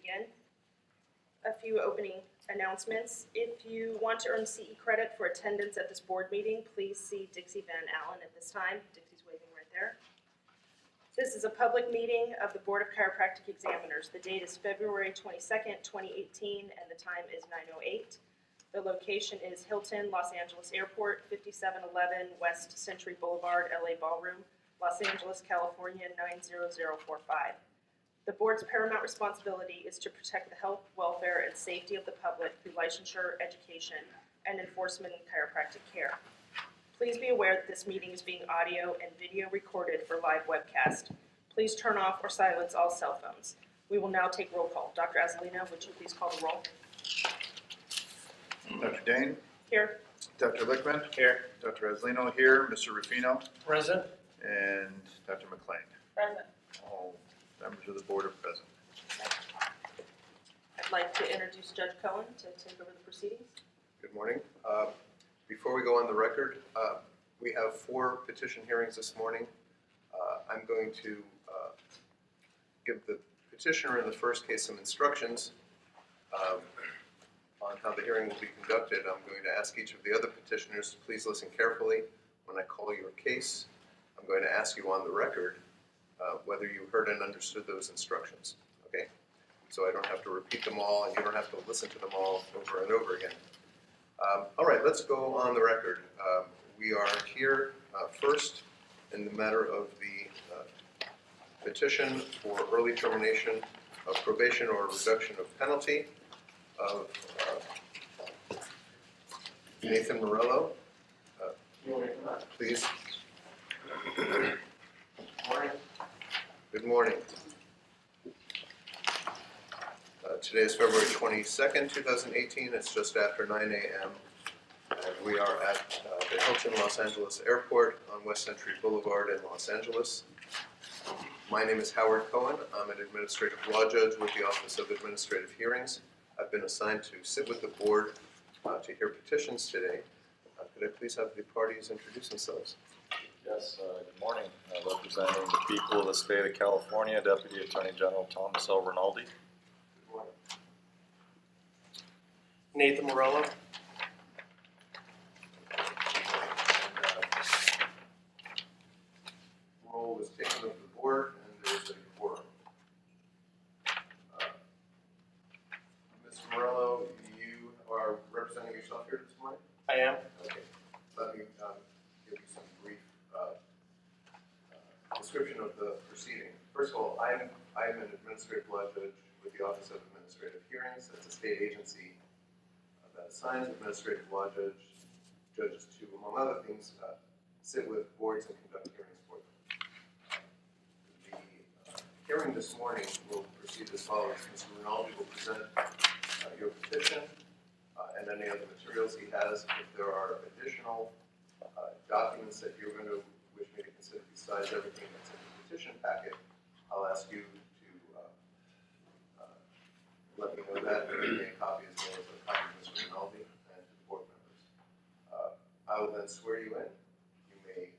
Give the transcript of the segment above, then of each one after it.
begin. A few opening announcements. If you want to earn CE credit for attendance at this board meeting, please see Dixie Van Allen at this time. Dixie's waving right there. This is a public meeting of the Board of Chiropractic Examiners. The date is February 22nd, 2018, and the time is 9:08. The location is Hilton Los Angeles Airport, 5711 West Century Boulevard, LA Ballroom, Los Angeles, California, 90045. The board's paramount responsibility is to protect the health, welfare, and safety of the public through licensure, education, and enforcement in chiropractic care. Please be aware that this meeting is being audio and video recorded for live webcast. Please turn off or silence all cell phones. We will now take roll call. Dr. Azzolino, would you please call the roll? Dr. Dane? Here. Dr. Lickman? Here. Dr. Azzolino here. Mr. Rufino? Present. And Dr. McLean. Present. All members of the board are present. I'd like to introduce Judge Cohen to take over the proceedings. Good morning. Before we go on the record, we have 4 petition hearings this morning. I'm going to give the petitioner in the first case some instructions on how the hearing will be conducted. I'm going to ask each of the other petitioners to please listen carefully when I call your case. I'm going to ask you on the record whether you heard and understood those instructions, okay? So I don't have to repeat them all, and you don't have to listen to them all over and over again. All right, let's go on the record. We are here first in the matter of the petition for early termination of probation or reduction of penalty of Nathan Morello. Please. Good morning. Today is February 22nd, 2018. It's just after 9 a.m. And we are at the Hilton Los Angeles Airport on West Century Boulevard in Los Angeles. My name is Howard Cohen. I'm an administrative law judge with the Office of Administrative Hearings. I've been assigned to sit with the board to hear petitions today. Could I please have the parties introduce themselves? Yes, good morning. Representing the people of the state of California, Deputy Attorney General Thomas L. Rinaldi. Good morning. Nathan Morello. Roll was taken of the board, and there's a quorum. Mr. Morello, you are representing yourself here this morning? I am. Okay. Let me give you some brief description of the proceeding. First of all, I'm an administrative law judge with the Office of Administrative Hearings. That's a state agency that assigns administrative law judges to, among other things, sit with boards and conduct hearings for them. The hearing this morning will proceed as follows. Mr. Rinaldi will present your petition and any other materials he has. If there are additional documents that you're going to wish me to consider besides everything that's in the petition packet, I'll ask you to let me know that and give me a copy as well as a copy of Mr. Rinaldi and to the board members. I will then swear you in. You may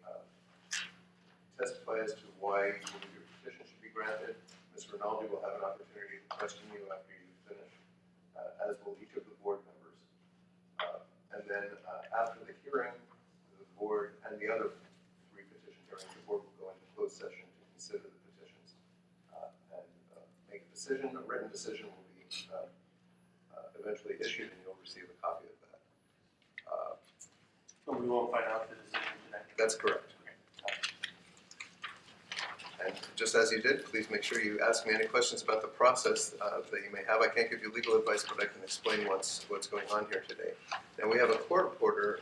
testify as to why you believe your petition should be granted. Mr. Rinaldi will have an opportunity to question you after you finish, as will each of the board members. And then after the hearing, the board and the other 3 petition hearings, the board will go into closed session to consider the petitions and make a decision. A written decision will be eventually issued, and you'll receive a copy of that. But we won't find out the decision today. That's correct. And just as you did, please make sure you ask me any questions about the process that you may have. I can't give you legal advice, but I can explain what's going on here today. Now, we have a court reporter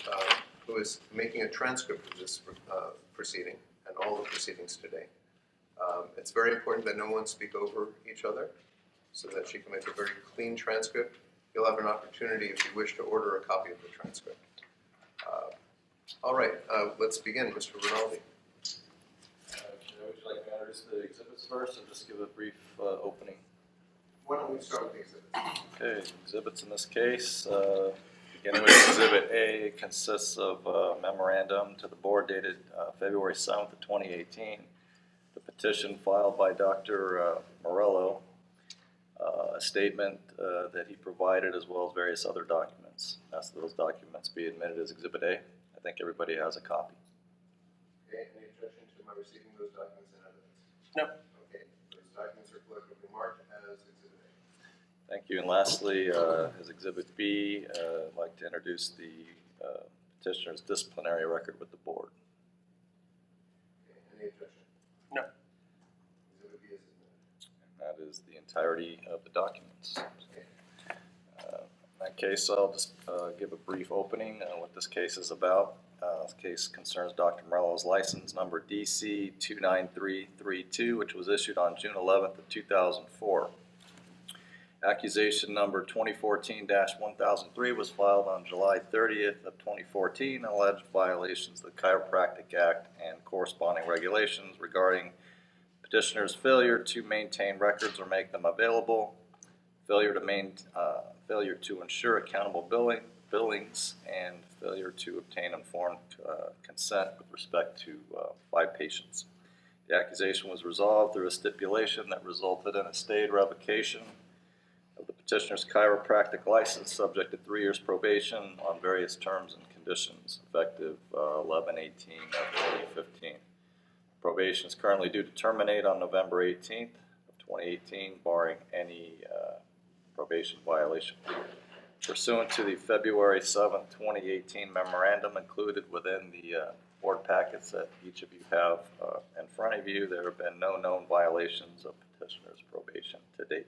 who is making a transcript of this proceeding and all the proceedings today. It's very important that no one speak over each other so that she can make a very clean transcript. You'll have an opportunity if you wish to order a copy of the transcript. All right, let's begin, Mr. Rinaldi. Would you like to introduce the exhibits first, or just give a brief opening? Why don't we start with the exhibits? Okay, exhibits in this case. Beginning with Exhibit A, consists of a memorandum to the board dated February 7th of 2018. The petition filed by Dr. Morello a statement that he provided, as well as various other documents. Ask that those documents be admitted as Exhibit A. I think everybody has a copy. Okay, any objection to my receiving those documents and evidence? No. Okay, those documents are collectively marked as Exhibit A. Thank you. And lastly, as Exhibit B, I'd like to introduce the petitioner's disciplinary record with the board. Okay, any objection? No. Exhibit B is admitted. And that is the entirety of the documents. Okay. In that case, I'll just give a brief opening on what this case is about. This case concerns Dr. Morello's license number DC 29332, which was issued on June 11th of 2004. Accusation number 2014-1003 was filed on July 30th of 2014, alleged violations of the Chiropractic Act and corresponding regulations regarding petitioner's failure to maintain records or make them available, failure to ensure accountable billings, and failure to obtain informed consent with respect to 5 patients. The accusation was resolved through a stipulation that resulted in a stayed revocation of the petitioner's chiropractic license, subject to 3 years probation on various terms and conditions, effective 11/18/2015. Probation is currently due to terminate on November 18th of 2018, barring any probation violation. Pursuant to the February 7th, 2018 memorandum included within the board packets that each of you have in front of you, there have been no known violations of petitioner's probation to date.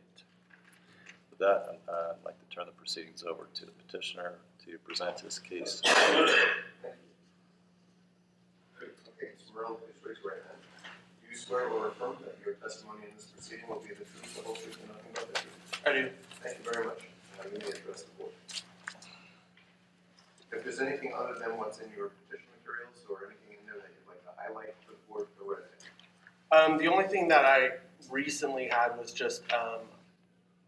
With that, I'd like to turn the proceedings over to the petitioner to present his case. Thank you. Okay, Mr. Morello, please raise your right hand. Do you swear or affirm that your testimony in this proceeding will be the truth, the whole truth, and nothing but the truth? I do. Thank you very much. Now you may address the board. If there's anything other than what's in your petition materials or anything in there that you'd like to highlight for the board, go right ahead. The only thing that I recently had was just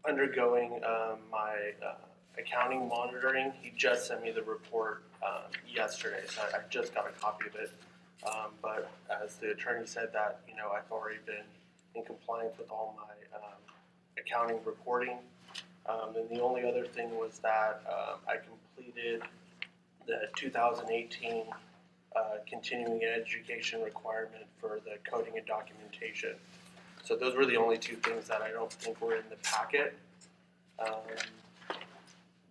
undergoing my accounting monitoring. He just sent me the report yesterday, so I just got a copy of it. But as the attorney said that, I've already been in compliance with all my accounting reporting. And the only other thing was that I completed the 2018 continuing education requirement for the coding and documentation. So those were the only 2 things that I don't think were in the packet.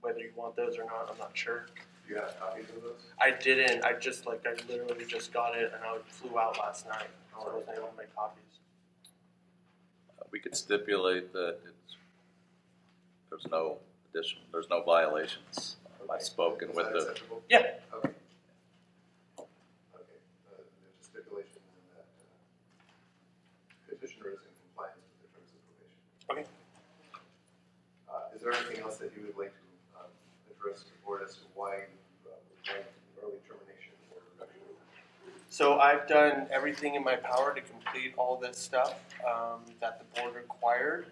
Whether you want those or not, I'm not sure. Do you have copies of those? I didn't. I literally just got it, and I flew out last night, so I wasn't able to make copies. We could stipulate that there's no violations. I've spoken with Is that the. acceptable? Yeah. Okay. Okay, there's a stipulation in that petitioner is in compliance with the terms of probation. Okay. Is there anything else that you would like to address to the board as to why you would like early termination or reduction? So I've done everything in my power to complete all this stuff that the board required.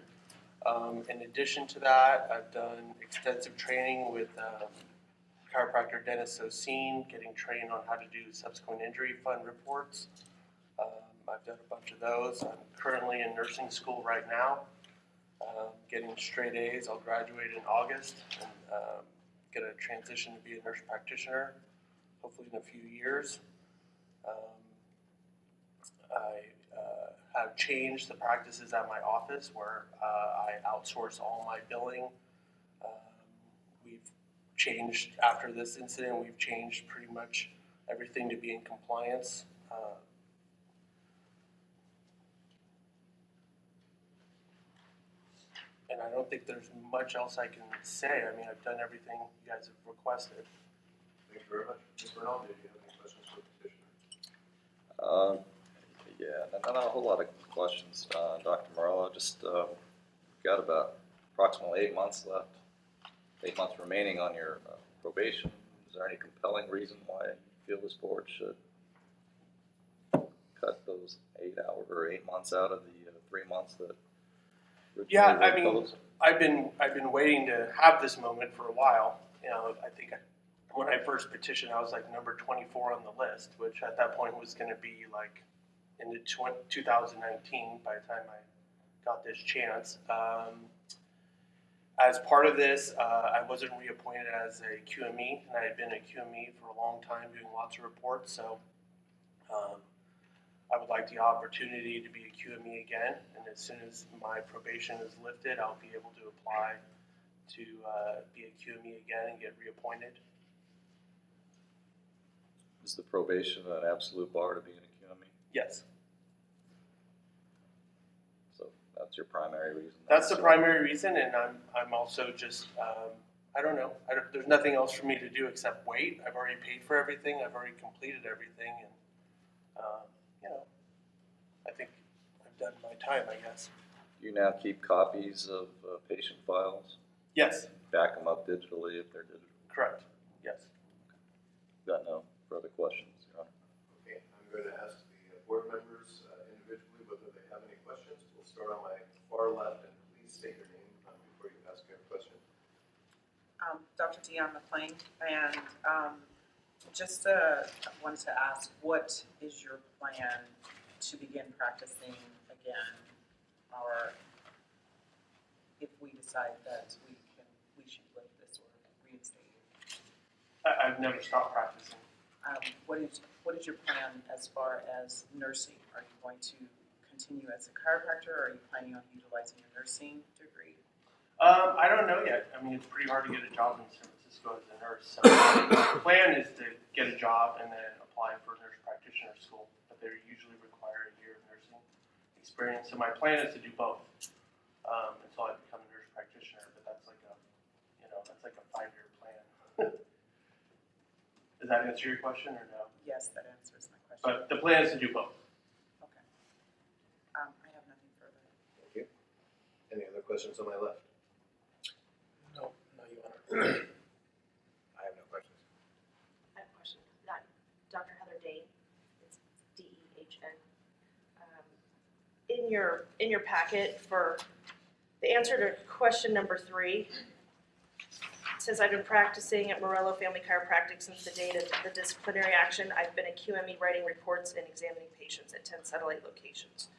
In addition to that, I've done extensive training with chiropractor Dennis Oseen, getting trained on how to do subsequent injury fund reports. I've done a bunch of those. I'm currently in nursing school right now, getting straight A's. I'll graduate in August and get a transition to be a nurse practitioner, hopefully in a few years. I have changed the practices at my office where I outsource all my billing. We've changed, after this incident, we've changed pretty much everything to be in compliance. And I don't think there's much else I can say. I mean, I've done everything you guys have requested. Thank you very much. Ms. Bernal, did you have any questions for the petitioner? Yeah, not a whole lot of questions, Dr. Morello. Just got about approximately 8 months left, 8 months remaining on your probation. Is there any compelling reason why you feel this board should cut those 8 months out of the 3 months that? Yeah, I mean, I've been waiting to have this moment for a while. I think when I first petitioned, I was like number 24 on the list, which at that point was going to be like into 2019 by the time I got this chance. As part of this, I wasn't reappointed as a QME, and I had been a QME for a long time doing lots of reports, so I would like the opportunity to be a QME again, and as soon as my probation is lifted, I'll be able to apply to be a QME again and get reappointed. Is the probation an absolute bar to being a QME? Yes. So that's your primary reason? That's the primary reason, and I'm also just, I don't know, there's nothing else for me to do except wait. I've already paid for everything, I've already completed everything, and, I think I've done my time, I guess. Do you now keep copies of patient files? Yes, Back them up digitally if they're digital? correct, yes. Got no further questions, Your Honor. Okay, I'm going to ask the board members individually whether they have any questions. We'll start on my far left, and please state your name before you ask your question. Dr. Dion McLean, and just wanted to ask, what is your plan to begin practicing again, or if we decide that we should lift this or reinstate it? I've never stopped practicing. What is your plan as far as nursing? Are you going to continue as a chiropractor, or are you planning on utilizing your nursing degree? I don't know yet. I mean, it's pretty hard to get a job in San Francisco as a nurse. So the plan is to get a job and then apply for nurse practitioner school, but they usually require a year of nursing experience. So my plan is to do both until I become a nurse practitioner. But that's like a 5-year plan. Does that answer your question or no? Yes, that answers my question. But the plan is to do both. Okay. I have nothing further. Thank you. Any other questions on my left? No, you are. I have no questions. I have a question. Dr. Heather Dane, it's D-E-H-N. In your packet for the answer to question number 3, it says, I've been practicing at Morello Family Chiropractic since the date of the disciplinary action. I've been a QME writing reports and examining patients at 10 satellite locations.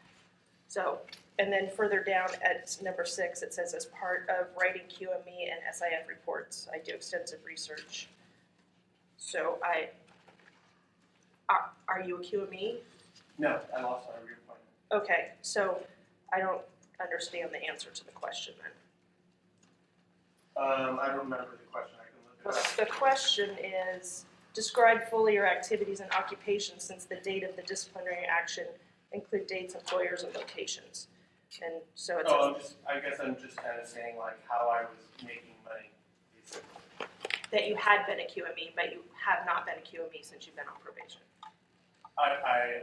So, and then further down at number 6, it says, as part of writing QME and SIF reports, I do extensive research. So are you a QME? No, I lost my reappointment. Okay, so I don't understand the answer to the question then. I don't remember the question. I can look it up. The question is, describe fully your activities and occupations since the date of the disciplinary action, include dates, employers, and locations. And so it's I guess I'm just kind of saying like how I was making money. that you had been a QME, but you have not been a QME since you've been on probation. I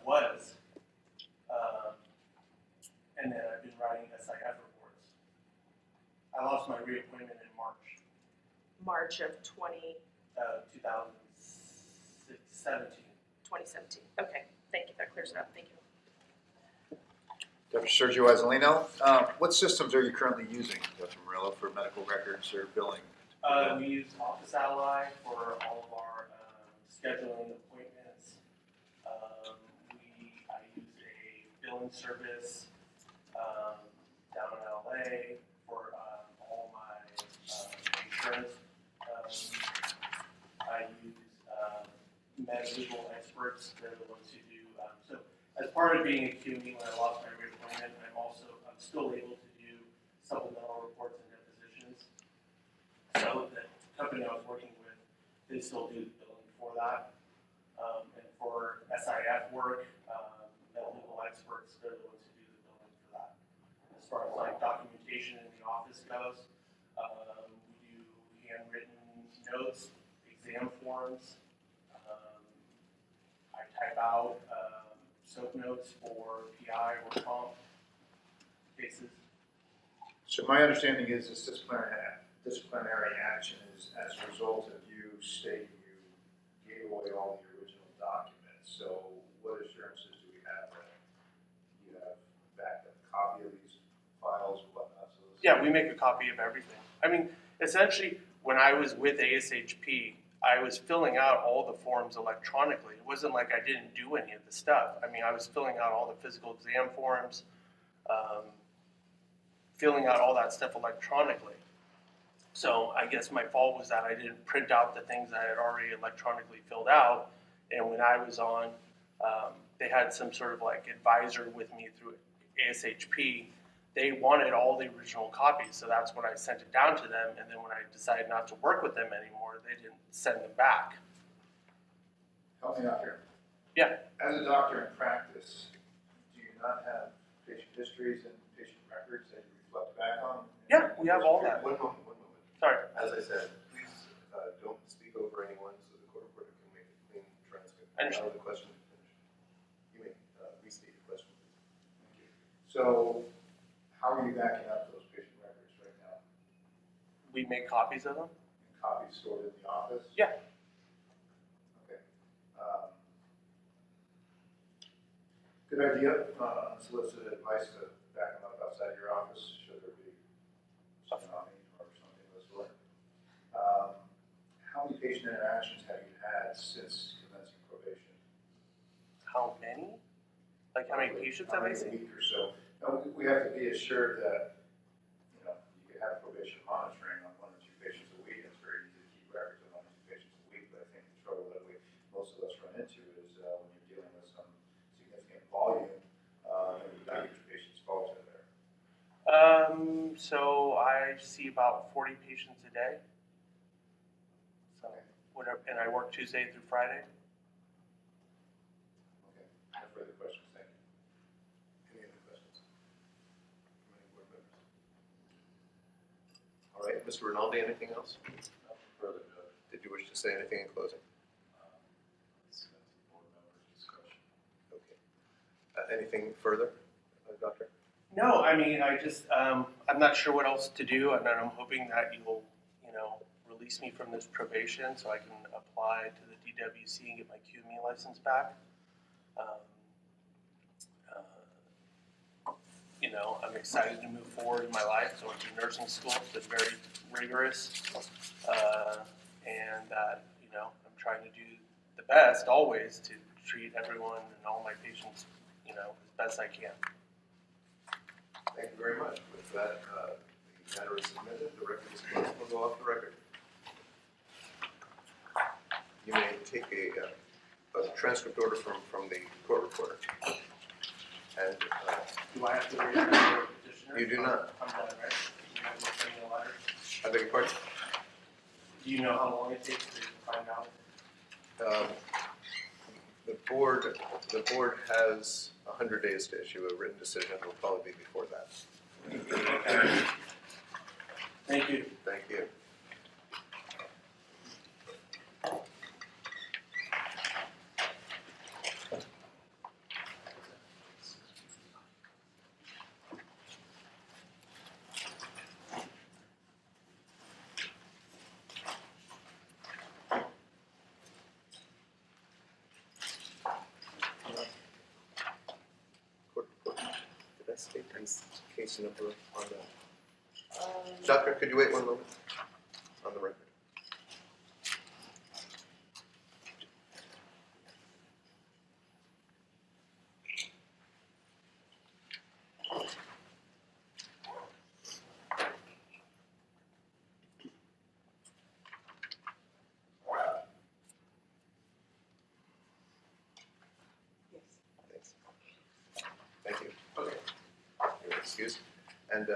was, and then I've been writing SIF reports. I lost my reappointment in March of 2017. 2017. Okay, thank you, that clears it up, thank you. Dr. Sergio Azzolino, what systems are you currently using, Dr. Morello, for medical records or billing? We use Office Ally for all of our scheduling appointments. I use a billing service down in LA for all my insurance. I use medical experts. They're the ones who do. So as part of being a QME, when I lost my reappointment, I'm still able to do supplemental reports and depositions. So the company I was working with, they still do the billing for that. And for SIF work, medical experts, they're the ones who do the billing for that. As far as like documentation in the office goes, we do handwritten notes, exam forms. I type out soap notes for PI or comp cases. So my understanding is this disciplinary action is as a result of you stating you gave away all the original documents. So what assurances do we have that you have backed up a copy of these files or whatnot? So Yeah, we make a copy of everything. I mean, essentially, when I was with ASHP, I was filling out all the forms electronically. It wasn't like I didn't do any of the stuff. I mean, I was filling out all the physical exam forms. filling out all that stuff electronically. So I guess my fault was that I didn't print out the things I had already electronically filled out. And when I was on, they had some sort of like advisor with me through ASHP. They wanted all the original copies, so that's when I sent it down to them. And then when I decided not to work with them anymore, they didn't send them back. Help me out here. Yeah. As a doctor in practice, do you not have patient histories and patient records that you reflect back on? Yeah, we have all that. One moment. Sorry. As I said, please don't speak over anyone so the court reporter can make a clean transcript. I understand. Now the question is finished. You may restate your question, please. So, how are you backing up those patient records right now? We make copies of them? Copies stored in the office? Yeah. Okay. Good idea, unsolicited advice to back them up outside your office, should there be tsunami or something of the sort. How many patient interactions have you had since commencing probation? How many? Like how many patients have I A seen? week or so. Now, we have to be assured that, you know, you can have probation monitoring on 1 or 2 patients a week. It's very easy to keep records of 1 or 2 patients a week, but I think the trouble that most of us run into is when you're dealing with some significant volume, and your patients fall to there. So I see about 40 patients a day. So Okay. whatever, and I work Tuesday through Friday. Okay, no further questions, thank you. Any other questions from any board members? All right, Mr. Rinaldi, anything else? Nothing further, Judge. Did you wish to say anything in closing? That's the board members' discussion. Okay. Anything further, Doctor? No, I mean, I just, I'm not sure what else to do, and then I'm hoping that you will, release me from this probation so I can apply to the DWC and get my QME license back. I'm excited to move forward in my life. So I went to nursing school. It's been very rigorous, and that, I'm trying to do the best always to treat everyone and all my patients, as best I can. Thank you very much. With that, the matter is submitted, the record is closed, we'll go off the record. You may take a transcript order from the court reporter. And Do I have to read the petitioner? You do not. I'm done, right? You have to send me a letter? I beg your pardon? Do you know how long it takes to find out? The board has 100 days to issue a written decision. It will probably be before that. Okay. Thank you. Thank you. Did I state this case number on that? Doctor, could you wait one moment on the record? Thanks. Thank you. Okay. You're excused. And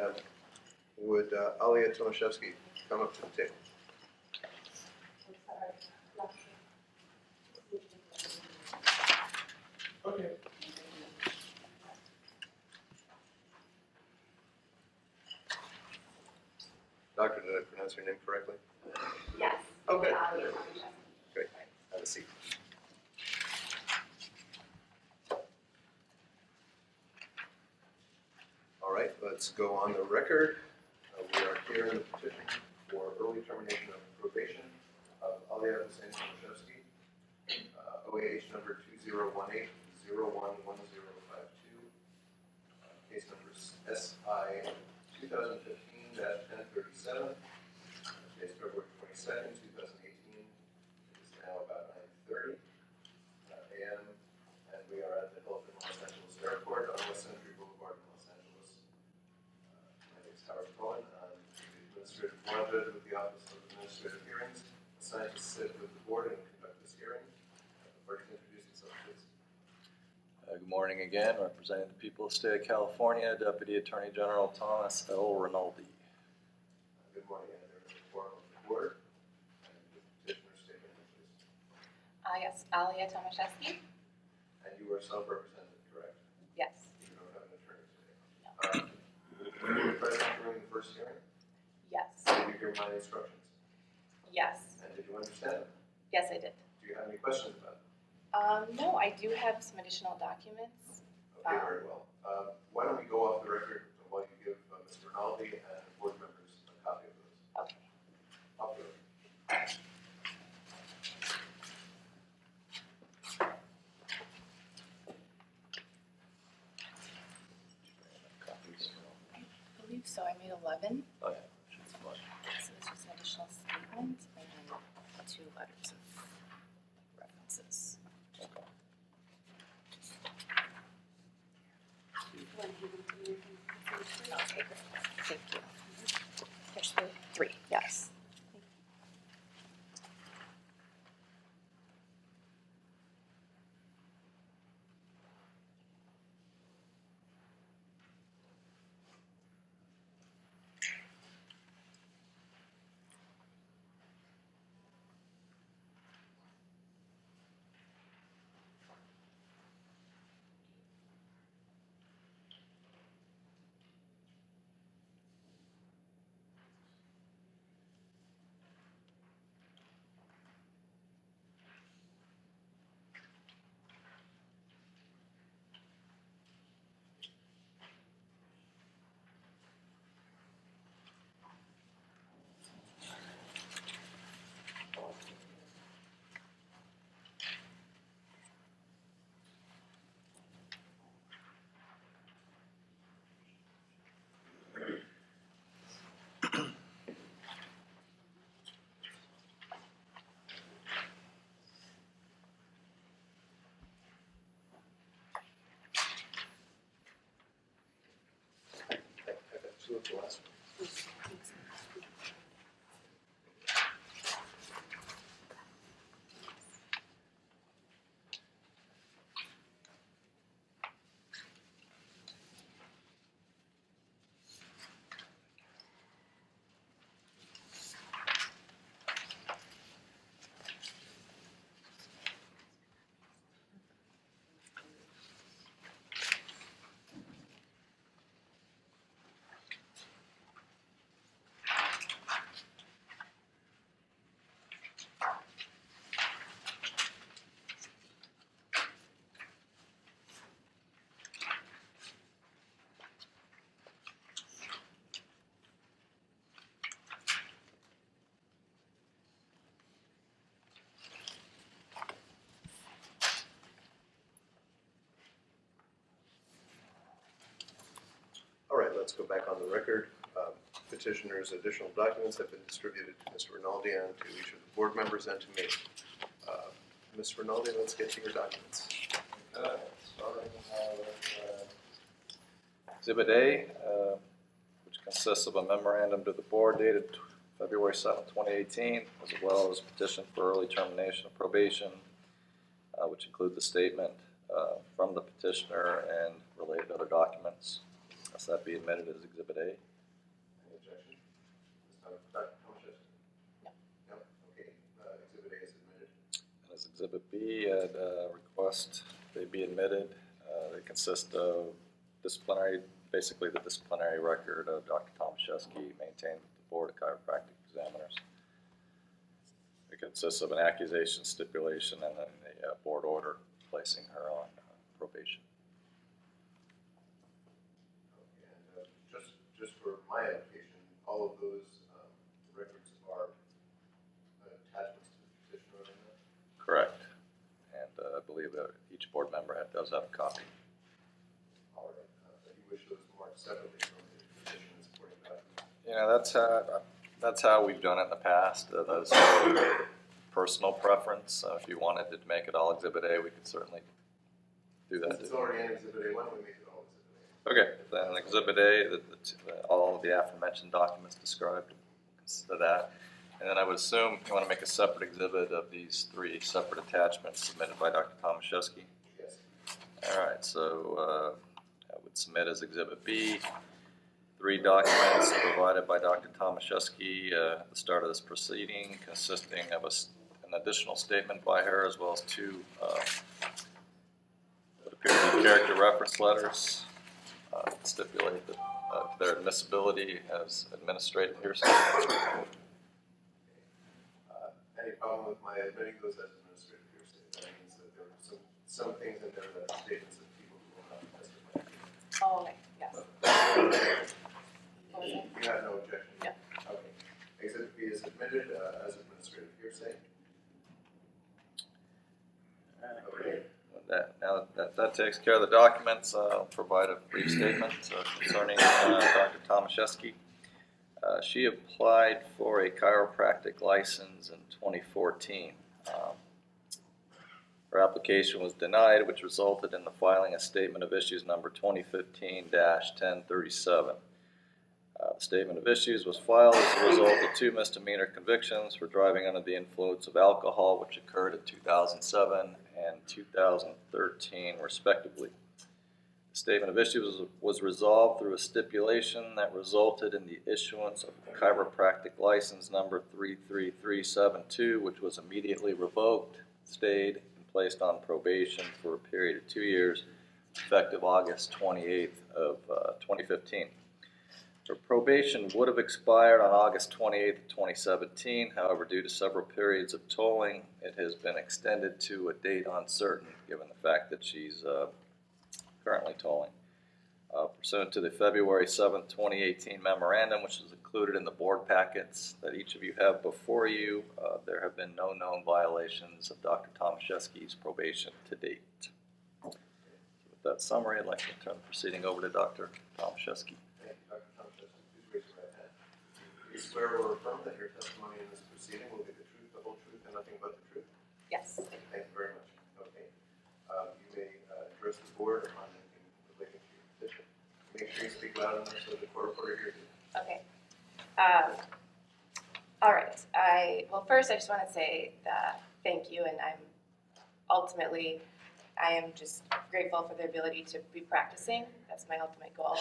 would Alia Tomaszewski come up to the table? Okay. Doctor, did I pronounce your name correctly? Yes. Okay. Great. Have a seat. All right, let's go on the record. We are here in the petition for early termination of probation of Alia Tomaszewski, OAH number 2018-011052, case number SI 2015-1037, today's February 22nd, 2018. It is now about 9:30 a.m. and we are at the Hilton Los Angeles Airport on West Century Boulevard in Los Angeles, United Howard Cohen. I'm the administrative law judge with the Office of Administrative Hearings, assigned to sit with the board and conduct this hearing. The parties introduce themselves, please. Good morning again, representing the people of the state of California, Deputy Attorney General Thomas L. Rinaldi. Good morning, and there is a quorum of the board. And the petitioner's statement, please. Yes, Alia Tomaszewski? And you are self-represented, correct? Yes. You don't have an attorney today. Were you present during the first hearing? Yes. Did you hear my instructions? Yes. And did you understand them? Yes, I did. Do you have any questions about them? No, I do have some additional documents. Okay, very well. Why don't we go off the record while you give Mr. Rinaldi and the board members a copy of those? Okay. Off the record. I believe so. I made 11. Oh, yeah. So this was an additional statement and 2 letters of references. Okay, great. Thank you. There's 3, yes. I got 2 of the last ones. All right, let's go back on the record. Petitioner's additional documents have been distributed to Mr. Rinaldi and to each of the board members and to me. Ms. Rinaldi, let's get to your documents. Starting with Exhibit A, which consists of a memorandum to the board dated February 7, 2018, as well as petition for early termination of probation, which include the statement from the petitioner and related other documents. Must that be admitted as Exhibit A? Any objection? Dr. Tomaszewski? No. No? Okay. Exhibit A is admitted. And as Exhibit B, I'd request they be admitted. They consist of disciplinary, basically the disciplinary record of Dr. Tomaszewski maintained with the Board of Chiropractic Examiners. It consists of an accusation stipulation and then a board order placing her on probation. Okay, and just for my edification, all of those records are attachments to the petition order now? Correct. And I believe that each board member does have a copy. All right. But you wish those marked separately from the petition and supporting documents? You know, that's how we've done it in the past. That's personal preference. If you wanted to make it all Exhibit A, we could certainly do that. Since it's already in Exhibit A, why don't we make it all Exhibit A? Okay, then Exhibit A, all of the aforementioned documents described, consider that. And then I would assume you want to make a separate exhibit of these 3 separate attachments submitted by Dr. Tomaszewski. Yes. All right, so I would submit as Exhibit B 3 documents provided by Dr. Tomaszewski at the start of this proceeding, consisting of an additional statement by her, as well as 2 what appear to be character reference letters, stipulate that their admissibility as administrative hearsay. Any problem with my admitting those as administrative hearsay? That means that there are some things in there that are statements of people who will not testify. Oh, okay, yes. You have no objection? Yeah. Okay. Exhibit B is admitted as administrative hearsay. Okay. Now that takes care of the documents, I'll provide a brief statement concerning Dr. Tomaszewski. She applied for a chiropractic license in 2014. Her application was denied, which resulted in the filing of Statement of Issues number 2015-1037. The Statement of Issues was filed as a result of 2 misdemeanor convictions for driving under the influence of alcohol, which occurred in 2007 and 2013, respectively. The Statement of Issues was resolved through a stipulation that resulted in the issuance of chiropractic license number 33372, which was immediately revoked, stayed, and placed on probation for a period of 2 years, effective August 28th of 2015. Her probation would have expired on August 28th, 2017. However, due to several periods of tolling, it has been extended to a date uncertain, given the fact that she's currently tolling. Pursuant to the February 7th, 2018 memorandum, which is included in the board packets that each of you have before you, there have been no known violations of Dr. Tomaszewski's probation to date. With that summary, I'd like to turn the proceeding over to Dr. Tomaszewski. Thank you, Dr. Tomaszewski. Please raise your right hand. Do you swear or affirm that your testimony in this proceeding will be the truth, the whole truth, and nothing but the truth? Yes. Thank you very much. Okay. You may address the board on anything relating to your petition. Make sure you speak loud enough so the court reporter hears you. Okay. All right. Well, first, I just want to say that thank you, and I am just grateful for the ability to be practicing. That's my ultimate goal.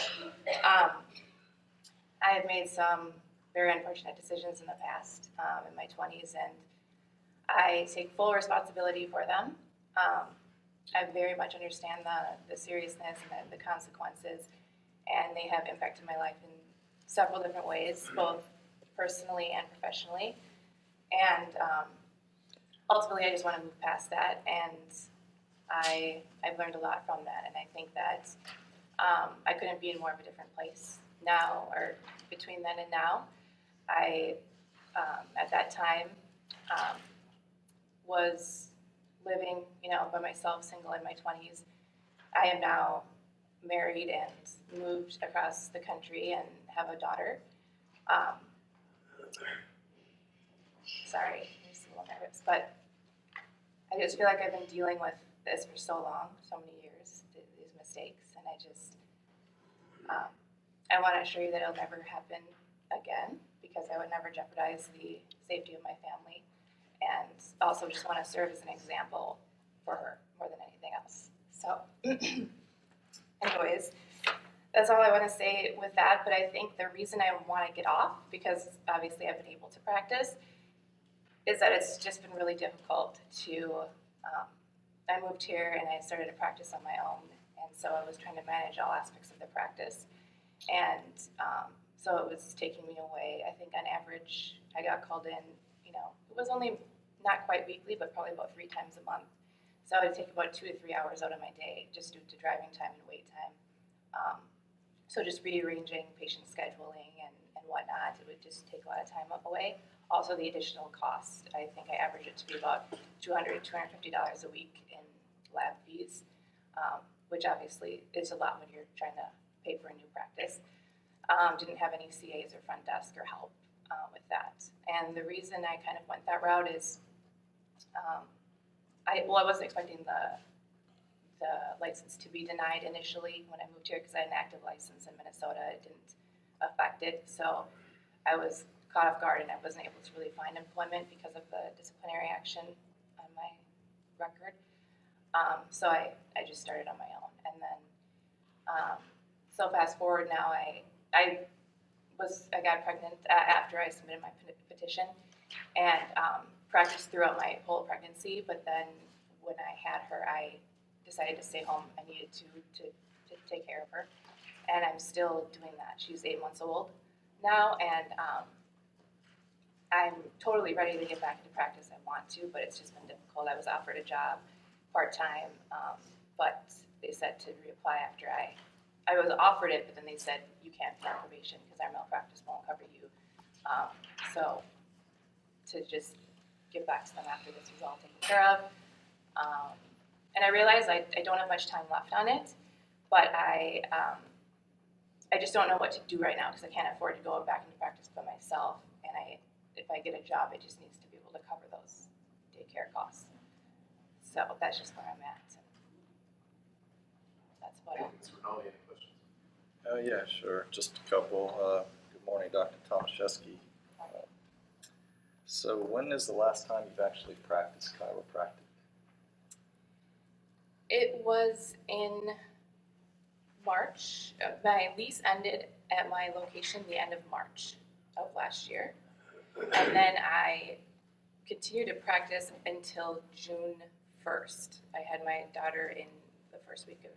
I have made some very unfortunate decisions in the past, in my 20s, and I take full responsibility for them. I very much understand the seriousness and the consequences, and they have impacted my life in several different ways, both personally and professionally. And ultimately, I just want to move past that, and I've learned a lot from that, and I think that I couldn't be in more of a different place now, or between then and now. I, at that time, was living, by myself, single in my 20s. I am now married and moved across the country and have a daughter. Sorry, I'm just a little nervous, but I just feel like I've been dealing with this for so long, so many years, these mistakes, and I want to assure you that it'll never happen again, because I would never jeopardize the safety of my family, and also just want to serve as an example for her more than anything else. So, anyways, that's all I want to say with that, but I think the reason I want to get off, because obviously I've been able to practice, is that it's just been really difficult to, I moved here and I started to practice on my own, and so I was trying to manage all aspects of the practice, and so it was taking me away. I think on average I got called in, it was only not quite weekly, but probably about 3 times a month. So it would take about 2 to 3 hours out of my day just due to driving time and wait time. So just rearranging patient scheduling and whatnot, it would just take a lot of time away. Also the additional cost, I think I average it to be about $200 to $250 a week in lab fees, which obviously is a lot when you're trying to pay for a new practice. Didn't have any CAs or front desk or help with that. And the reason I kind of went that route is I wasn't expecting the license to be denied initially when I moved here because I had an active license in Minnesota. It didn't affect it, so I was caught off guard and I wasn't able to really find employment because of the disciplinary action on my record. So I just started on my own, and then so fast forward now, I got pregnant after I submitted my petition, and practiced throughout my whole pregnancy. But then when I had her, I decided to stay home. I needed to take care of her, and I'm still doing that. She's 8 months old now, and I'm totally ready to get back into practice. I want to, but it's just been difficult. I was offered a job part-time, but they said to reapply after I was offered it, but then they said you can't be on probation because our malpractice won't cover you. So to just get back to them after this was all taken care of. And I realized I don't have much time left on it, but I just don't know what to do right now because I can't afford to go back into practice by myself. And if I get a job, it just needs to be able to cover those daycare costs. So that's just where I'm at. And that's what Thank you, Ms. Rinaldi. Any questions? Yeah, sure. Just a couple. Good morning, Dr. Tomaszewski. So when is the last time you've actually practiced chiropractic? It was in March. My lease ended at my location the end of March of last year. And then I continued to practice until June 1st. I had my daughter in the first week of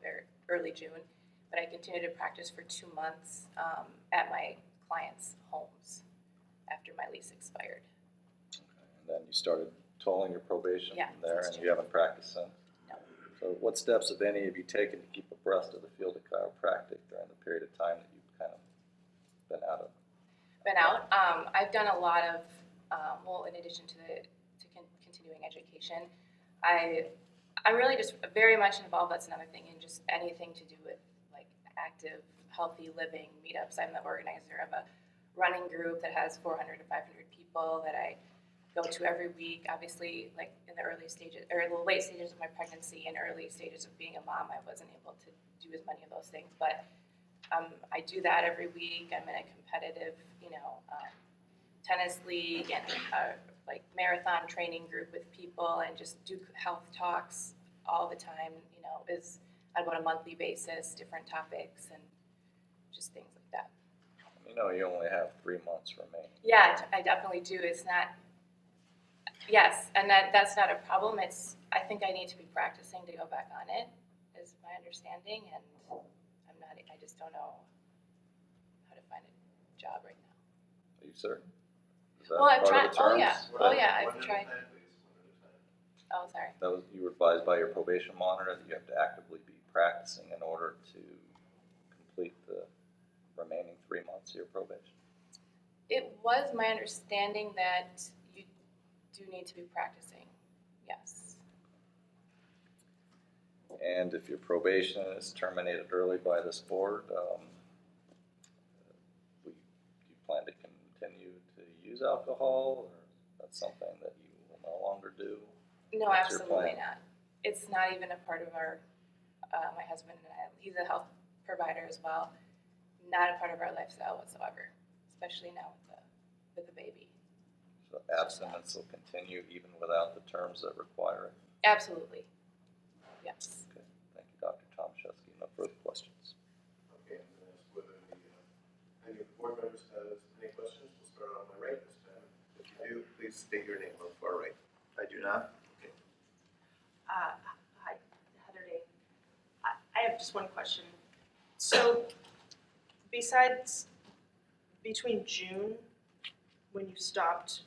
early June, but I continued to practice for 2 months at my clients' homes after my lease expired. Okay. And then you started tolling your probation Yeah, from there, since and you haven't practiced since? No. So what steps, if any, have you taken to keep abreast of the field of chiropractic during the period of time that you've kind of been out of? Been out. I've done a lot of, in addition to continuing education, I'm really just very much involved, that's another thing, in just anything to do with like active, healthy living meetups. I'm the organizer of a running group that has 400 to 500 people that I go to every week. Obviously, like in the early stages, or the late stages of my pregnancy and early stages of being a mom, I wasn't able to do as many of those things, but I do that every week. I'm in a competitive, tennis league and like marathon training group with people, and just do health talks all the time. Is on about a monthly basis, different topics and just things like that. You only have 3 months remaining. Yeah, I definitely do. It's not. Yes, and that's not a problem. I think I need to be practicing to go back on it, is my understanding, and I just don't know how to find a job right now. Are you certain? Is that Well, I've part of tried. the Oh yeah. terms? Oh yeah. One I've at a tried. time, please. One at a time. Oh, sorry. That was, you were advised by your probation monitor that you have to actively be practicing in order to complete the remaining 3 months of your probation. It was my understanding that you do need to be practicing. Yes. And if your probation is terminated early by this board, do you plan to continue to use alcohol, or that's something that you will no longer do? No, What's your absolutely plan? not. It's not even a part of our. My husband and I. He's a health provider as well. Not a part of our lifestyle whatsoever, especially now with the baby. So abstinence will continue even without the terms that require it? Absolutely. Yes. Okay, thank you, Dr. Tomaszewski. No further questions. Okay, I'm going to ask whether any of the board members has any questions. We'll start on my right this time. If you do, please state your name on the far right. I do not. Okay. Hi, Heather Day. I have just one question. So, besides between June, when you stopped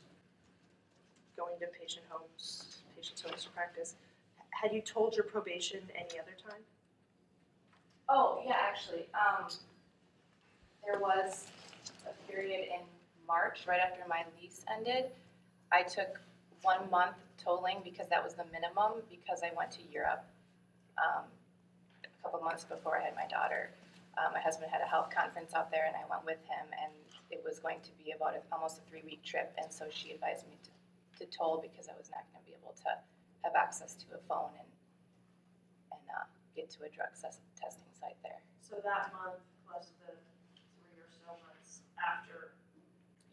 going to patients' homes to practice, had you told your probation any other time? Oh yeah, actually, there was a period in March right after my lease ended. I took 1 month tolling because that was the minimum, because I went to Europe a couple months before I had my daughter. My husband had a health conference out there, and I went with him, and it was going to be about almost a 3-week trip, and so she advised me to toll because I was not going to be able to have access to a phone and get to a drug testing site there. So that month plus the 3 or so months after.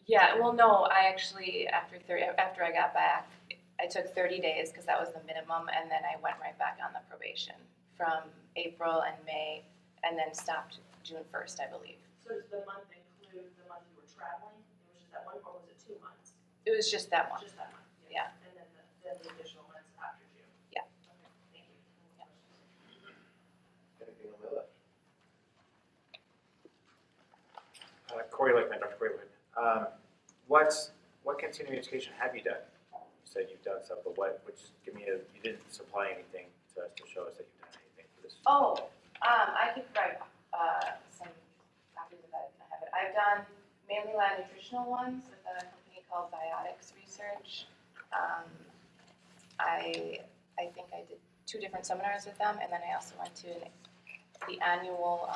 Yeah, well, no, I actually, after I got back, I took 30 days because that was the minimum, and then I went right back on the probation from April and May, and then stopped June 1st, I believe. So does the month include the month you were traveling? It was just that one, or was it 2 months? It was just that month. Just that month, Yeah. And then the additional months after June? Yeah. Okay, thank you. Any questions? Anything on my left? Corey Lichtman, Dr. Quaywood. What continuing education have you done? You said you've done stuff, but you didn't supply anything to us to show us that you've done anything for this. Oh, I could provide some copies of that if I have it. I've done mainly lab nutritional ones with a company called Biotics Research. I think I did 2 different seminars with them, and then I also went to the annual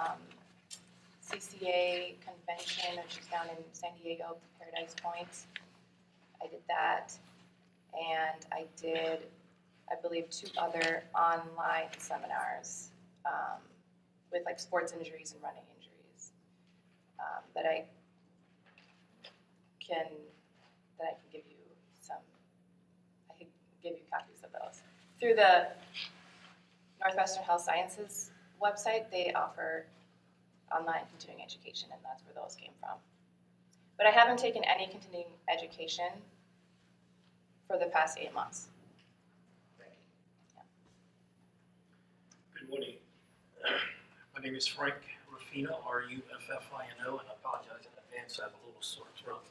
CCA convention, which is down in San Diego, Paradise Point. I did that, and I did, I believe, 2 other online seminars with like sports injuries and running injuries that I can give you some. I could give you copies of those through the Northwestern Health Sciences website. They offer online continuing education, and that's where those came from. But I haven't taken any continuing education for the past 8 months. Good morning. My name is Frank Ruffino, Ruffino, and I apologize in advance, I have a little sore throat.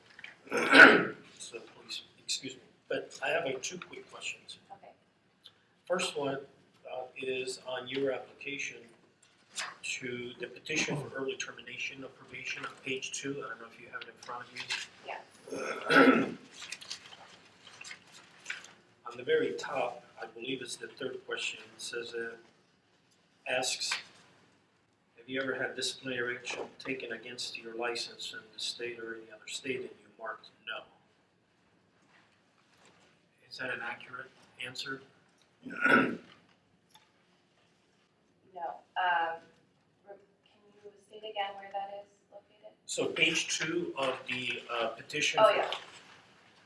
So please excuse me. But I have 2 quick questions. Okay. First one is on your application to the petition for early termination of probation on page 2. I don't know if you have it in front of you. Yeah. On the very top, I believe it's the 3rd question, it says, asks, have you ever had disciplinary action taken against your license in the state or any other state, and you marked no? Is that an accurate answer? No. Can you state again where that is located? So page 2 of the petition. Oh, yeah.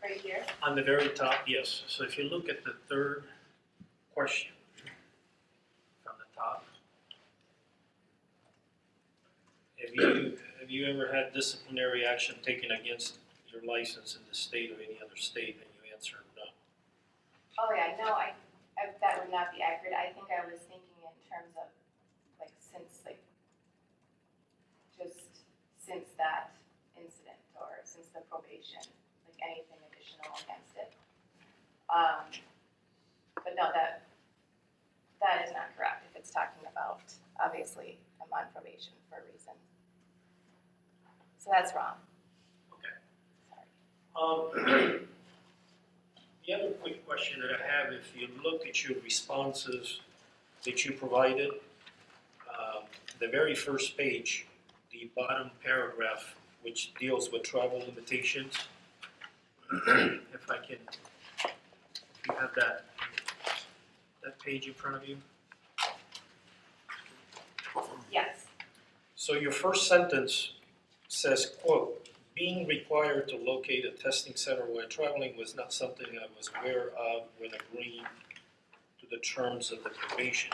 Right here? On the very top, yes. So if you look at the 3rd question from the top, have you ever had disciplinary action taken against your license in the state or any other state, and you answer no? Oh, yeah, no, that would not be accurate. I think I was thinking in terms of, since that incident, or since the probation, like anything additional against it. But no, that is not correct. If it's talking about, obviously, I'm on probation for a reason. So that's wrong. Okay. Sorry. The other quick question that I have, if you look at your responses that you provided, the very first page, the bottom paragraph, which deals with travel limitations, if you have that page in front of you. Yes. So your first sentence says, quote, being required to locate a testing center while traveling was not something I was aware of when agreeing to the terms of the probation.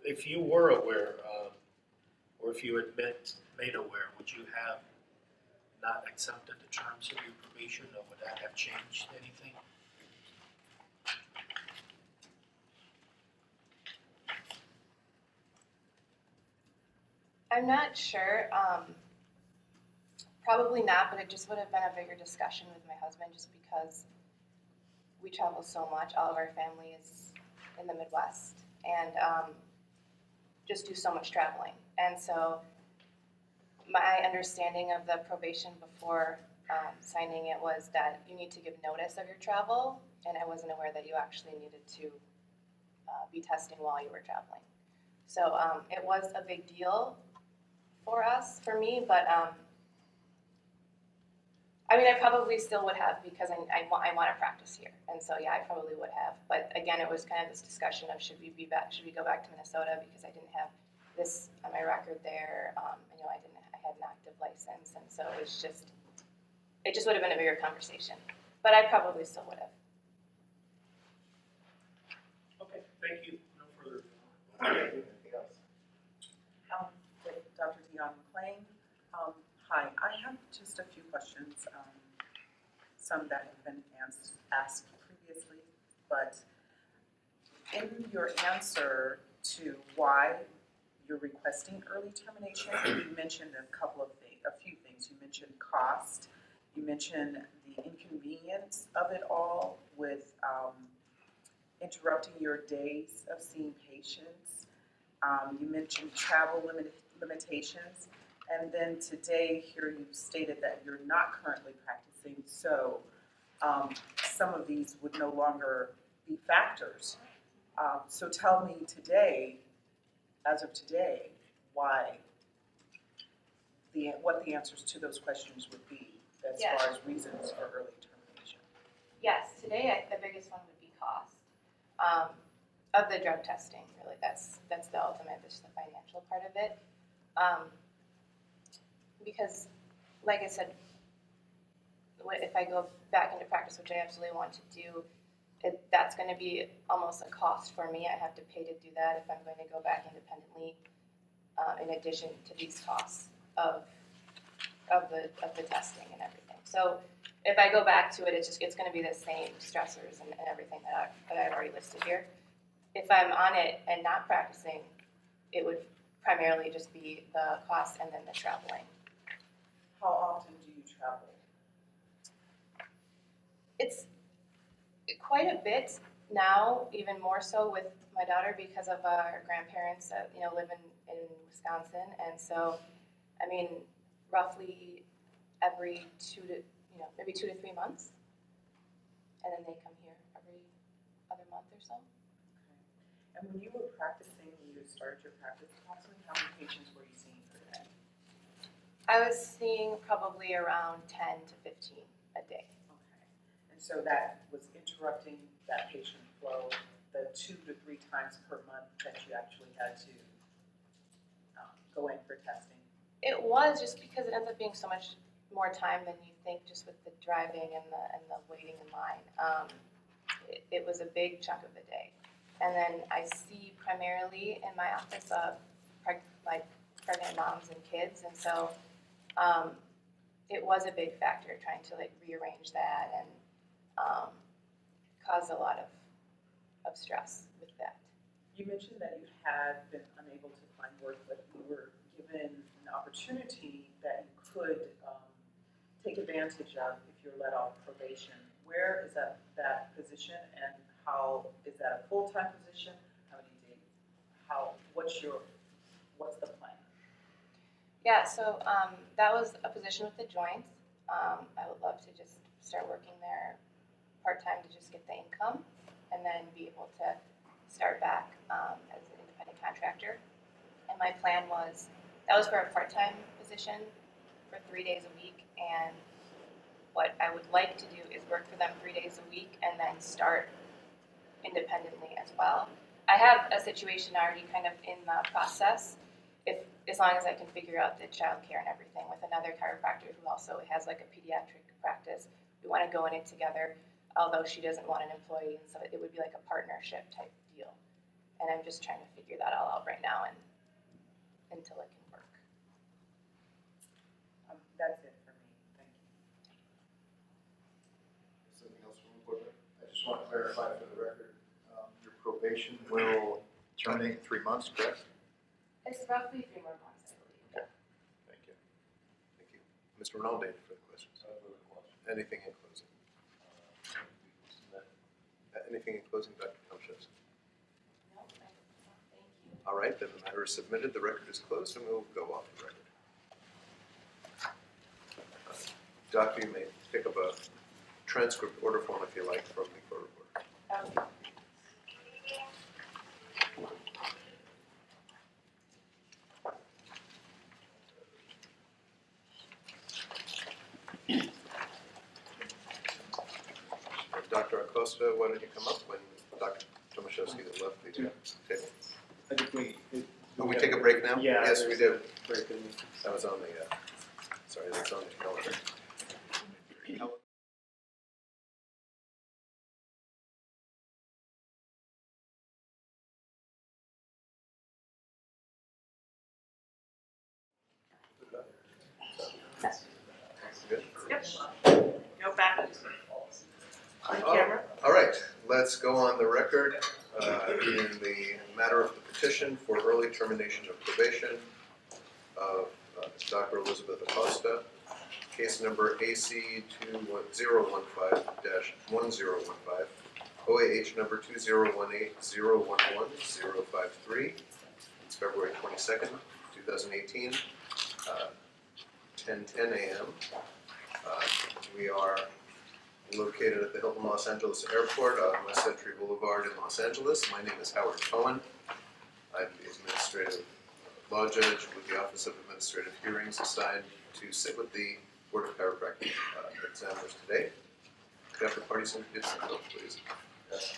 If you were aware, or if you had been made aware, would you have not accepted the terms of your probation, or would that have changed anything? I'm not sure. Probably not, but it just would have been a bigger discussion with my husband just because we travel so much. All of our family is in the Midwest and just do so much traveling. And so my understanding of the probation before signing it was that you need to give notice of your travel, and I wasn't aware that you actually needed to be testing while you were traveling. So it was a big deal for me, but I mean, I probably still would have because I want to practice here, and so yeah, I probably would have. But again, it was kind of this discussion of should we go back to Minnesota because I didn't have this on my record there. You know, I had an active license, and so it just would have been a bigger conversation. But I probably still would have. Okay, thank you. No further. Anything else? With Dr. Dion McLean. Hi, I have just a few questions, some that have been asked previously, but in your answer to why you're requesting early termination, you mentioned a few things. You mentioned cost, you mentioned the inconvenience of it all with interrupting your days of seeing patients. You mentioned travel limitations. And then today here you stated that you're not currently practicing, so some of these would no longer be factors. So tell me today, as of today, what the answers to those questions would be as Yes. far as reasons for early termination. Yes, today the biggest one would be cost of the drug testing. Really, that's the ultimate, just the financial part of it. Because, like I said, if I go back into practice, which I absolutely want to do, that's going to be almost a cost for me. I have to pay to do that if I'm going to go back independently. In addition to these costs of the testing and everything. So if I go back to it, it's going to be the same stressors and everything that I've already listed here. If I'm on it and not practicing, it would primarily just be the cost and then the traveling. How often do you travel? It's quite a bit now, even more so with my daughter because of our grandparents that live in Wisconsin, and so I mean roughly every maybe 2 to 3 months, and then they come here every other month or so. Okay. And when you were practicing, when you started your practice, approximately how many patients were you seeing per day? I was seeing probably around 10 to 15 a day. Okay. And so that was interrupting that patient flow the 2 to 3 times per month that you actually had to go in for testing. It was just because it ends up being so much more time than you think, just with the driving and the waiting in line. It was a big chunk of the day. And then I see primarily in my office pregnant moms and kids, and so it was a big factor trying to rearrange that and caused a lot of stress with that. You mentioned that you had been unable to find work, but you were given an opportunity that you could take advantage of if you're let off probation. Where is that position, and how is that a full-time position? How many days? What's the plan? Yeah, so that was a position with the joints. I would love to just start working there part-time to just get the income and then be able to start back as an independent contractor. And my plan that was for a part-time position for 3 days a week, and what I would like to do is work for them 3 days a week and then start independently as well. I have a situation already kind of in the process, as long as I can figure out the childcare and everything, with another chiropractor who also has a pediatric practice. We want to go in it together, although she doesn't want an employee, and so it would be like a partnership type deal. And I'm just trying to figure that all out right now and until it can work. That's it for me. Thank you. Something else from the board member? I just want to clarify for the record, your probation will terminate in 3 months, correct? It's roughly 3 more months, I believe. Thank you. Thank you. Mr. Ronaldo, any further questions? Anything in closing? Anything in closing, Dr. Tomaszewski? No, thank you. All right, then the matter is submitted, the record is closed, and we'll go off the record. Doctor, you may pick up a transcript order form if you like from the court reporter. Dr. Acosta, why don't you come up when Dr. Tomaszewski has left the table? I think Oh, we take a break now? Yeah. Yes, we do. Break in. That was on the, sorry, that's on the calendar. Good. Yep. Go back. On camera. All right, let's go on the record in the matter of the petition for early termination of probation of Dr. Elizabeth Acosta, case number AC 2015-1015, OAH number 2018-011-053. It's February 22nd, 2018, 10:10 a.m. We are located at the Hilton Los Angeles Airport on West Century Boulevard in Los Angeles. My name is Howard Cohen. I'm the administrative law judge with the Office of Administrative Hearings assigned to sit with the Board of Chiropractic examiners today. Could I have the parties introduce themselves, please? Yes.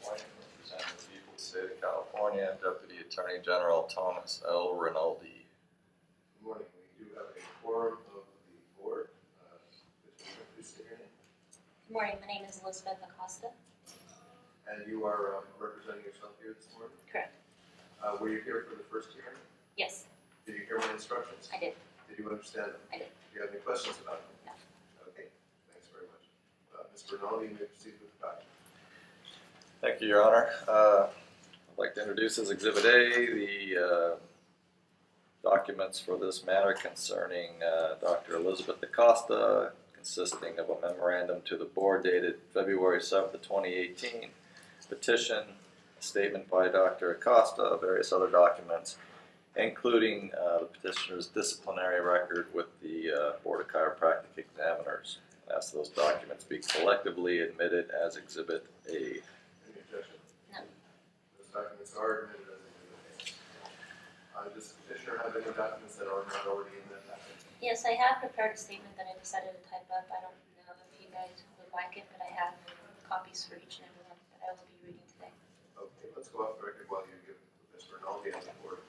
Representing the people of the state of California, Deputy Attorney General Thomas L. Rinaldi. Good morning. We do have a quorum of the board. Could you please state your name? Good morning, my name is Elizabeth Acosta. And you are representing yourself here this morning? Correct. Were you here for the first hearing? Yes, Did you hear my instructions? I did. Did you understand them? I did. Do you have any questions about them? No. Okay, thanks very much. Mr. Rinaldi, you may proceed with the document. Thank you, Your Honor. I'd like to introduce as Exhibit A the documents for this matter concerning Dr. Elizabeth Acosta, consisting of a memorandum to the board dated February 7th of 2018, petition, a statement by Dr. Acosta, various other documents, including the petitioner's disciplinary record with the Board of Chiropractic examiners. I ask those documents be collectively admitted as Exhibit A. Any objection? No. Those documents are admitted as exhibit A. Does the petitioner have any documents that are not already in that package? Yes, I have prepared a statement that I decided to type up. I don't know if you guys would like it, but I have copies for each and every one that I will be reading today. Okay, let's go off the record while you give Mr. Rinaldi and the board.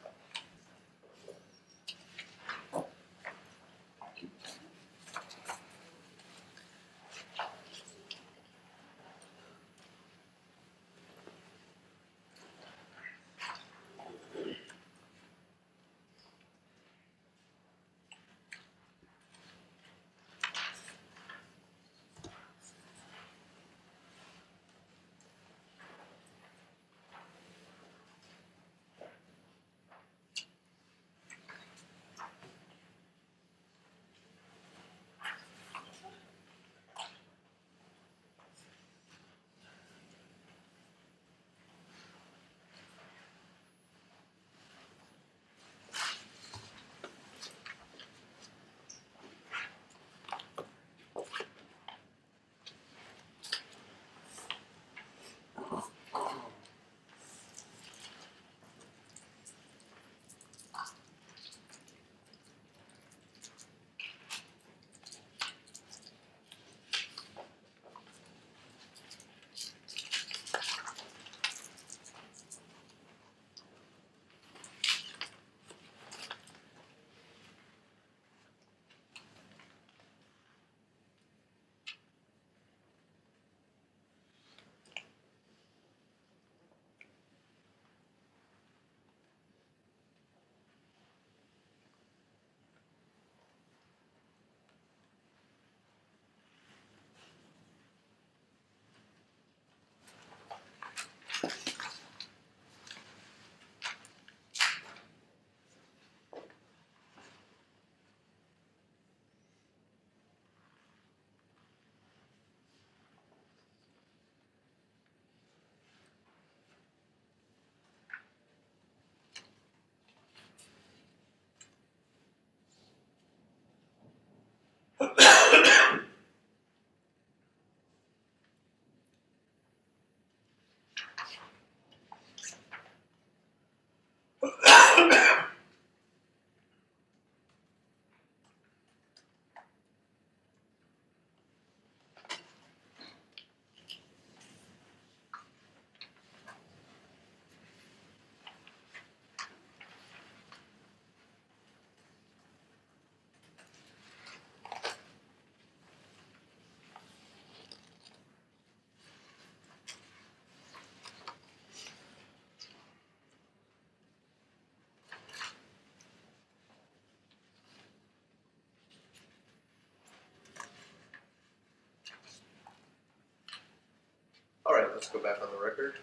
back on the record.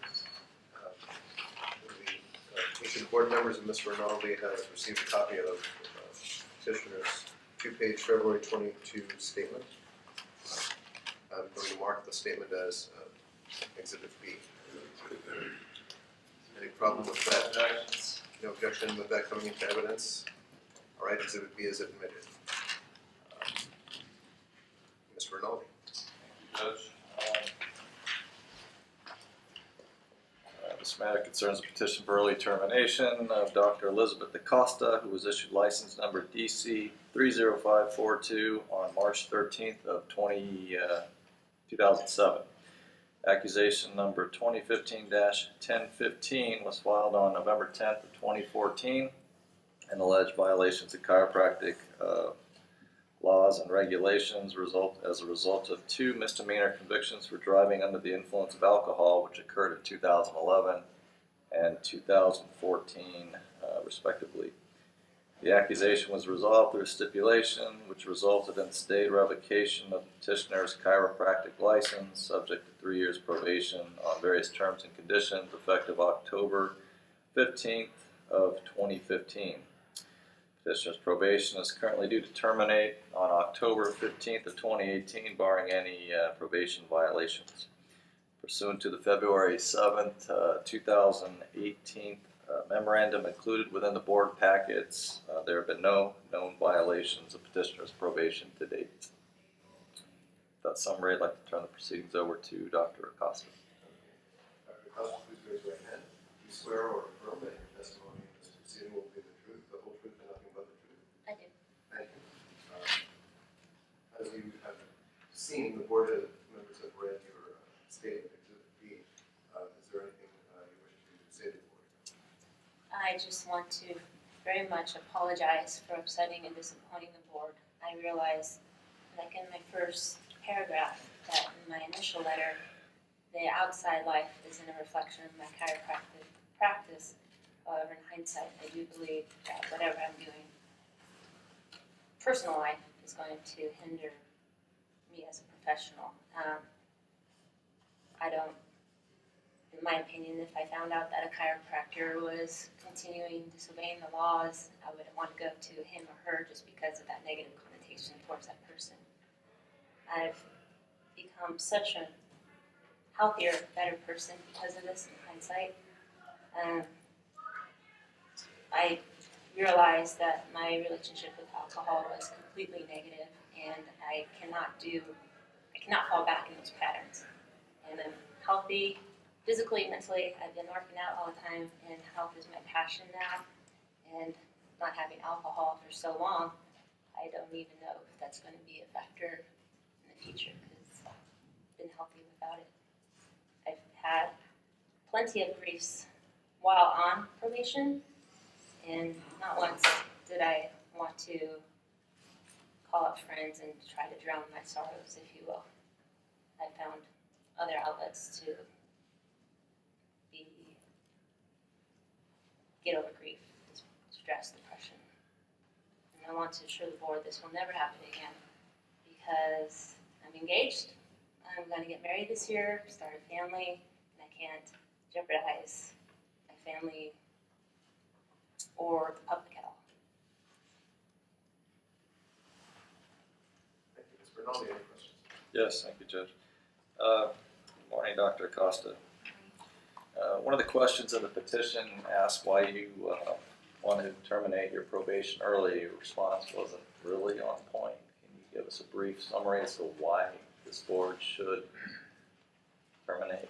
Each of the board members and Mr. Rinaldi has received a copy of Petitioner's two-page February 22 statement. I'm going to mark the statement as Exhibit B. Any problem with that? No objection with that coming into evidence? All right, Exhibit B is admitted. Mr. Rinaldi. Judge. This matter concerns a petition for early termination of Dr. Elizabeth Acosta, who was issued license number DC 30542 on March 13th of 2007. Accusation number 2015-1015 was filed on November 10th of 2014 and alleged violations of chiropractic laws and regulations as a result of 2 misdemeanor convictions for driving under the influence of alcohol, which occurred in 2011 and 2014, respectively. The accusation was resolved through stipulation, which resulted in state revocation of the petitioner's chiropractic license, subject to 3 years probation on various terms and conditions, effective October 15th of 2015. Petitioner's probation is currently due to terminate on October 15th of 2018, barring any probation violations. Pursuant to the February 7th, 2018 memorandum included within the board packets, there have been no known violations of petitioner's probation to date. With that summary, I'd like to turn the proceedings over to Dr. Acosta. Dr. Acosta, please raise your right hand. Do you swear or affirm that your testimony in this proceeding will be the truth, the whole truth, and nothing but the truth? I do. Thank you. As you have seen, the board members have read your statement, Exhibit B. Is there anything you wish to say to the board? I just want to very much apologize for upsetting and disappointing the board. I realize, like in my first paragraph, that in my initial letter, the outside life isn't a reflection of my chiropractic practice. However, in hindsight, I do believe that whatever I'm doing, personal life is going to hinder me as a professional. I don't, in my opinion, if I found out that a chiropractor was continuing disobeying the laws, I wouldn't want to go to him or her just because of that negative connotation towards that person. I've become such a healthier, better person because of this in hindsight. I realized that my relationship with alcohol was completely negative, and I cannot fall back in those patterns. And I'm healthy, physically, mentally. I've been working out all the time, and health is my passion now. And not having alcohol for so long, I don't even know if that's going to be a factor in the future, because I've been healthy without it. I've had plenty of griefs while on probation, and not once did I want to call up friends and try to drown my sorrows, if you will. I found other outlets to get over grief, stress, depression. And I want to assure the board this will never happen again, because I'm engaged, I'm going to get married this year, start a family, and I can't jeopardize my family or the public at all. Thank you. Mr. Rinaldi, any questions? Yes, thank you, Judge. Good morning, Dr. Acosta. One of the questions in the petition asked why you wanted to terminate your probation early. Your response wasn't really on point. Can you give us a brief summary as to why this board should terminate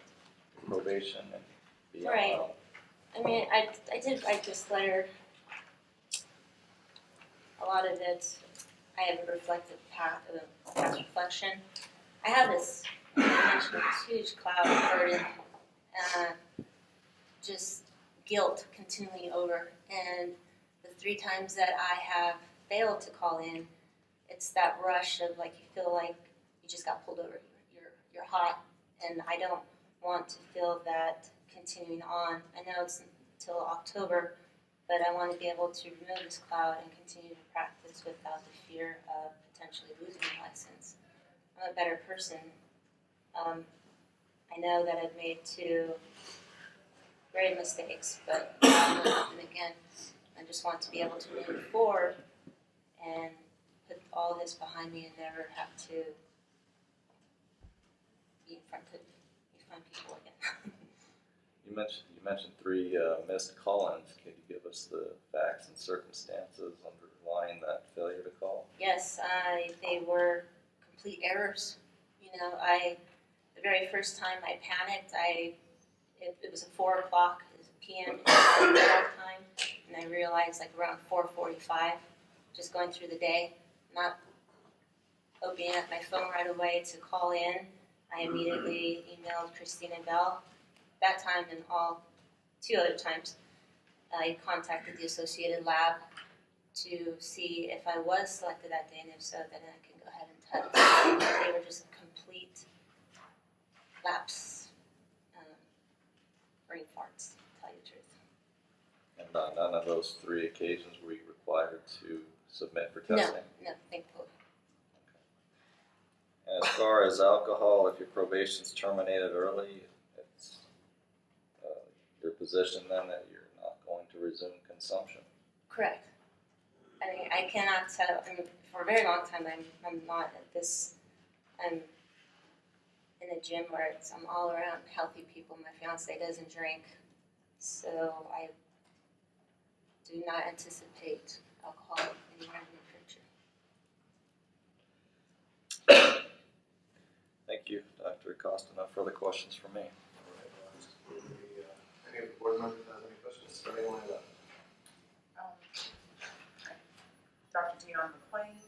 probation and be on? Right. I mean, I did write this letter. A lot of it, I have a reflective past reflection. I have this huge cloud of burden, just guilt continuing over. And the 3 times that I have failed to call in, it's that rush of like you feel like you just got pulled over. You're hot, and I don't want to feel that continuing on. I know it's until October, but I want to be able to remove this cloud and continue to practice without the fear of potentially losing my license. I'm a better person. I know that I've made 2 grave mistakes, but and again, I just want to be able to move forward and put all this behind me and never have to be in front of people again. You mentioned 3 missed call-ins. Can you give us the facts and circumstances underlying that failure to call? Yes, they were complete errors. You know, the very first time I panicked, it was at 4 o'clock p.m. time, and I realized like around 4:45, just going through the day, not opening up my phone right away to call in. I immediately emailed Christina Bell. That time and 2 other times, I contacted the Associated Lab to see if I was selected that day, and if so, then I can go ahead and touch. They were just complete lapse, brain farts, to tell you the truth. And on none of those 3 occasions were you required to submit for testing? No, thankfully. And as far as alcohol, if your probation's terminated early, it's your position then that you're not going to resume consumption. Correct. I mean, I cannot tell. I mean, for a very long time, I'm not at this. I'm in a gym where I'm all around healthy people. My fiance doesn't drink, so I do not anticipate alcohol anywhere in the future. Thank you, Dr. Acosta. No further questions from me. Any of the board members have any questions? Starting with Dr. Dion McLean,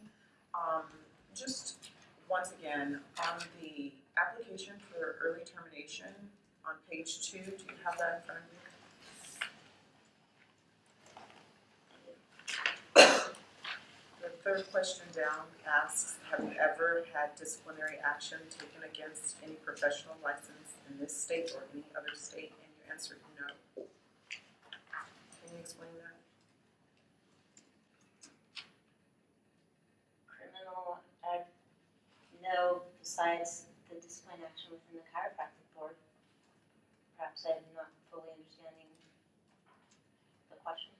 just once again, on the application for early termination on page 2, do you have that in front of you? The third question down asks, have you ever had disciplinary action taken against any professional license in this state or any other state? And you answered no. Can you explain that? Criminal, no, besides the discipline action within the chiropractic board. Perhaps I'm not fully understanding the question.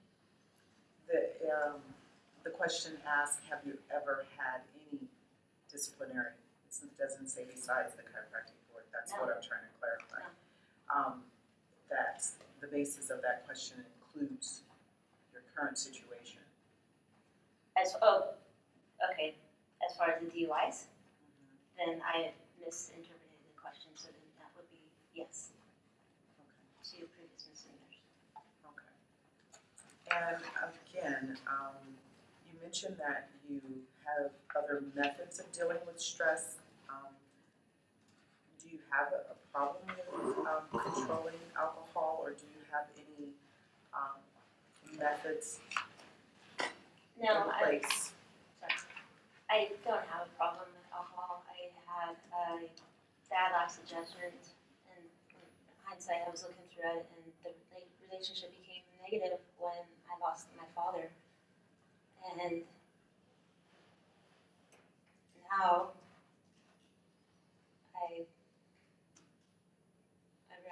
The question asks, have you ever had any disciplinary? It doesn't say besides the chiropractic board. That's what I'm trying to clarify. That the basis of that question includes your current situation. Okay. As far as the DUIs, then I misinterpreted the question, so then that would be yes to previous misdemeanors. Okay. And again, you mentioned that you have other methods of dealing with stress. Do you have a problem with controlling alcohol, or do you have any methods in place? I don't have a problem with alcohol. I had a bad lapse of judgment, and in hindsight, I was looking through it, and the relationship became negative when I lost my father. And now I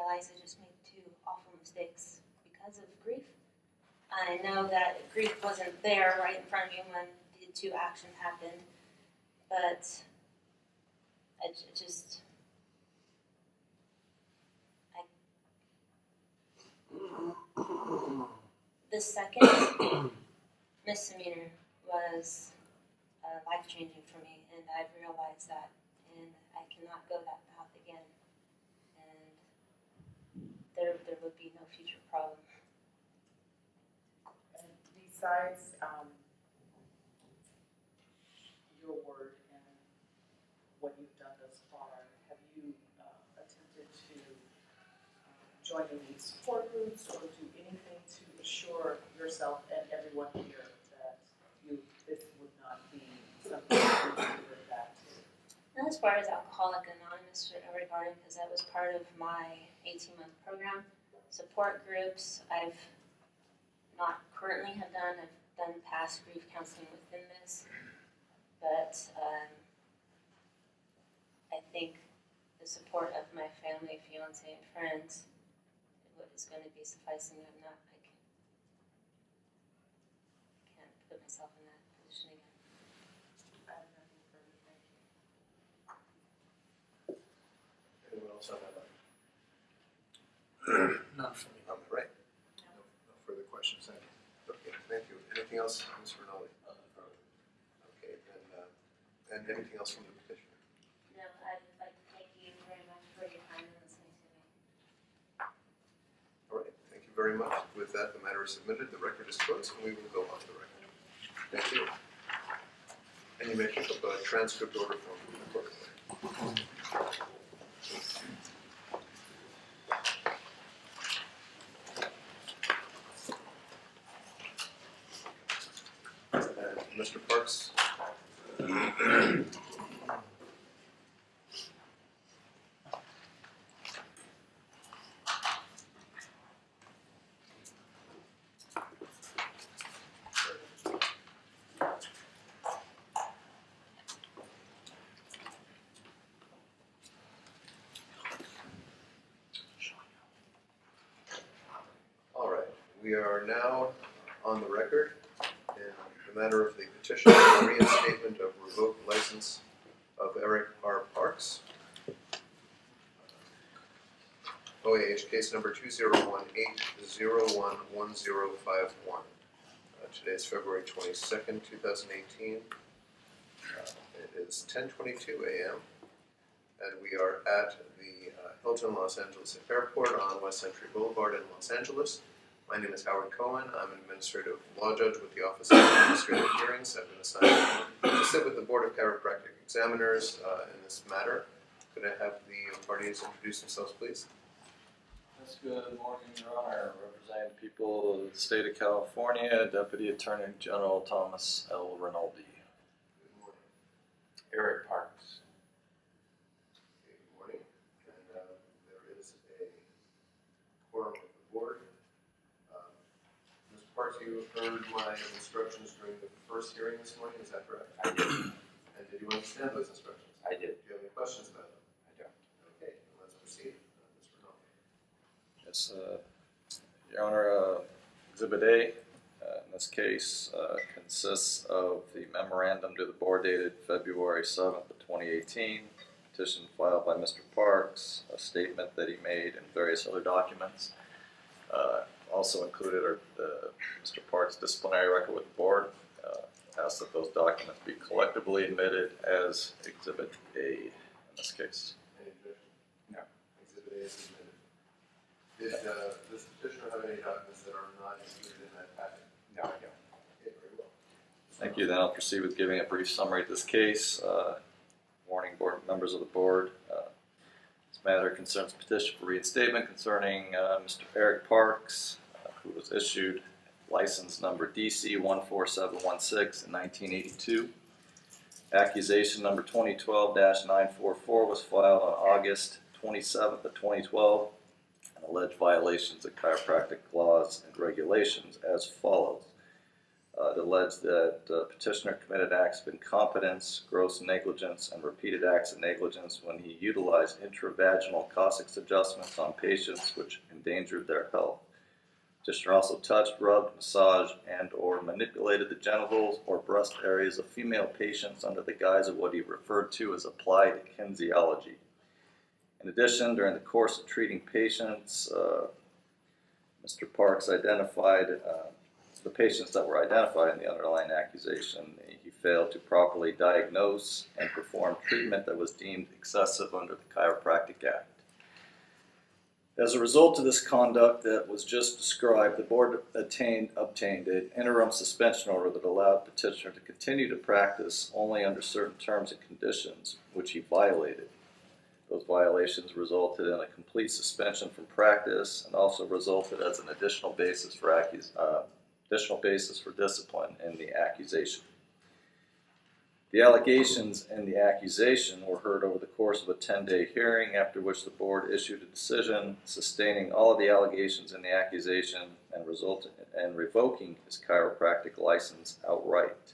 realize I just made 2 awful mistakes because of grief. I know that grief wasn't there right in front of me when the 2 actions happened, but the second misdemeanor was life-changing for me, and I've realized that, and I cannot go that path again, and there would be no future problem. And besides your work and what you've done thus far, have you attempted to join any support groups or do anything to assure yourself and everyone here that this would not be something that you would revert back to? Not as far as Alcoholic Anonymous regarding, because that was part of my 18-month program. Support groups, I've not currently have done. I've done past grief counseling within this, but I think the support of my family, fiance, and friends is going to be sufficing. I can't put myself in that position again. I have nothing further, thank you. Anyone else on that line? None for me. On the right? No further questions, thank you. Okay, thank you. Anything else, Ms. Rinaldi? Okay, and anything else from the petitioner? No, I'd like to thank you very much for your time and listening to me. All right, thank you very much. With that, the matter is submitted, the record is closed, and we will go off the record. Thank you. And you may pick up a transcript order from the clerk. Mr. Parks? All right, we are now on the record in the matter of the petition for reinstatement of revoked license of Eric R. Parks. OAH case number 2018-011051. Today is February 22nd, 2018. It is 10:22 a.m. and we are at the Hilton Los Angeles Airport on West Century Boulevard in Los Angeles. My name is Howard Cohen. I'm an administrative law judge with the Office of Administrative Hearings. I've been assigned to sit with the Board of Chiropractic Examiners in this matter. Could I have the parties introduce themselves, please? Yes, good morning, Your Honor. Representing the people of the state of California, Deputy Attorney General Thomas L. Rinaldi. Good morning. Eric Parks. Okay, good morning. And there is a quorum of the board. Mr. Parks, you heard my instructions during the first hearing this morning, is that correct? I did. And did you understand those instructions? I did. Do you have any questions about them? I don't. Okay, then let's proceed. Ms. Rinaldi. Yes, Your Honor, Exhibit A, in this case, consists of the memorandum to the board dated February 7th of 2018, petition filed by Mr. Parks, a statement that he made, and various other documents. Also included are Mr. Parks' disciplinary record with the board. Asked that those documents be collectively admitted as Exhibit A in this case. Any objection? No. Exhibit A is submitted. Did this petitioner have any documents that are not included in that packet? No, I don't. Okay, very well. Thank you. Then I'll proceed with giving a brief summary of this case. Warning board members of the board. This matter concerns a petition for reinstatement concerning Mr. Eric Parks, who was issued license number DC 14716 in 1982. Accusation number 2012-944 was filed on August 27th of 2012 and alleged violations of chiropractic laws and regulations as follows. It alleged that petitioner committed acts of incompetence, gross negligence, and repeated acts of negligence when he utilized intravaginal coccyx adjustments on patients which endangered their health. Petitioner also touched, rubbed, massaged, and/or manipulated the genitals or breast areas of female patients under the guise of what he referred to as applied kinesiology. In addition, during the course of treating patients, Mr. Parks identified the patients that were identified in the underlying accusation. He failed to properly diagnose and perform treatment that was deemed excessive under the Chiropractic Act. As a result of this conduct that was just described, the board obtained an interim suspension order that allowed petitioner to continue to practice only under certain terms and conditions, which he violated. Those violations resulted in a complete suspension from practice and also resulted as an additional basis for discipline in the accusation. The allegations in the accusation were heard over the course of a 10-day hearing, after which the board issued a decision sustaining all of the allegations in the accusation and revoking his chiropractic license outright.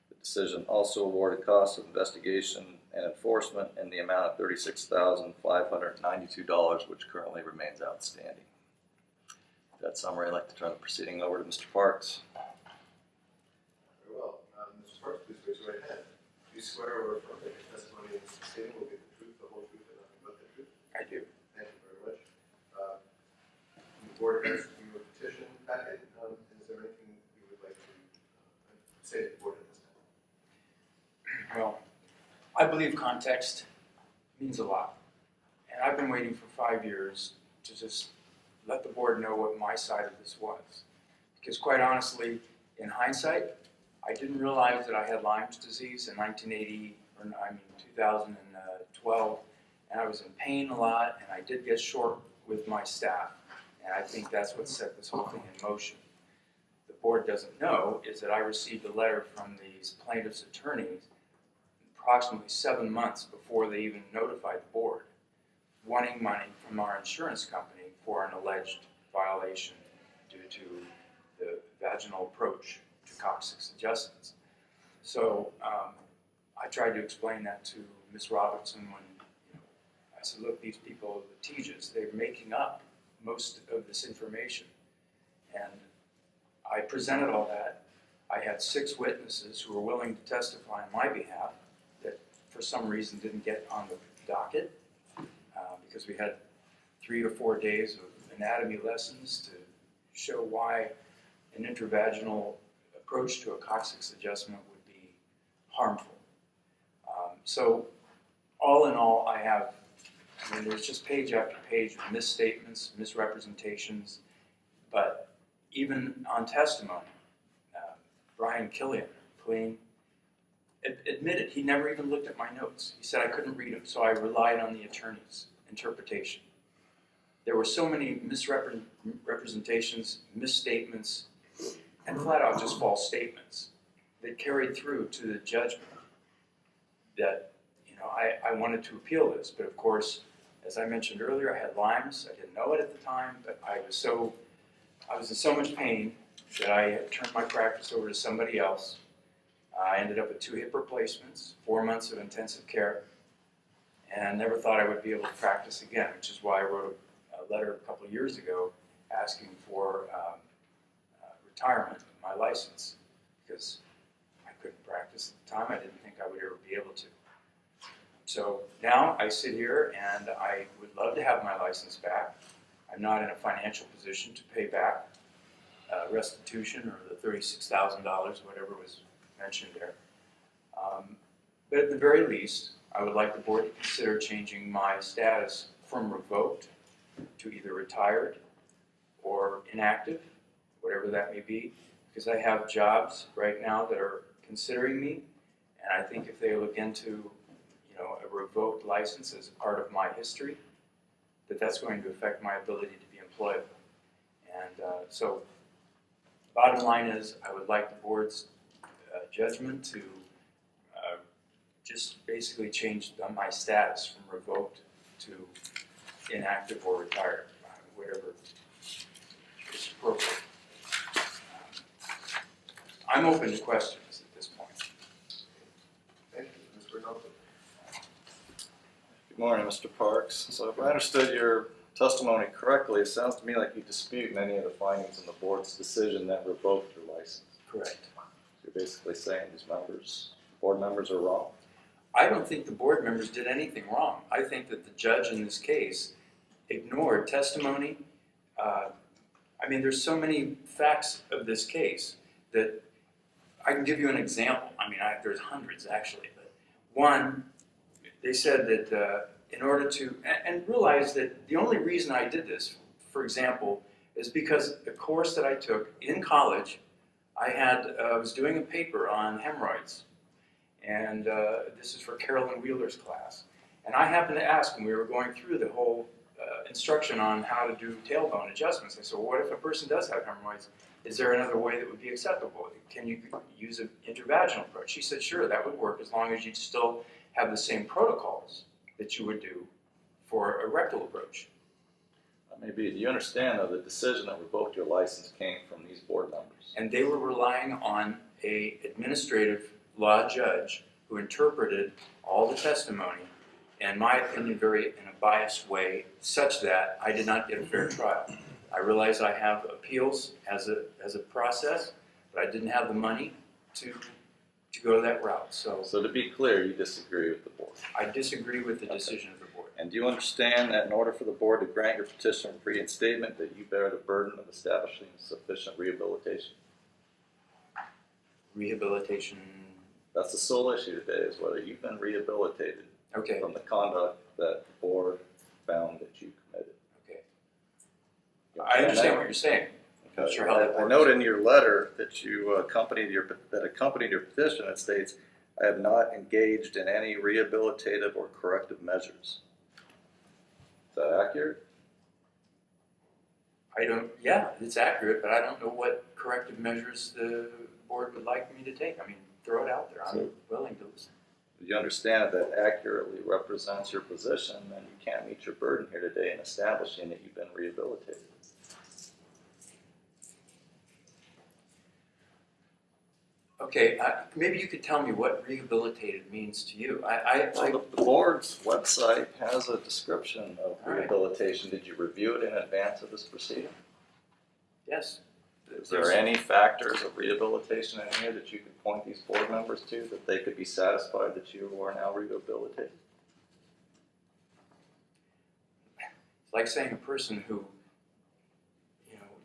The decision also awarded costs of investigation and enforcement in the amount of $36,592, which currently remains outstanding. With that summary, I'd like to turn the proceeding over to Mr. Parks. Very well. Mr. Parks, please raise your right hand. Do you swear or affirm that your testimony in this proceeding will be the truth, the whole truth, and nothing but the truth? I do. Thank you very much. The board has your petition packet. Is there anything you would like to say to the board at this time? Well, I believe context means a lot. And I've been waiting for 5 years to just let the board know what my side of this was. Because quite honestly, in hindsight, I didn't realize that I had Lyme's disease in 2012, and I was in pain a lot, and I did get short with my staff. And I think that's what set this whole thing in motion. The board doesn't know is that I received a letter from these plaintiffs' attorneys approximately 7 months before they even notified the board, wanting money from our insurance company for an alleged violation due to the vaginal approach to coccyx adjustments. So I tried to explain that to Ms. Robertson when I said, look, these people, the TJs, they're making up most of this information. And I presented all that. I had 6 witnesses who were willing to testify on my behalf that for some reason didn't get on the docket because we had 3 or 4 days of anatomy lessons to show why an intravaginal approach to a coccyx adjustment would be harmful. So all in all, there's just page after page of misstatements, misrepresentations, but even on testimony, Brian Killian, clean, admitted he never even looked at my notes. He said I couldn't read them, so I relied on the attorney's interpretation. There were so many misrepresentations, misstatements, and flat out just false statements that carried through to the judgment that I wanted to appeal this. But of course, as I mentioned earlier, I had Lyme's. I didn't know it at the time, but I was in so much pain that I turned my practice over to somebody else. I ended up with 2 hip replacements, 4 months of intensive care, and never thought I would be able to practice again, which is why I wrote a letter a couple of years ago asking for retirement of my license, because I couldn't practice at the time. I didn't think I would ever be able to. So now I sit here and I would love to have my license back. I'm not in a financial position to pay back restitution or the $36,000, whatever was mentioned there. But at the very least, I would like the board to consider changing my status from revoked to either retired or inactive, whatever that may be, because I have jobs right now that are considering me, and I think if they look into a revoked license as a part of my history, that's going to affect my ability to be employable. And so bottom line is I would like the board's judgment to just basically change my status from revoked to inactive or retired, whatever is appropriate. I'm open to questions at this point. Thank you. Ms. Rinaldi. Good morning, Mr. Parks. So if I understood your testimony correctly, it sounds to me like you dispute many of the findings in the board's decision that revoked your license. Correct. You're basically saying these board members are wrong. I don't think the board members did anything wrong. I think that the judge in this case ignored testimony. There's so many facts of this case that I can give you an example. There's hundreds actually, but one, they said that in order to, and realize that the only reason I did this, for example, is because the course that I took in college, I was doing a paper on hemorrhoids. And this is for Carolyn Wheeler's class. And I happened to ask when we were going through the whole instruction on how to do tailbone adjustments. I said, well, what if a person does have hemorrhoids? Is there another way that would be acceptable? Can you use an intravaginal approach? She said, sure, that would work as long as you still have the same protocols that you would do for a rectal approach. That may be. Do you understand, though, the decision that revoked your license came from these board members? And they were relying on an administrative law judge who interpreted all the testimony, in my opinion, in a biased way, such that I did not get a fair trial. I realize I have appeals as a process, but I didn't have the money to go that route. So So to be clear, you disagree with the board. I disagree with the decision of the board. And do you understand that in order for the board to grant your petition for reinstatement, that you bear the burden of establishing sufficient rehabilitation? Rehabilitation, That's the sole issue today, is whether you've been rehabilitated okay, from the conduct that the board found that you committed. okay. You I understand that? what you're saying. Okay. Sure, how that I works. note in your letter that you accompanied your petition, it states, "I have not engaged in any rehabilitative or corrective measures." Is that accurate? Yeah, it's accurate, but I don't know what corrective measures the board would like me to take. I mean, throw it out there. I'm willing to listen. You understand that accurately represents your position, and you can't meet your burden here today in establishing that you've been rehabilitated. Okay, maybe you could tell me what rehabilitated means to you. Well, the board's website has a description of All right. rehabilitation. Did you review it in advance of this proceeding? Yes. Is there any factors of rehabilitation in here that you could point these board members to, that they could be satisfied that you are now rehabilitated? It's like saying a person who,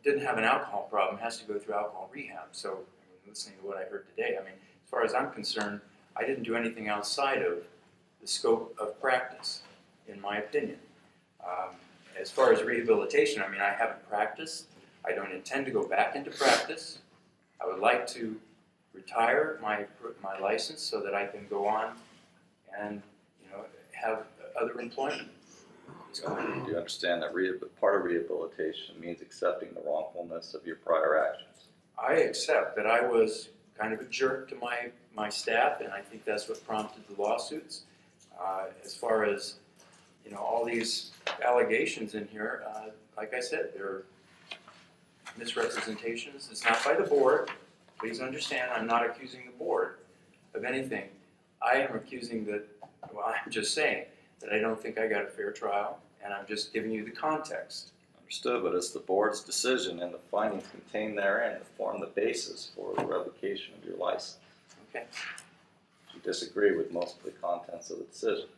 didn't have an alcohol problem has to go through alcohol rehab. So, I mean, listening to what I heard today, I mean, as far as I'm concerned, I didn't do anything outside of the scope of practice, in my opinion. As far as rehabilitation, I mean, I haven't practiced. I don't intend to go back into practice. I would like to retire my license so that I can go on and have other employment. Do you understand that part of rehabilitation means accepting the wrongfulness of your prior actions? I accept that I was kind of a jerk to my staff, and I think that's what prompted the lawsuits. As far as all these allegations in here, like I said, they're misrepresentations. It's not by the board. Please understand, I'm not accusing the board of anything. I am accusing I'm just saying that I don't think I got a fair trial, and I'm just giving you the context. Understood, but it's the board's decision and the findings contained therein that form the basis for the revocation of your license. Okay. You disagree with most of the contents of the decision,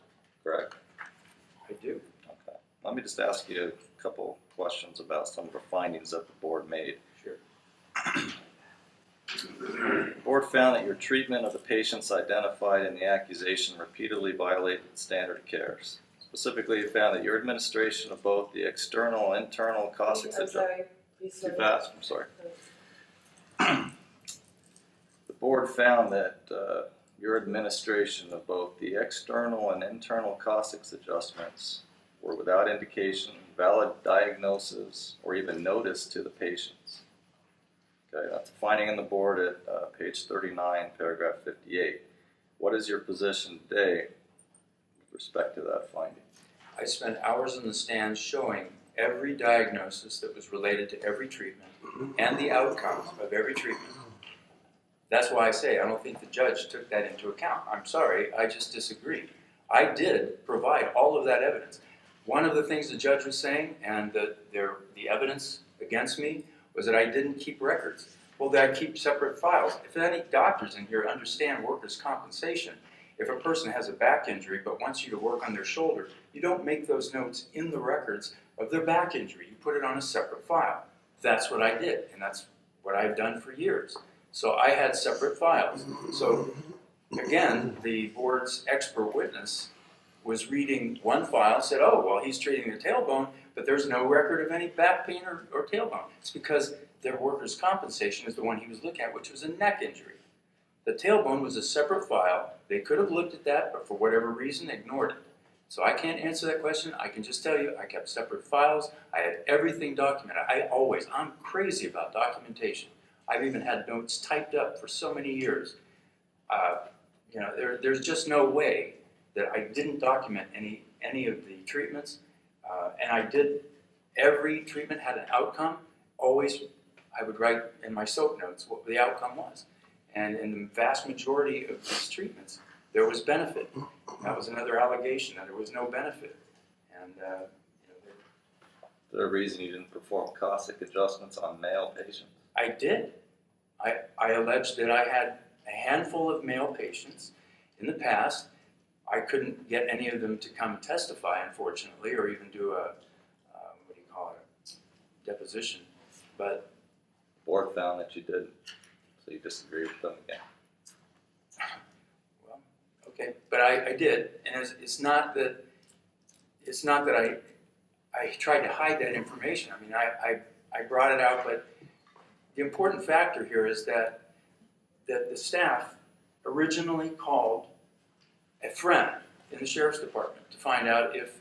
correct? I do. Okay. Let me just ask you a couple questions about some of the findings that the board made. Sure. The board found that your treatment of the patients identified in the accusation repeatedly violated the standard of care. Specifically, it found that your administration of both the external and internal caustics adjustment. Too fast, I'm sorry. The board found that your administration of both the external and internal caustics adjustments were without indication, valid diagnosis, or even notice to the patients. Okay, that's a finding in the board at page 39, paragraph 58. What is your position today with respect to that finding? I spent hours in the stand showing every diagnosis that was related to every treatment and the outcomes of every treatment. That's why I say I don't think the judge took that into account. I'm sorry, I just disagree. I did provide all of that evidence. One of the things the judge was saying, and the evidence against me, was that I didn't keep records. Well, that I keep separate files. If any doctors in here understand workers' compensation, if a person has a back injury but wants you to work on their shoulder, you don't make those notes in the records of their back injury. You put it on a separate file. That's what I did, and that's what I've done for years. So I had separate files. So again, the board's expert witness was reading one file, said, oh, well, he's treating the tailbone, but there's no record of any back pain or tailbone. It's because their workers' compensation is the one he was looking at, which was a neck injury. The tailbone was a separate file. They could have looked at that, but for whatever reason, ignored it. So I can't answer that question. I can just tell you I kept separate files. I had everything documented. I'm crazy about documentation. I've even had notes typed up for so many years. There's just no way that I didn't document any of the treatments. And I did, every treatment had an outcome. Always, I would write in my soap notes what the outcome was. And in the vast majority of these treatments, there was benefit. That was another allegation, that there was no benefit. And Is there a reason you didn't perform costic adjustments on male patients? I did. I alleged that I had a handful of male patients in the past. I couldn't get any of them to come testify, unfortunately, or even do a, deposition. But The board found that you didn't, so you disagree with them again. well, okay, but I did, and it's not that I tried to hide that information. I mean, I brought it out, but the important factor here is that the staff originally called a friend in the sheriff's department to find out if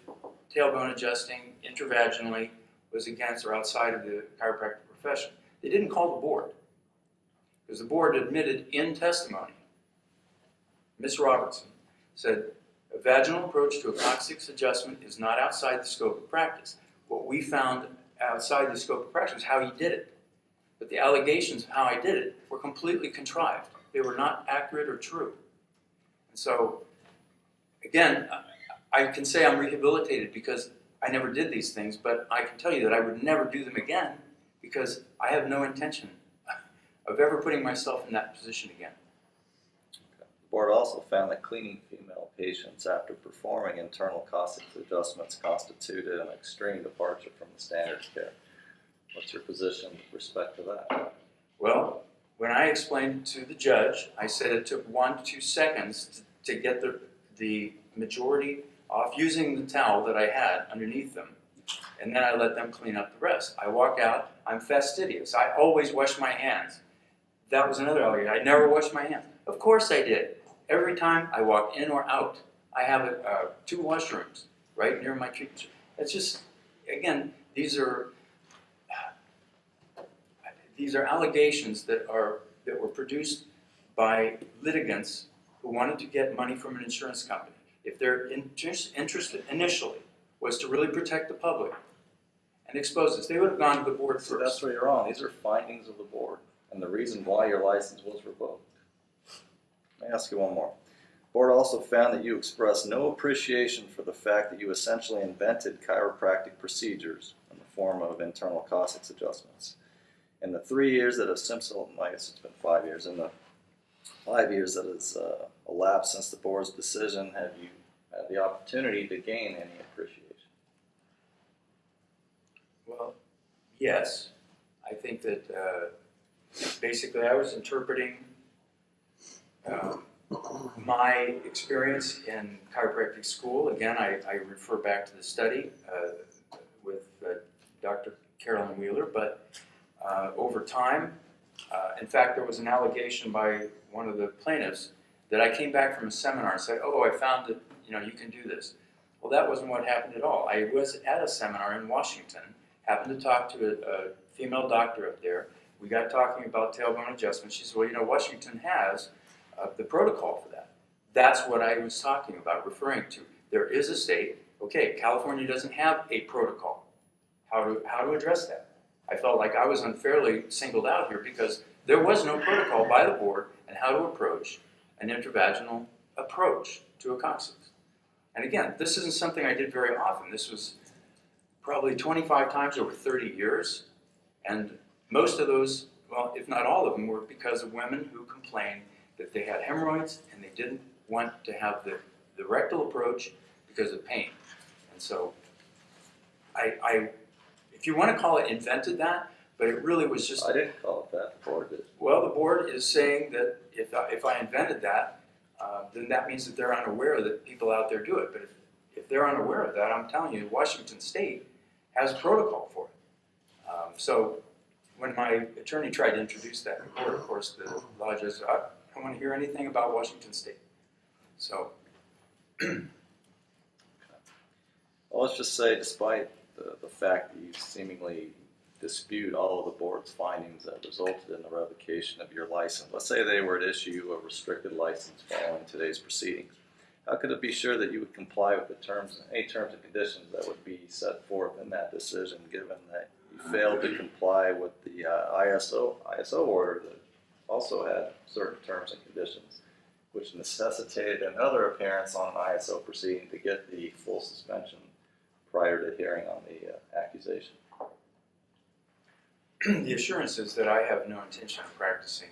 tailbone adjusting intravaginally was against or outside of the chiropractic profession. They didn't call the board, because the board admitted in testimony, Ms. Robertson said, a vaginal approach to a coccyx adjustment is not outside the scope of practice. What we found outside the scope of practice was how he did it. But the allegations of how I did it were completely contrived. They were not accurate or true. And so, again, I can say I'm rehabilitated because I never did these things, but I can tell you that I would never do them again because I have no intention of ever putting myself in that position again. The board also found that cleaning female patients after performing internal costic adjustments constituted an extreme departure from the standard of care. What's your position with respect to that? Well, when I explained to the judge, I said it took 1 to 2 seconds to get the majority off using the towel that I had underneath them, and then I let them clean up the rest. I walk out, I'm fastidious. I always wash my hands. That was another allegation. I never washed my hands. Of course I did. Every time I walk in or out, I have 2 washrooms right near my treatment. It's just, again, these are allegations that were produced by litigants who wanted to get money from an insurance company. If their interest initially was to really protect the public and expose this, they would have gone to the board So first. that's where you're wrong. These are findings of the board and the reason why your license was revoked. Let me ask you one more. The board also found that you expressed no appreciation for the fact that you essentially invented chiropractic procedures in the form of internal coccyx adjustments. In the 3 years that have since, I guess it's been 5 years, in the 5 years that has elapsed since the board's decision, have you had the opportunity to gain any appreciation? Well, yes. I think that basically I was interpreting my experience in chiropractic school. Again, I refer back to the study with Dr. Carolyn Wheeler, but over time, in fact, there was an allegation by one of the plaintiffs that I came back from a seminar and said, oh, I found that, you can do this. Well, that wasn't what happened at all. I was at a seminar in Washington, happened to talk to a female doctor up there. We got talking about tailbone adjustment. She said, well, Washington has the protocol for that. That's what I was talking about, referring to. There is a state, okay, California doesn't have a protocol. How to address that? I felt like I was unfairly singled out here because there was no protocol by the board on how to approach an intravaginal approach to a coccyx. And again, this isn't something I did very often. This was probably 25 times over 30 years. And most of those, well, if not all of them, were because of women who complained that they had hemorrhoids and they didn't want to have the rectal approach because of pain. And so if you want to call it invented that, but it really was just... I didn't call it that, the board did. Well, the board is saying that if I invented that, then that means that they're unaware that people out there do it. But if they're unaware of that, I'm telling you, Washington State has a protocol for it. So when my attorney tried to introduce that in court, of course, the law judge said, I don't want to hear anything about Washington State. So... Well, let's just say, despite the fact that you seemingly dispute all of the board's findings that resulted in the revocation of your license, let's say they were to issue a restricted license following today's proceedings, how could it be sure that you would comply with any terms and conditions that would be set forth in that decision, given that you failed to comply with the ISO order that also had certain terms and conditions, which necessitated another appearance on an ISO proceeding to get the full suspension prior to hearing on the accusation. The assurance is that I have no intention of practicing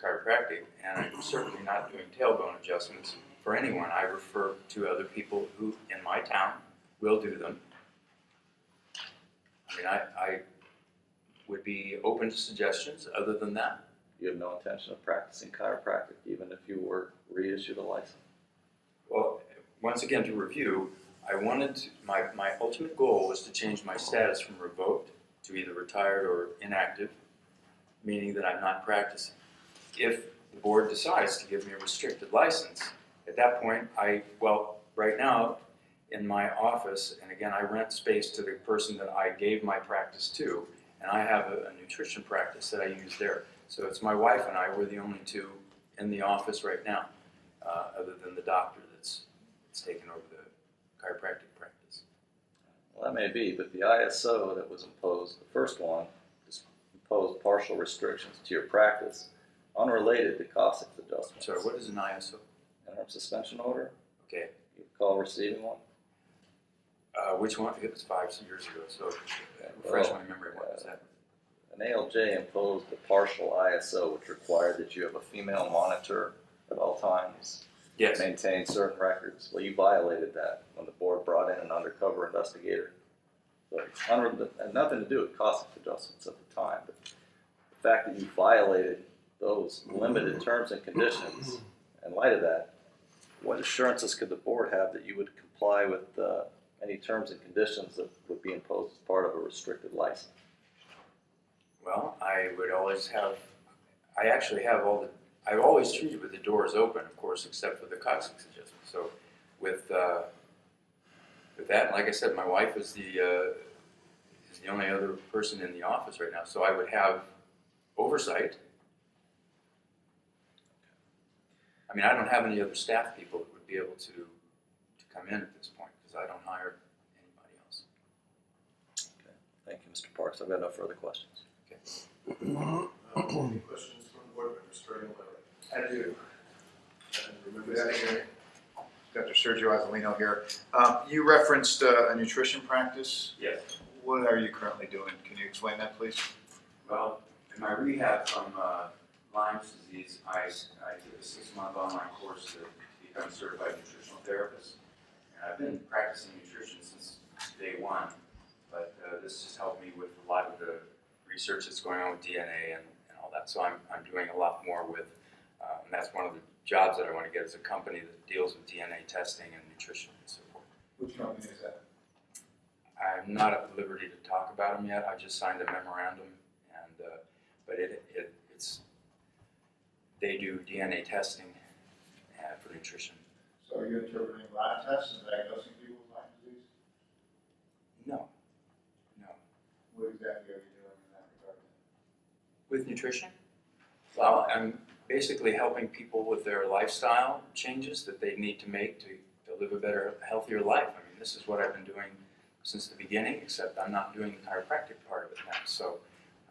chiropractic, and I'm certainly not doing tailbone adjustments for anyone. I refer to other people who, in my town, will do them. I mean, I would be open to suggestions other than that. You have no intention of practicing chiropractic, even if you were reissued a license. Well, once again, to review, I wanted to, my ultimate goal was to change my status from revoked to either retired or inactive, meaning that I'm not practicing. If the board decides to give me a restricted license, at that point, right now, in my office, and again, I rent space to the person that I gave my practice to, and I have a nutrition practice that I use there. So it's my wife and I, we're the only two in the office right now, other than the doctor that's taken over the chiropractic practice. Well, that may be, but the ISO that was imposed, the first one, just imposed partial restrictions to your practice unrelated to Cossack's adjustments. Sorry, what is an ISO? Interim suspension order, Okay, you recall receiving one? which one? It was 5 years ago, so refresh my memory. What was that? An ALJ imposed a partial ISO which required that you have a female monitor at all times, Yes. maintain certain records. Well, you violated that when the board brought in an undercover investigator. So it had nothing to do with Cossack's adjustments at the time, but the fact that you violated those limited terms and conditions, in light of that, what assurances could the board have that you would comply with any terms and conditions that would be imposed as part of a restricted license? Well, I would always have, I actually have I've always treated with the doors open, of course, except for the Cossack's adjustment. So with that, like I said, my wife is the only other person in the office right now, so I would have oversight. I mean, I don't have any other staff people that would be able to come in at this point, because I don't hire anybody else. Okay. Thank you, Mr. Parks. I've got no further questions. Any questions from the board members starting with Larry? I do. And remember that here. Dr. Sergio Azzolino here. You referenced a nutrition practice. Yes. What are you currently doing? Can you explain that, please? Well, in my rehab from Lyme's disease, I did a 6-month online course to become a certified nutritional therapist. And I've been practicing nutrition since day one, but this has helped me with a lot of the research that's going on with DNA and all that. So I'm doing a lot more with, and that's one of the jobs that I want to get, is a company that deals with DNA testing and nutrition and so forth. Which company is that? I'm not at liberty to talk about them yet. I just signed a memorandum, and but it's they do DNA testing for nutrition. So are you interpreting lab tests and diagnosing people with Lyme disease? No. What exactly are you doing in that regard? With nutrition? Well, I'm basically helping people with their lifestyle changes that they need to make to live a better, healthier life. I mean, this is what I've been doing since the beginning, except I'm not doing the chiropractic part of it now. So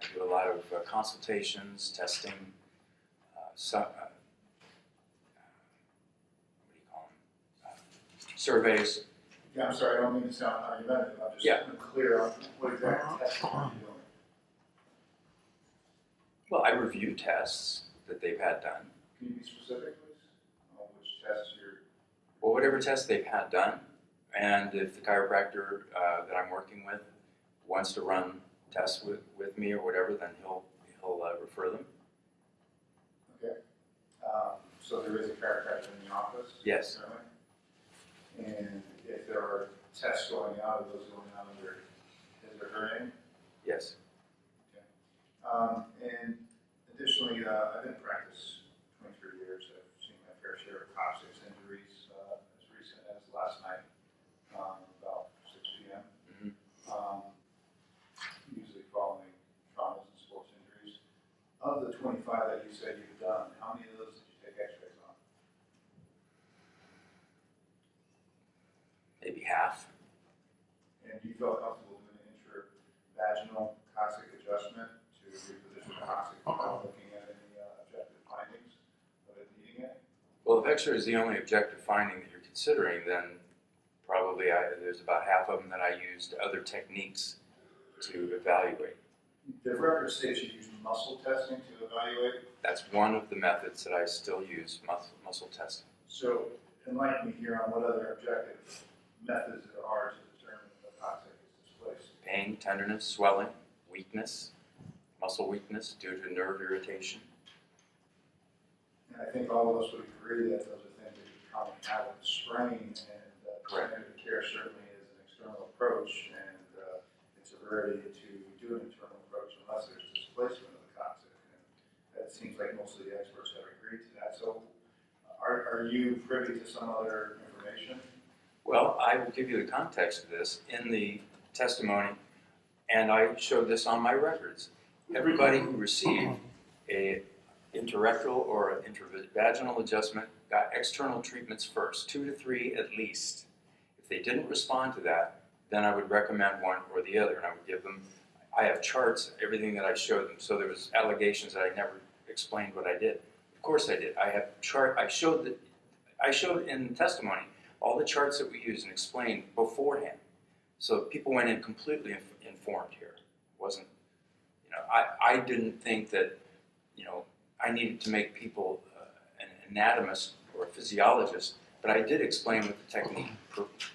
I do a lot of consultations, testing, what do you call them? Surveys. Yeah, I'm sorry, I don't mean to sound argumentative. I'm just Yeah. clear on what exactly testing are you doing. Well, I review tests that they've had done. Can you be specific, please, on which tests you're? Well, whatever tests they've had done, and if the chiropractor that I'm working with wants to run tests with me or whatever, then he'll refer them. Okay. So there is a chiropractor in the office? Yes. Currently? And if there are tests going out, are those going out under his or her name? Yes. And additionally, I've been in practice 23 years. I've seen my fair share of coccyx injuries as recent as last night, about 6 p.m. Mm-hmm. Usually following traumas and sports injuries. Of the 25 that you said you've done, how many of those did you take x-rays on? Maybe half. And you felt comfortable doing an intravaginal coccyx adjustment to reposition the coccyx without looking at any objective reading it? Well, if extra is the only objective finding that you're considering, then probably there's about half of them that I used other techniques to evaluate. The record states you use muscle testing to evaluate. That's one of the methods that I still use, muscle testing. So enlighten me here on what other objective methods there are to determine if the toxic is displaced. Pain, tenderness, swelling, weakness, muscle weakness due to nerve irritation. And I think all of us would agree that those are things that you probably have with sprain, and Correct. standard of care certainly is an external approach, and it's a rarity to do an internal approach unless there's displacement of the toxic. And it seems like most of the experts have agreed to that. So are you privy to some other information? Well, I will give you the context of this in the testimony, and I showed this on my records. Everybody who received a interrectal or an intravaginal adjustment got external treatments first, 2 to 3 at least. If they didn't respond to that, then I would recommend one or the other, and I would give them, I have charts, everything that I showed them, so there was allegations that I never explained what I did. Of course I did. I have I showed in testimony all the charts that we used and explained beforehand. So people went in completely informed here. It wasn't, I didn't think that, I needed to make people an anatomist or a physiologist, but I did explain what the technique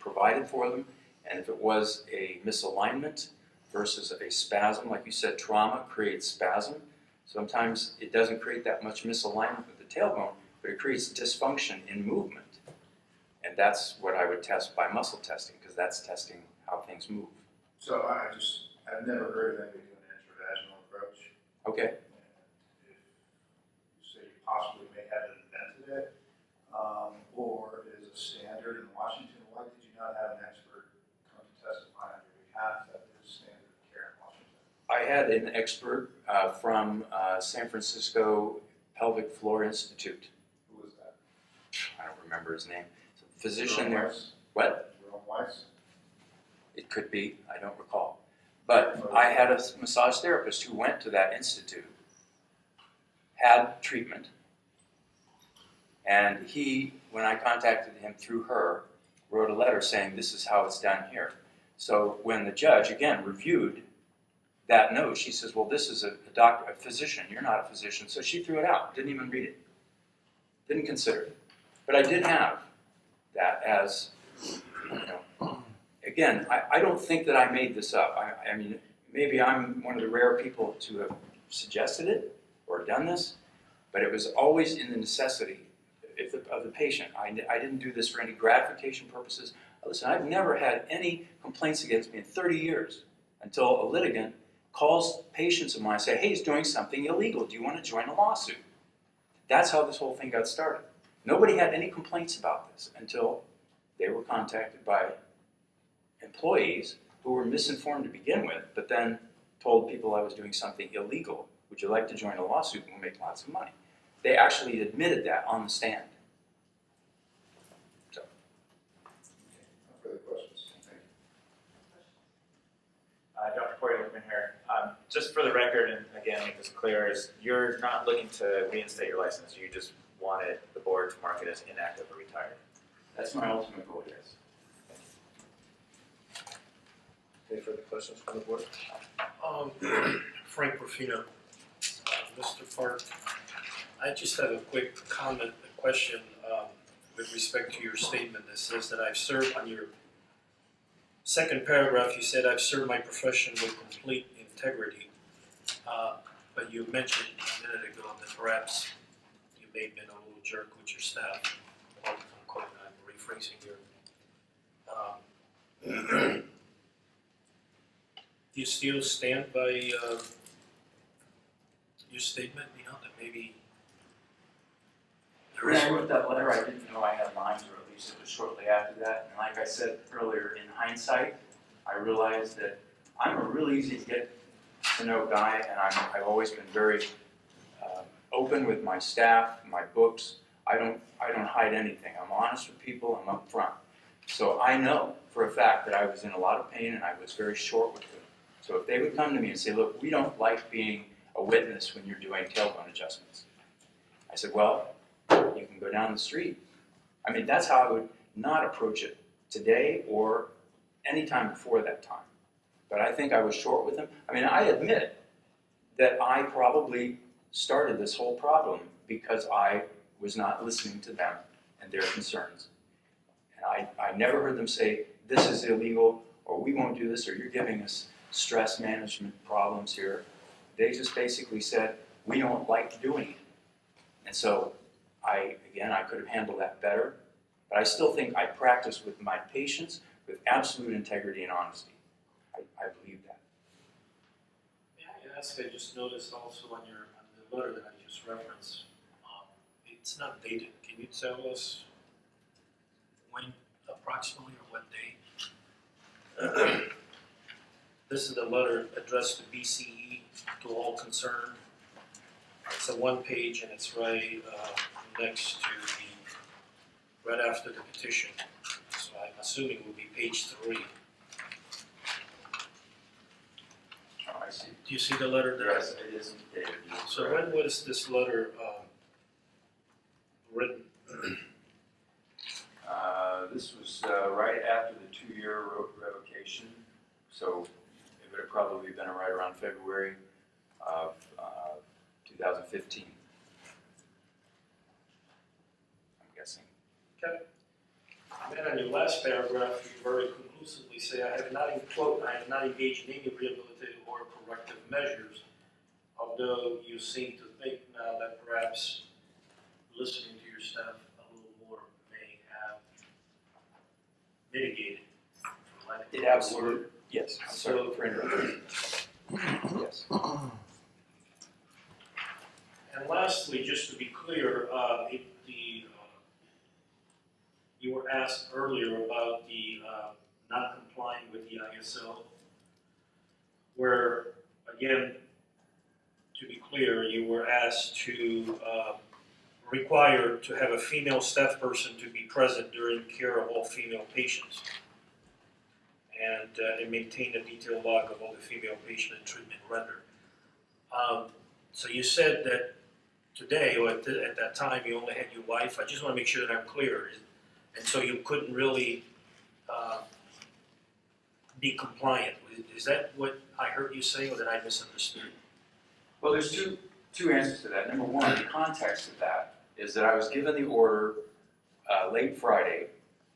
provided for them, and if it was a misalignment versus a spasm, like you said, trauma creates spasm. Sometimes it doesn't create that much misalignment with the tailbone, but it creates dysfunction in movement. And that's what I would test by muscle testing, because that's testing how things move. So I've never heard of anybody doing an intravaginal approach. Okay. If you say you possibly may have invented it, or it is a standard in Washington, why did you not have an expert come to testify on your behalf that it is standard of care in Washington? I had an expert from San Francisco Pelvic Floor Institute. Who was that? I don't remember his name. It's a physician Jerome there. Weiss? What? Jerome Weiss? It could be, I don't recall. But I had a massage therapist who went to that institute, had treatment, and he, when I contacted him through her, wrote a letter saying this is how it's done here. So when the judge, again, reviewed that note, she says, well, this is a doctor, a physician, you're not a physician. So she threw it out, didn't even read it, didn't consider it. But I did have that as, again, I don't think that I made this up. I mean, maybe I'm one of the rare people to have suggested it or done this, but it was always in the necessity of the patient. I didn't do this for any gratification purposes. Listen, I've never had any complaints against me in 30 years until a litigant calls patients of mine and say, hey, he's doing something illegal. Do you want to join a lawsuit? That's how this whole thing got started. Nobody had any complaints about this until they were contacted by employees who were misinformed to begin with, but then told people I was doing something illegal. Would you like to join a lawsuit and we'll make lots of money? They actually admitted that on the stand. So. No further questions. Thank you. Dr. Poirier-Lippman here. Just for the record, and again, make this clear, is you're not looking to reinstate your license. You just wanted the board to mark it as inactive or retired. That's my ultimate goal, yes. Any further questions from the board? Frank Rufino, Mr. Park, I just have a quick comment, a question with respect to your statement that says that I've served, on your second paragraph, you said I've served my profession with complete integrity. But you mentioned a minute ago that perhaps you may have been a little jerk with your staff. I'm rephrasing here. Do you still stand by your statement, that maybe there When is... I wrote that letter, I didn't know I had lines, or at least it was shortly after that. And like I said earlier, in hindsight, I realized that I'm a real easy to get to know guy, and I've always been very open with my staff, my books. I don't hide anything. I'm honest with people. I'm upfront. So I know for a fact that I was in a lot of pain, and I was very short with them. So if they would come to me and say, look, we don't like being a witness when you're doing tailbone adjustments. I said, well, you can go down the street. I mean, that's how I would not approach it today or any time before that time. But I think I was short with him. I mean, I admit that I probably started this whole problem because I was not listening to them and their concerns. And I never heard them say, this is illegal, or we won't do this, or you're giving us stress management problems here. They just basically said, we don't like doing it. And so I could have handled that better, but I still think I practice with my patients with absolute integrity and honesty. I believe that. May I ask, I just noticed also on the letter that I just referenced, it's not dated. Can you tell us when approximately or what day? This is the letter addressed to BCE, to all concerned. It's a one page and it's right next to right after the petition. So I'm assuming it will be page 3. Oh, I see. Do you see the letter there? Yes, it is dated. So when was this letter written? This was right after the 2-year revocation, so it would have probably been right around February of 2015. I'm guessing. Okay. And then on your last paragraph, you very conclusively say, I have not engaged in any rehabilitative or corrective measures, although you seem to think now that perhaps listening to your staff a little more may have mitigated. for lack of a It better absolutely, word. yes, I'm sorry for interrupting. Yes. And lastly, just to be clear, you were asked earlier about the not complying with the ISO, where, again, to be clear, you were asked to require to have a female staff person to be present during care of all female patients, and maintain a detailed log of all the female patient and treatment rendered. So you said that today, or at that time, you only had your wife. I just want to make sure that I'm clear. And so you couldn't really be compliant. Is that what I heard you say, or did I misunderstood? Well, there's two answers to that. Number one, the context of that is that I was given the order late Friday.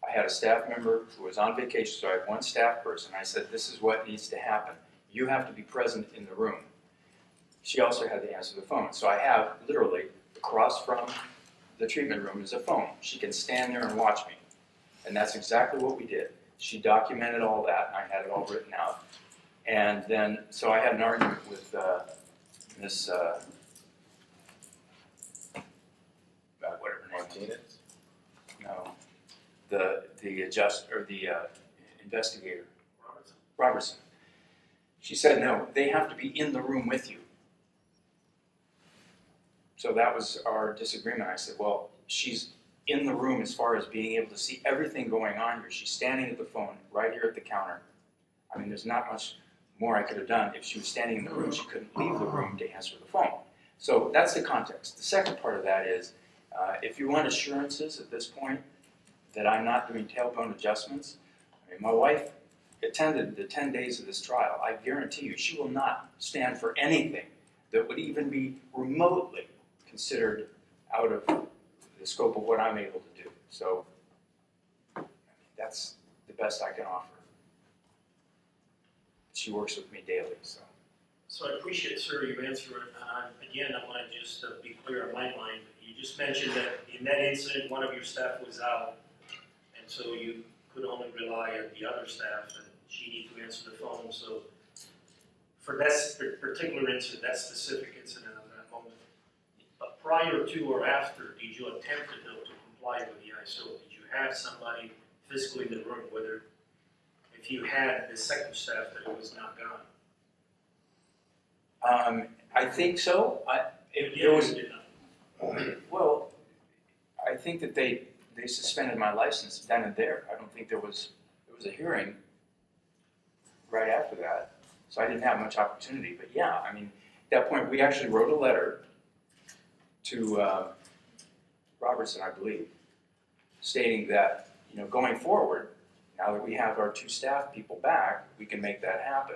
I had a staff member who was on vacation, so I had one staff person. I said, this is what needs to happen. You have to be present in the room. She also had to answer the phone. So I have literally across from the treatment room is a phone. She can stand there and watch me. And that's exactly what we did. She documented all that, and I had it all written out. And then, so I had an argument with Miss, whatever her name is. No, the investigator, Robertson. She said, no, they have to be in the room with you. So that was our disagreement. I said, well, she's in the room as far as being able to see everything going on here. She's standing at the phone right here at the counter. I mean, there's not much more I could have done. If she was standing in the room, she couldn't leave the room to answer the phone. So that's the context. The second part of that is, if you want assurances at this point that I'm not doing tailbone adjustments, I mean, my wife attended the 10 days of this trial. I guarantee you she will not stand for anything that would even be remotely considered out of the scope of what I'm able to do. So that's the best I can offer. She works with me daily, so. So I appreciate, sir, your answer. Again, I want to just be clear in my mind. You just mentioned that in that incident, one of your staff was out, and so you could only rely on the other staff, and she needed to answer the phone. So for that particular incident, that specific incident of that moment, but prior to or after, did you attempt to comply with the ISO? Did you have somebody physically in the room, whether if you had the second staff that it was not gone? I think so. Well, I think that they suspended my license then and there. I don't think there was a hearing right after that, so I didn't have much opportunity. But yeah, I mean, at that point, we actually wrote a letter to Robertson, I believe, stating that, you know, going forward, now that we have our 2 staff people back, we can make that happen.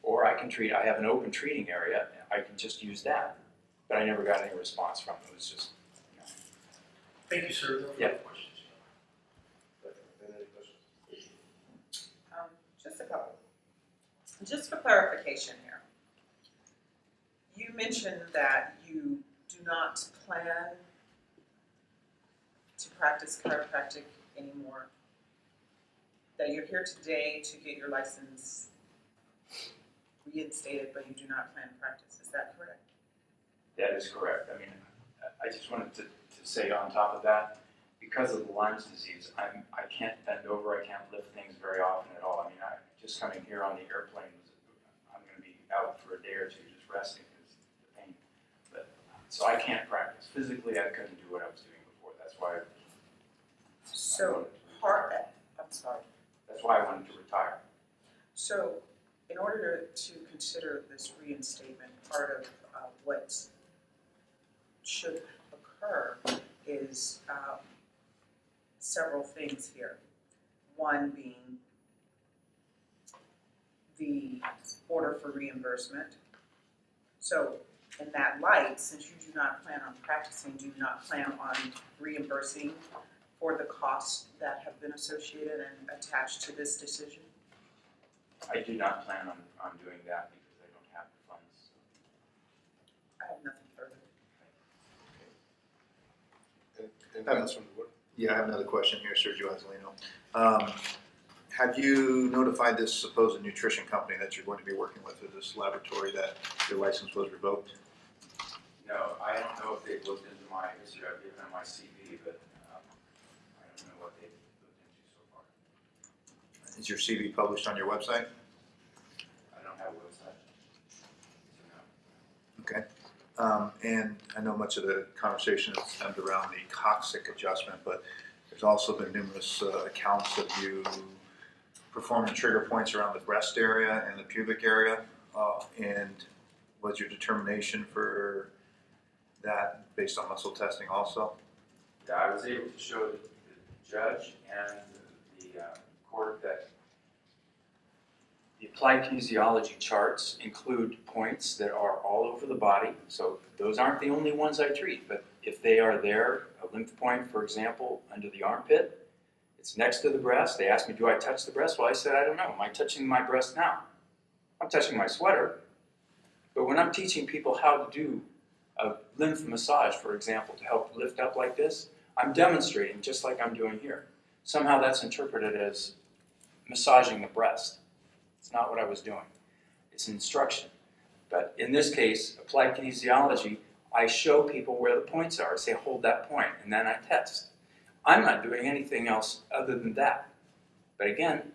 Or I have an open treating area, I can just use that. But I never got any response from them, it was just, you know. Thank you, sir. No further Yeah. questions. Any questions? Just a couple. Just for clarification here. You mentioned that you do not plan to practice chiropractic anymore. That you're here today to get your license reinstated, but you do not plan to practice. Is that correct? That is correct. I mean, I just wanted to say on top of that, because of the Lyme's disease, I can't bend over, I can't lift things very often at all. I mean, just coming here on the airplane, I'm going to be out for a day or two just resting because of the pain. But, so I can't practice. Physically, I couldn't do what I was doing before. That's why So that's why I wanted to retire. So, in order to consider this reinstatement, part of what should occur is several things here. One being the order for reimbursement. So, in that light, since you do not plan on practicing, do you not plan on reimbursing for the costs that have been associated and attached to this decision? I do not plan on doing that because I don't have the funds. I have nothing further. Anything else from the board? Yeah, I have another question here, Sergio Azzolino. Have you notified this supposed nutrition company that you're going to be working with, or this laboratory, that your license was revoked? No, I don't know if they've looked into my history. I've given them my CV, but I don't know what they've looked into so far. Is your CV published on your website? I don't have a website. So no. Okay. And I know much of the conversation is centered around the coccyx adjustment, but there's also been numerous accounts of you performing trigger points around the breast area and the pubic area. And was your determination for that based on muscle testing also? Yeah, I was able to show the judge and the court that the applied kinesiology charts include points that are all over the body. So those aren't the only ones I treat, but if they are there, a lymph point, for example, under the armpit, it's next to the breast. They asked me, do I touch the breast? Well, I said, I don't know. Am I touching my breast now? I'm touching my sweater. But when I'm teaching people how to do a lymph massage, for example, to help lift up like this, I'm demonstrating just like I'm doing here. Somehow that's interpreted as massaging the breast. It's not what I was doing. It's instruction. But in this case, applied kinesiology, I show people where the points are. I say, hold that point, and then I test. I'm not doing anything else other than that. But again,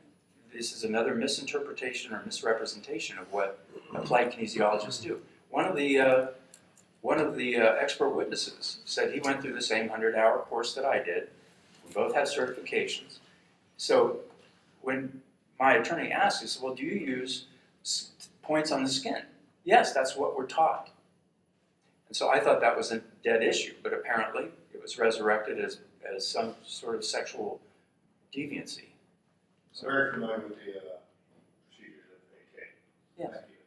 this is another misinterpretation or misrepresentation of what applied kinesiologists do. One of the expert witnesses said he went through the same 100-hour course that I did. We both had certifications. So when my attorney asked, he said, well, do you use points on the skin? Yes, that's what we're taught. And so I thought that was a dead issue, but apparently it was resurrected as some sort of sexual deviancy. So very familiar with the procedures of the AK. Yes. Thank you.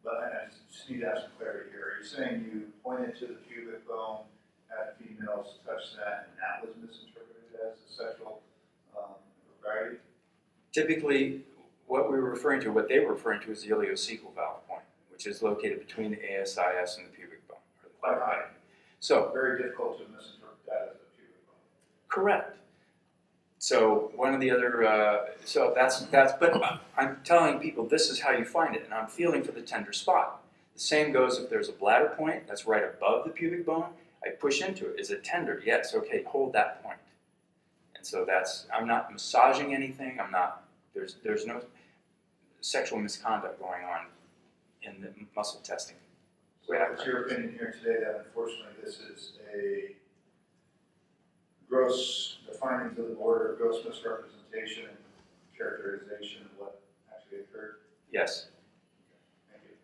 But I just need to have some clarity here. Are you saying you pointed to the pubic bone, had females touch that, and that was misinterpreted as a sexual propriety? Typically, what they were referring to is the ileocecal valve point, which is located between the ASIS and the pubic bone, or the Quite high. So, Very difficult to misinterpret that as a pubic bone. correct. So one of the other, so that's, but I'm telling people this is how you find it, and I'm feeling for the tender spot. The same goes if there's a bladder point that's right above the pubic bone. I push into it. Is it tender? Yes. Okay, hold that point. And so that's, I'm not massaging anything. I'm not, there's no sexual misconduct going on in the muscle testing. So it's your opinion here today that unfortunately this is the findings of the board are gross misrepresentation and characterization of what actually occurred? Yes. Thank you.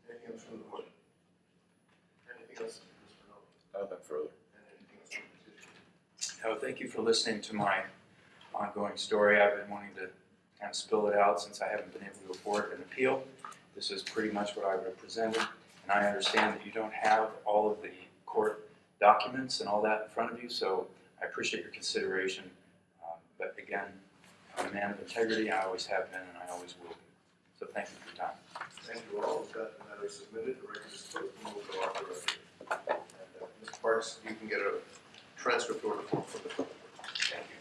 Anything else from the board? Anything else, Mr. Nolan? Nothing. Oh, thank you for listening to my ongoing story. I've been wanting to kind of spill it out since I haven't been able to go forward and appeal. This is pretty much what I represented, and I understand that you don't have all of the court documents and all that in front of you, so I appreciate your consideration. But again, I'm a man of integrity, I always have been, and I always will be. So thank you for your time. Thank you all. With that, the matter is submitted, the record is closed, and we'll go off the record. And Mr. Parks, you can get a transcript order from the court. Thank you.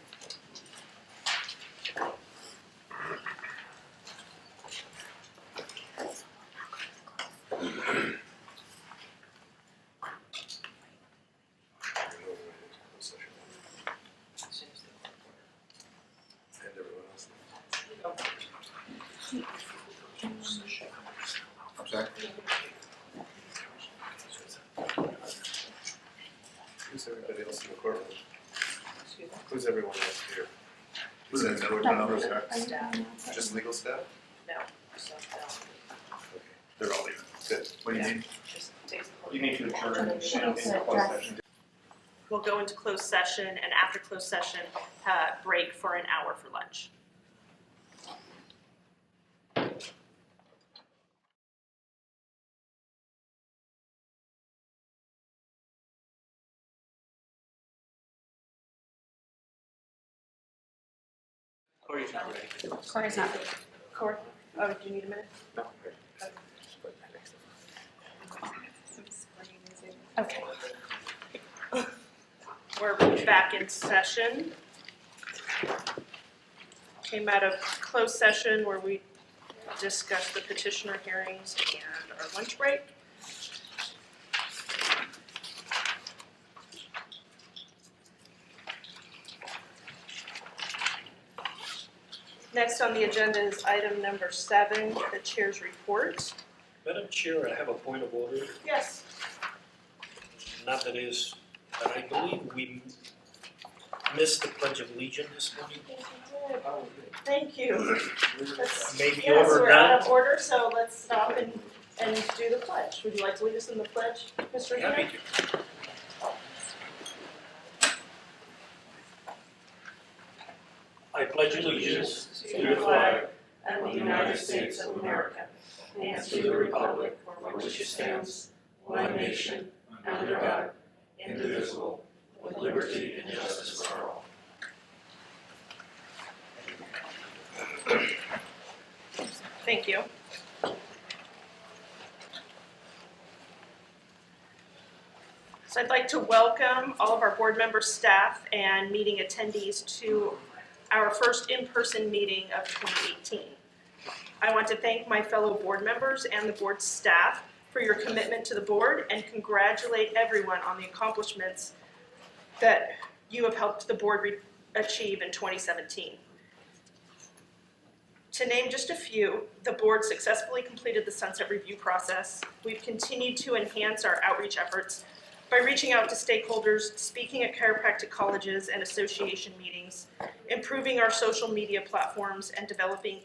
And everyone else. I'm sorry? Who's everybody else in the courtroom? Who's everyone else here? Who's in the court courtroom? Just legal staff? No. Okay, They're all leaving. good. What do you need? You need to adjourn in closed session. We'll go into closed session, and after closed session, break for an hour for lunch. Corey's not ready. Corey's not. Corey, oh, do you need a minute? No. Okay. We're back in session. Came out of closed session where we discussed the petitioner hearings and our lunch break. Next on the agenda is item number 7, the chair's report. Madam Chair, I have a point of order. Yes. Not that is, but I believe we missed the Pledge of Allegiance this morning. Thank you. Let's- Maybe Yes, we're out overdone. of order, so let's stop and do the pledge. Would you like to lead us in the pledge, Mr. Happy Healy? to. I pledge allegiance To the flag of the United States of America and to the republic for which it stands, one nation, under God, indivisible, with liberty and justice for all. Thank you. So I'd like to welcome all of our board members, staff, and meeting attendees to our first in-person meeting of 2018. I want to thank my fellow board members and the board staff for your commitment to the board and congratulate everyone on the accomplishments that you have helped the board achieve in 2017. To name just a few, the board successfully completed the sunset review process. We've continued to enhance our outreach efforts by reaching out to stakeholders, speaking at chiropractic colleges and association meetings, improving our social media platforms, and developing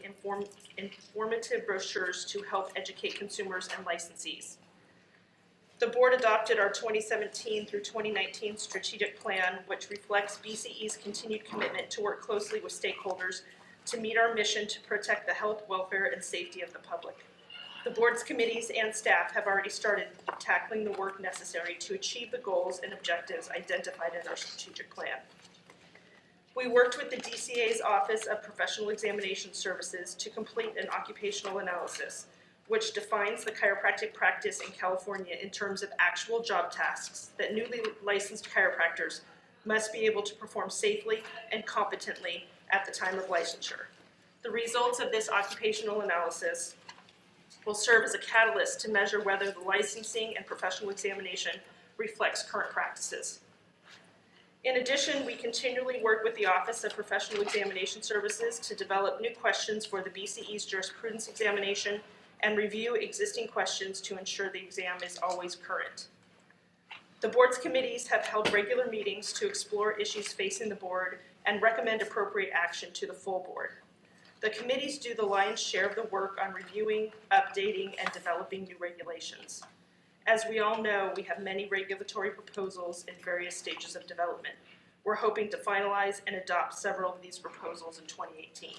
informative brochures to help educate consumers and licensees. The board adopted our 2017 through 2019 strategic plan, which reflects BCE's continued commitment to work closely with stakeholders to meet our mission to protect the health, welfare, and safety of the public. The board's committees and staff have already started tackling the work necessary to achieve the goals and objectives identified in our strategic plan. We worked with the DCA's Office of Professional Examination Services to complete an occupational analysis, which defines the chiropractic practice in California in terms of actual job tasks that newly licensed chiropractors must be able to perform safely and competently at the time of licensure. The results of this occupational analysis will serve as a catalyst to measure whether the licensing and professional examination reflects current practices. In addition, we continually work with the Office of Professional Examination Services to develop new questions for the BCE's jurisprudence examination and review existing questions to ensure the exam is always current. The board's committees have held regular meetings to explore issues facing the board and recommend appropriate action to the full board. The committees do the lion's share of the work on reviewing, updating, and developing new regulations. As we all know, we have many regulatory proposals in various stages of development. We're hoping to finalize and adopt several of these proposals in 2018.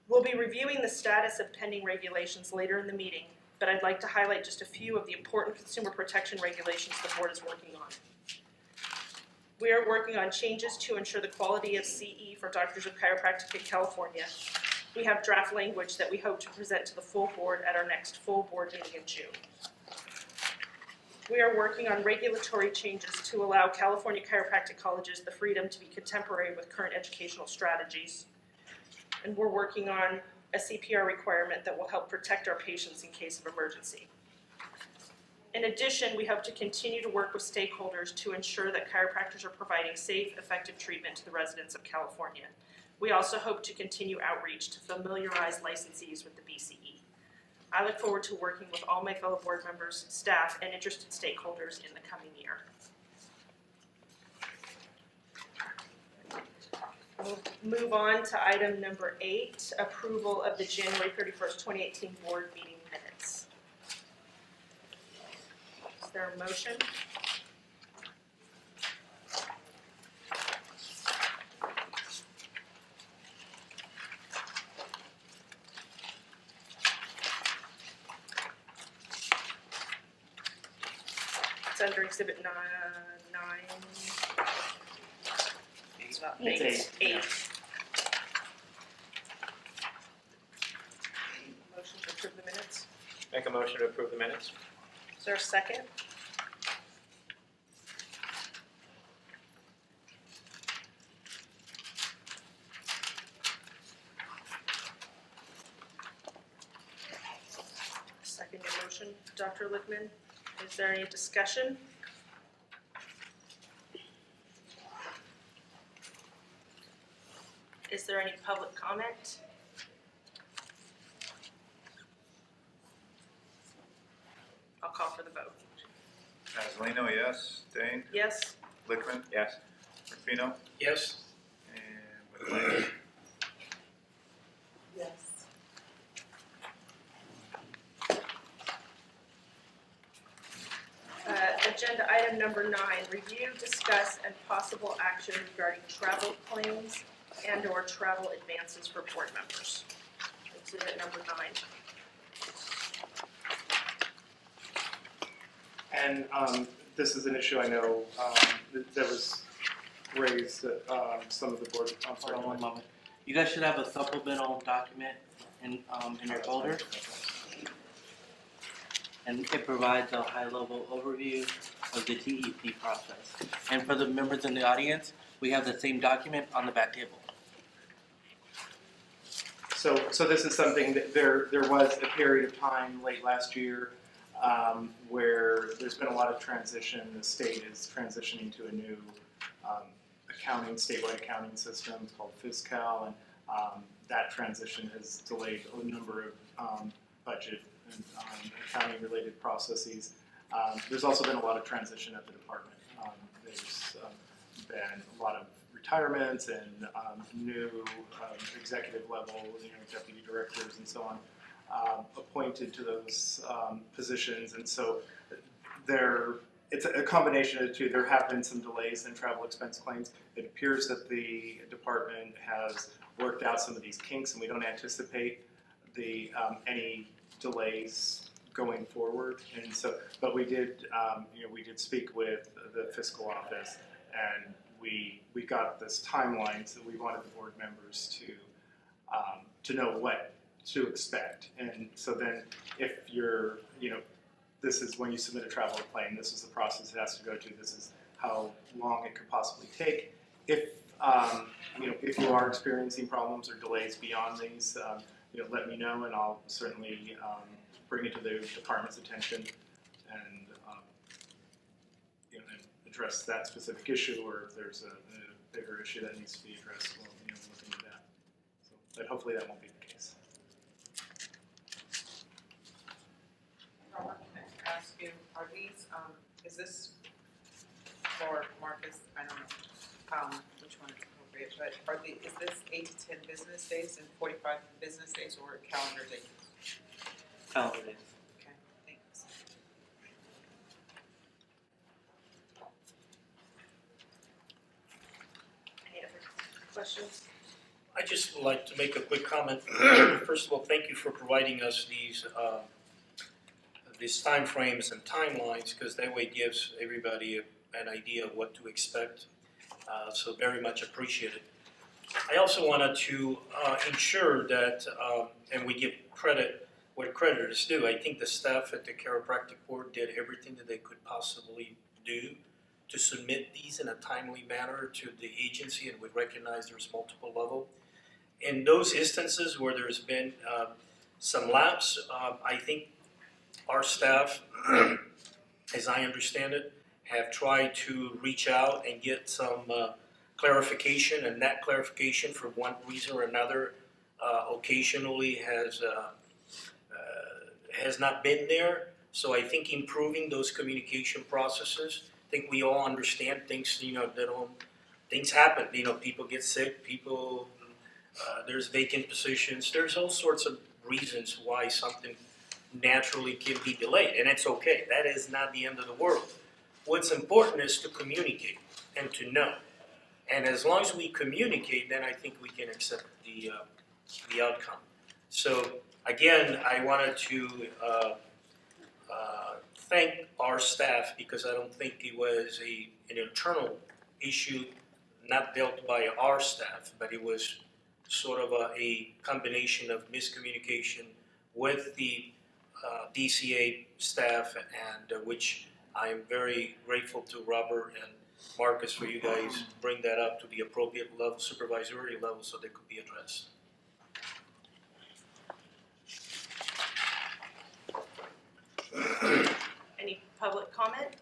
We'll be reviewing the status of pending regulations later in the meeting, but I'd like to highlight just a few of the important consumer protection regulations the board is working on. We are working on changes to ensure the quality of CE for Doctors of Chiropractic in California. We have draft language that we hope to present to the full board at our next full board meeting in June. We are working on regulatory changes to allow California chiropractic colleges the freedom to be contemporary with current educational strategies. And we're working on a CPR requirement that will help protect our patients in case of emergency. In addition, we hope to continue to work with stakeholders to ensure that chiropractors are providing safe, effective treatment to the residents of California. We also hope to continue outreach to familiarize licensees with the BCE. I look forward to working with all my fellow board members, staff, and interested stakeholders in the coming year. We'll move on to item number 8, approval of the January 31st, 2018 board meeting minutes. Is there a motion? It's under exhibit 9. It's not It's 8. eight, 8. Motion to approve the minutes. Make a motion to approve the minutes. Is there a second? Second your motion, Dr. Lickman. Is there any discussion? Is there any public comment? I'll call for the vote. Mazzolino, yes. Dane? Yes? Lickman? Yes. Rufino? Yes? And McLean? Yes. Agenda item number 9, review, discuss, and possible action regarding travel claims and/or travel advances for board members. Exhibit number 9. And this is an issue I know that was raised at some of the board. Hold on one moment. You guys should have a supplemental document in your folder. And it provides a high-level overview of the TEP process. And for the members in the audience, we have the same document on the back table. So this is something that there was a period of time late last year where there's been a lot of transition. The state is transitioning to a new statewide accounting system called FisCal, and that transition has delayed a number of budget and accounting-related processes. There's also been a lot of transition at the department. There's been a lot of retirements and new executive level, deputy directors and so on, appointed to those positions, and so it's a combination of the two. There have been some delays in travel expense claims. It appears that the department has worked out some of these kinks, and we don't anticipate any delays going forward. And so, but we did speak with the fiscal office, and we got this timeline, so we wanted the board members to know what to expect. And so then, if you're, this is when you submit a travel claim, this is the process it has to go to, this is how long it could possibly take. If you are experiencing problems or delays beyond these, let me know, and I'll certainly bring it to the department's attention and and address that specific issue, or if there's a bigger issue that needs to be addressed, we'll look into that. So, but hopefully that won't be the case. Robert, can I ask you, are these, is this for Marcus, I don't know, which one is appropriate, but is this 8 to 10 business days and 45 business days or calendar days? Calendar days. Okay, thanks. questions? I just would like to make a quick comment. First of all, thank you for providing us these timeframes and timelines, because that way gives everybody an idea of what to expect. So very much appreciated. I also wanted to ensure that, and we give credit where credit is due, I think the staff at the Chiropractic Board did everything that they could possibly do to submit these in a timely manner to the agency, and we recognize there's multiple levels. In those instances where there's been some lapse, I think our staff, as I understand it, have tried to reach out and get some clarification, and that clarification, for one reason or another, occasionally has not been there. So I think improving those communication processes, I think we all understand things, things happen. People get sick, there's vacant positions, there's all sorts of reasons why something naturally can be delayed, and it's okay. That is not the end of the world. What's important is to communicate and to know. And as long as we communicate, then I think we can accept the outcome. So again, I wanted to thank our staff, because I don't think it was an internal issue not dealt by our staff, but it was sort of a combination of miscommunication with the DCA staff, and which I am very grateful to Robert and Marcus for you guys bring that up to the appropriate level, supervisory level, so they could be addressed. Any public comment?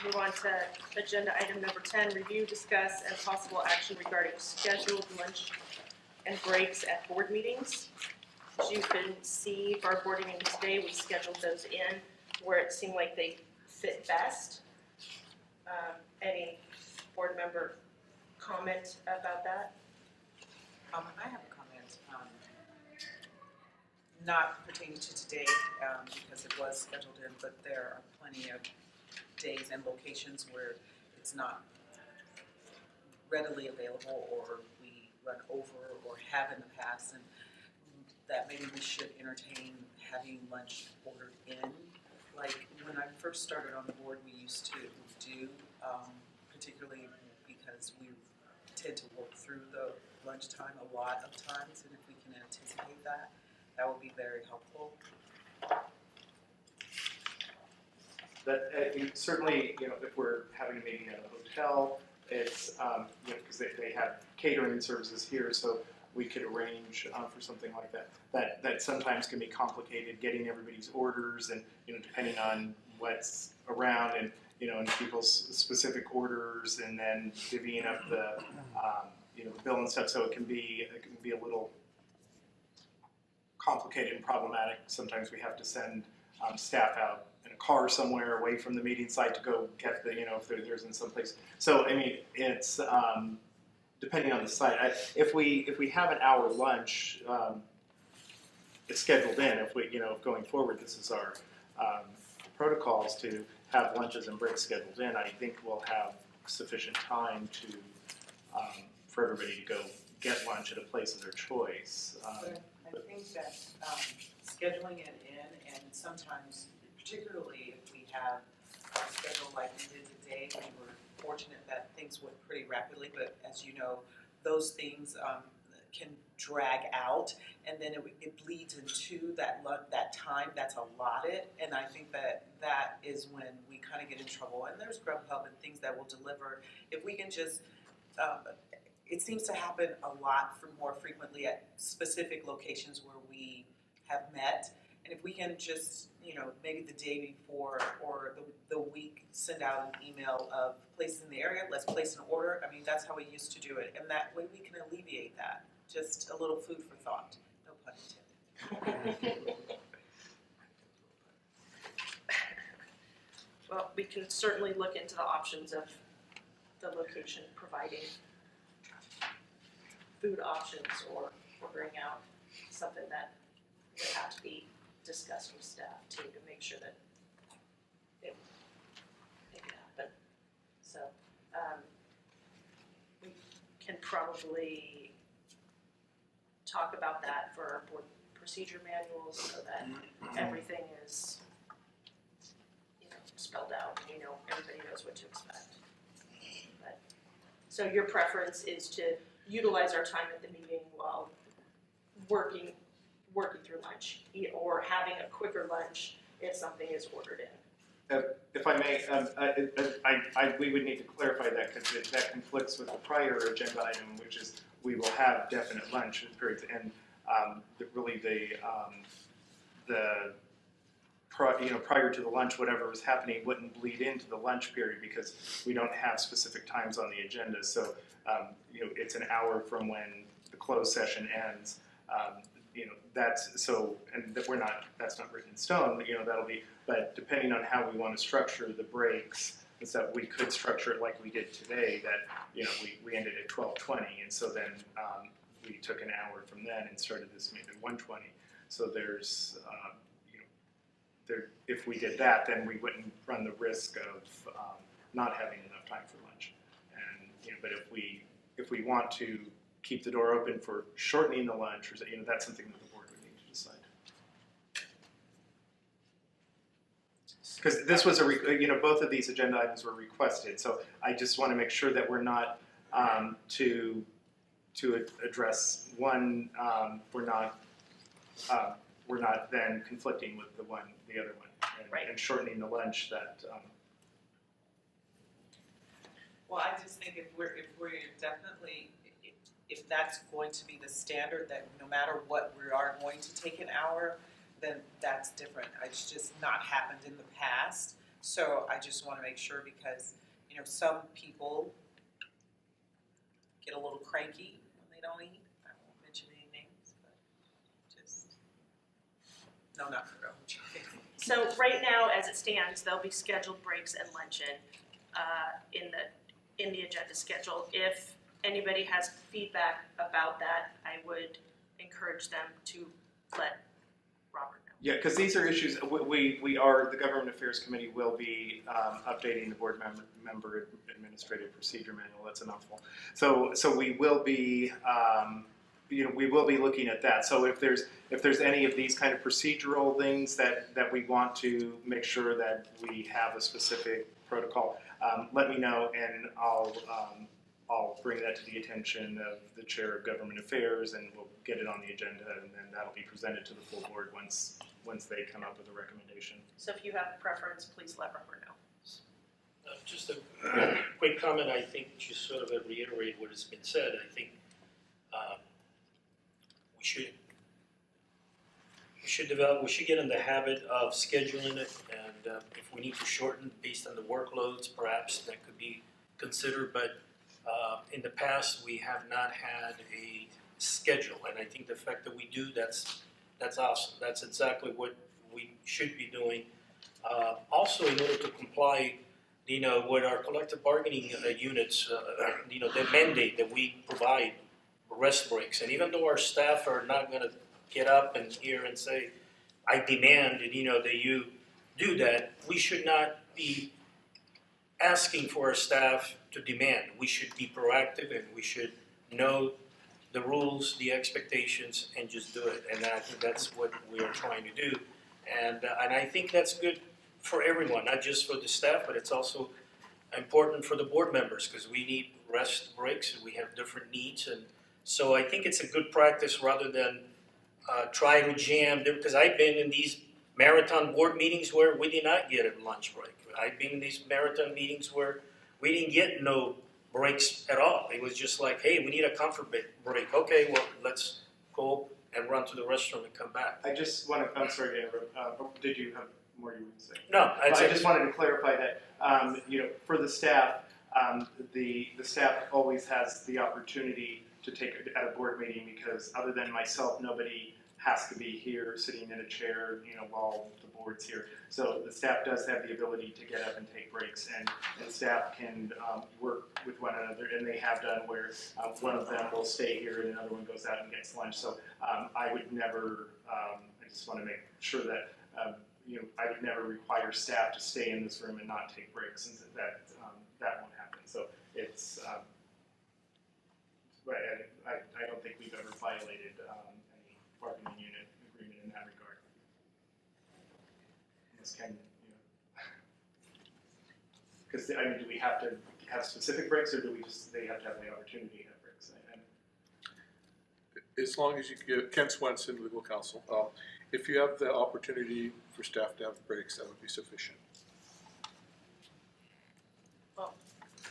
Move on to agenda item number 10, review, discuss, and possible action regarding scheduled lunch and breaks at board meetings. As you can see, for our board meeting today, we scheduled those in where it seemed like they fit best. Any board member comment about that? I have a comment, not pertaining to today, because it was scheduled in, but there are plenty of days and locations where it's not readily available, or we run over, or have in the past, and that maybe we should entertain having lunch ordered in. Like when I first started on the board, we used to do, particularly because we tend to work through the lunchtime a lot of times, and if we can anticipate that, that would be very helpful. That certainly, if we're having a meeting at a hotel, it's because they have catering services here, so we could arrange for something like that. That sometimes can be complicated, getting everybody's orders, and depending on what's around, and and people's specific orders, and then divvying up the the bill and stuff. So it can be a little complicated and problematic. Sometimes we have to send staff out in a car somewhere away from the meeting site to go get the if there's in some place. So I mean, it's depending on the site. If we have an hour lunch, it's scheduled in. If we going forward, this is our protocols to have lunches and breaks scheduled in. I think we'll have sufficient time to for everybody to go get lunch at a place of their choice. But I think that scheduling it in, and sometimes, particularly if we have a schedule like we did today, we were fortunate that things went pretty rapidly, but as you know, those things can drag out, and then it bleeds into that time that's allotted, and I think that is when we kind of get in trouble. And there's Grubhub and things that will deliver. If we can just, it seems to happen a lot more frequently at specific locations where we have met, and if we can just, maybe the day before or the week, send out an email of places in the area, let's place an order. I mean, that's how we used to do it, and that way we can alleviate that. Just a little food for thought. No pun intended. Well, we can certainly look into the options of the location providing food options or ordering out, something that would have to be discussed with staff too, to make sure that it can happen. So probably talk about that for our board procedure manuals so that everything is, spelled out, everybody knows what to expect. But, so your preference is to utilize our time at the meeting while working through lunch, or having a quicker lunch if something is ordered in. If I may, we would need to clarify that because that conflicts with the prior agenda item, which is we will have definite lunch periods, and prior to the lunch, whatever is happening wouldn't bleed into the lunch period because we don't have specific times on the agenda. So, it's an hour from when the closed session ends. That's not written in stone. That'll be. But depending on how we want to structure the breaks, is that we could structure it like we did today. That we ended at 12:20, and so then we took an hour from then and started this meeting at 1:20. So there's if we did that, then we wouldn't run the risk of not having enough time for lunch. And but if we want to keep the door open for shortening the lunch, or that's something that the board would need to decide. Because this was both of these agenda items were requested, so I just want to make sure that we're not to address one, we're not then conflicting with the other one, and shortening the lunch that. Well, I just think if we're definitely, if that's going to be the standard, that no matter what we are going to take an hour, then that's different. It's just not happened in the past. So I just want to make sure because, some people get a little cranky when they don't eat. I won't mention any names, but no, not for real. So right now, as it stands, there'll be scheduled breaks and luncheon in the agenda schedule. If anybody has feedback about that, I would encourage them to let Robert know. Yeah, because these are issues, the Government Affairs Committee will be updating the board member administrative procedure manual. That's a mouthful. So we will be, we will be looking at that. So if there's any of these kind of procedural things that we want to make sure that we have a specific protocol, let me know, and I'll bring that to the attention of the Chair of Government Affairs, and we'll get it on the agenda, and then that'll be presented to the full board once they come up with a recommendation. So if you have a preference, please let Robert know. Just a quick comment. I think to sort of reiterate what has been said, I think we should get in the habit of scheduling it, and if we need to shorten based on the workloads, perhaps that could be considered. But in the past, we have not had a schedule, and I think the fact that we do, that's awesome. That's exactly what we should be doing. Also, in order to comply, with our collective bargaining units, the mandate that we provide rest breaks, and even though our staff are not going to get up and here and say, "I demand," that you do that, we should not be asking for our staff to demand. We should be proactive, and we should know the rules, the expectations, and just do it. And I think that's what we are trying to do. And I think that's good for everyone, not just for the staff, but it's also important for the board members because we need rest breaks and we have different needs. And so I think it's a good practice rather than try to jam, because I've been in these marathon board meetings where we did not get a lunch break. I've been in these marathon meetings where we didn't get no breaks at all. It was just like, hey, we need a comfort break. Okay, well, let's go and run to the restroom and come back. I just want to, I'm sorry to interrupt, did you have more you would say? No, I just wanted to clarify that, for the staff, the staff always has the opportunity to take it at a board meeting because other than myself, nobody has to be here sitting in a chair, while the board's here. So the staff does have the ability to get up and take breaks, and staff can work with one another, and they have done where one of them will stay here and another one goes out and gets lunch. So I would never, I just want to make sure that, I would never require staff to stay in this room and not take breaks, and that won't happen. So it's, Right, I don't think we've ever violated any bargaining unit agreement in that regard. Unless Ken, because, I mean, do we have to have specific breaks, or do we just, they have to have the opportunity to have breaks? As long as you give, Ken Swenson, legal counsel, if you have the opportunity for staff to have breaks, that would be sufficient.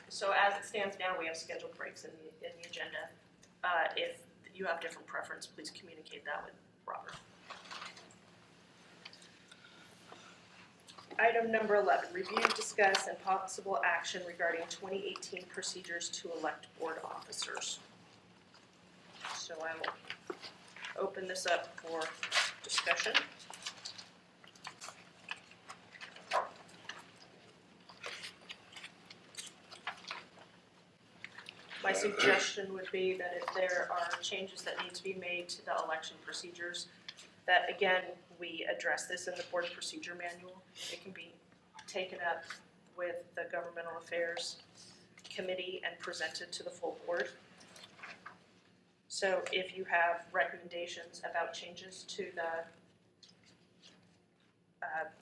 So as it stands now, we have scheduled breaks in the agenda. If you have different preference, please communicate that with Robert. Item number 11, review, discuss, and possible action regarding 2018 procedures to elect board officers. So I will open this up for discussion. My suggestion would be that if there are changes that need to be made to the election procedures, that again, we address this in the board procedure manual. It can be taken up with the Governmental Affairs Committee and presented to the full board. So if you have recommendations about changes to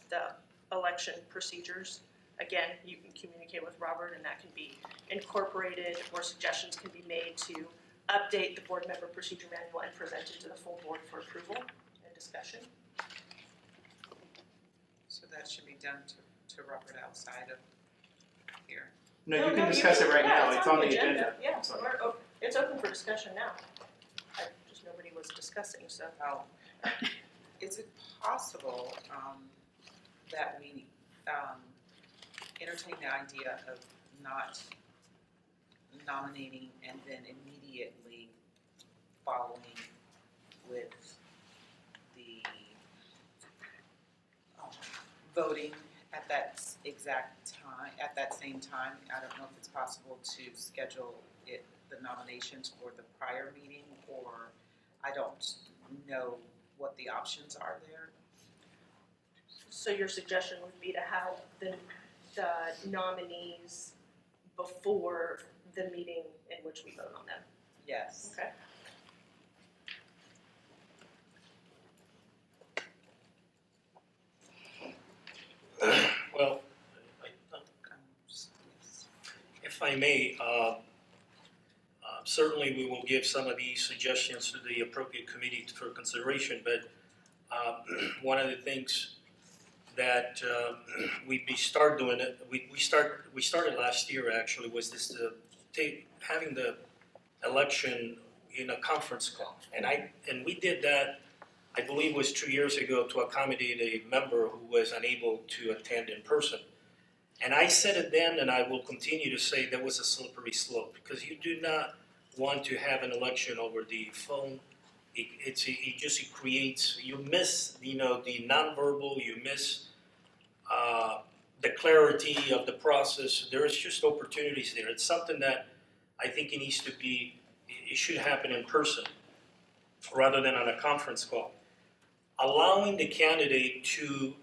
the election procedures, again, you can communicate with Robert and that can be incorporated, or suggestions can be made to update the board member procedure manual and present it to the full board for approval and discussion. So that should be done to Robert outside of here. No, you can discuss it right now, it's on the agenda. Yeah, I'm sorry. it's open for discussion now. Just nobody was discussing, so. Oh, is it possible that we entertain the idea of not nominating and then immediately following with the voting at that exact time, at that same time? I don't know if it's possible to schedule it, the nominations for the prior meeting, or I don't know what the options are there. So your suggestion would be to have the nominees before the meeting in which we vote on them? Yes. Okay. Well, if I may, certainly we will give some of these suggestions to the appropriate committee for consideration, but one of the things that we started last year actually was this having the election in a conference call, and we did that. I believe it was 2 years ago to accommodate a member who was unable to attend in person. And I said it then, and I will continue to say there was a slippery slope, because you do not want to have an election over the phone. It creates, you miss, the nonverbal, you miss the clarity of the process. There is just opportunities there. It's something that I think it should happen in person rather than on a conference call. Allowing the candidate to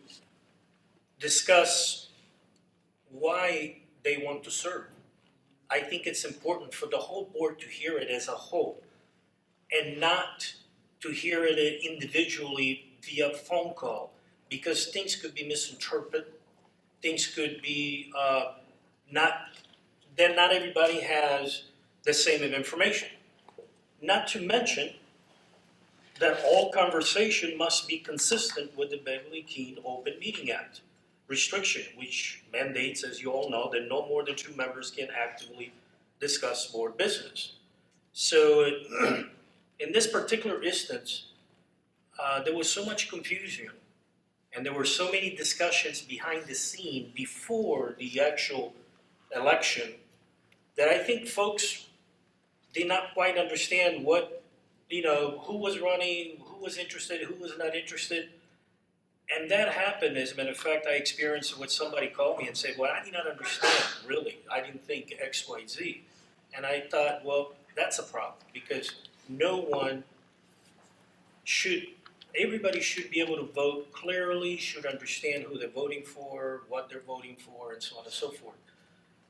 discuss why they want to serve. I think it's important for the whole board to hear it as a whole and not to hear it individually via phone call, because things could be misinterpreted, things could be not everybody has the same information. Not to mention that all conversation must be consistent with the Beverly-Keene Open Meeting Act restriction, which mandates, as you all know, that no more than 2 members can actively discuss board business. So in this particular instance, there was so much confusion and there were so many discussions behind the scene before the actual election that I think folks did not quite understand who was running, who was interested, who was not interested. And that happened, as a matter of fact, I experienced it when somebody called me and said, well, I did not understand, really. I didn't think X, Y, Z. And I thought, well, that's a problem, because everybody should be able to vote clearly, should understand who they're voting for, what they're voting for, and so on and so forth.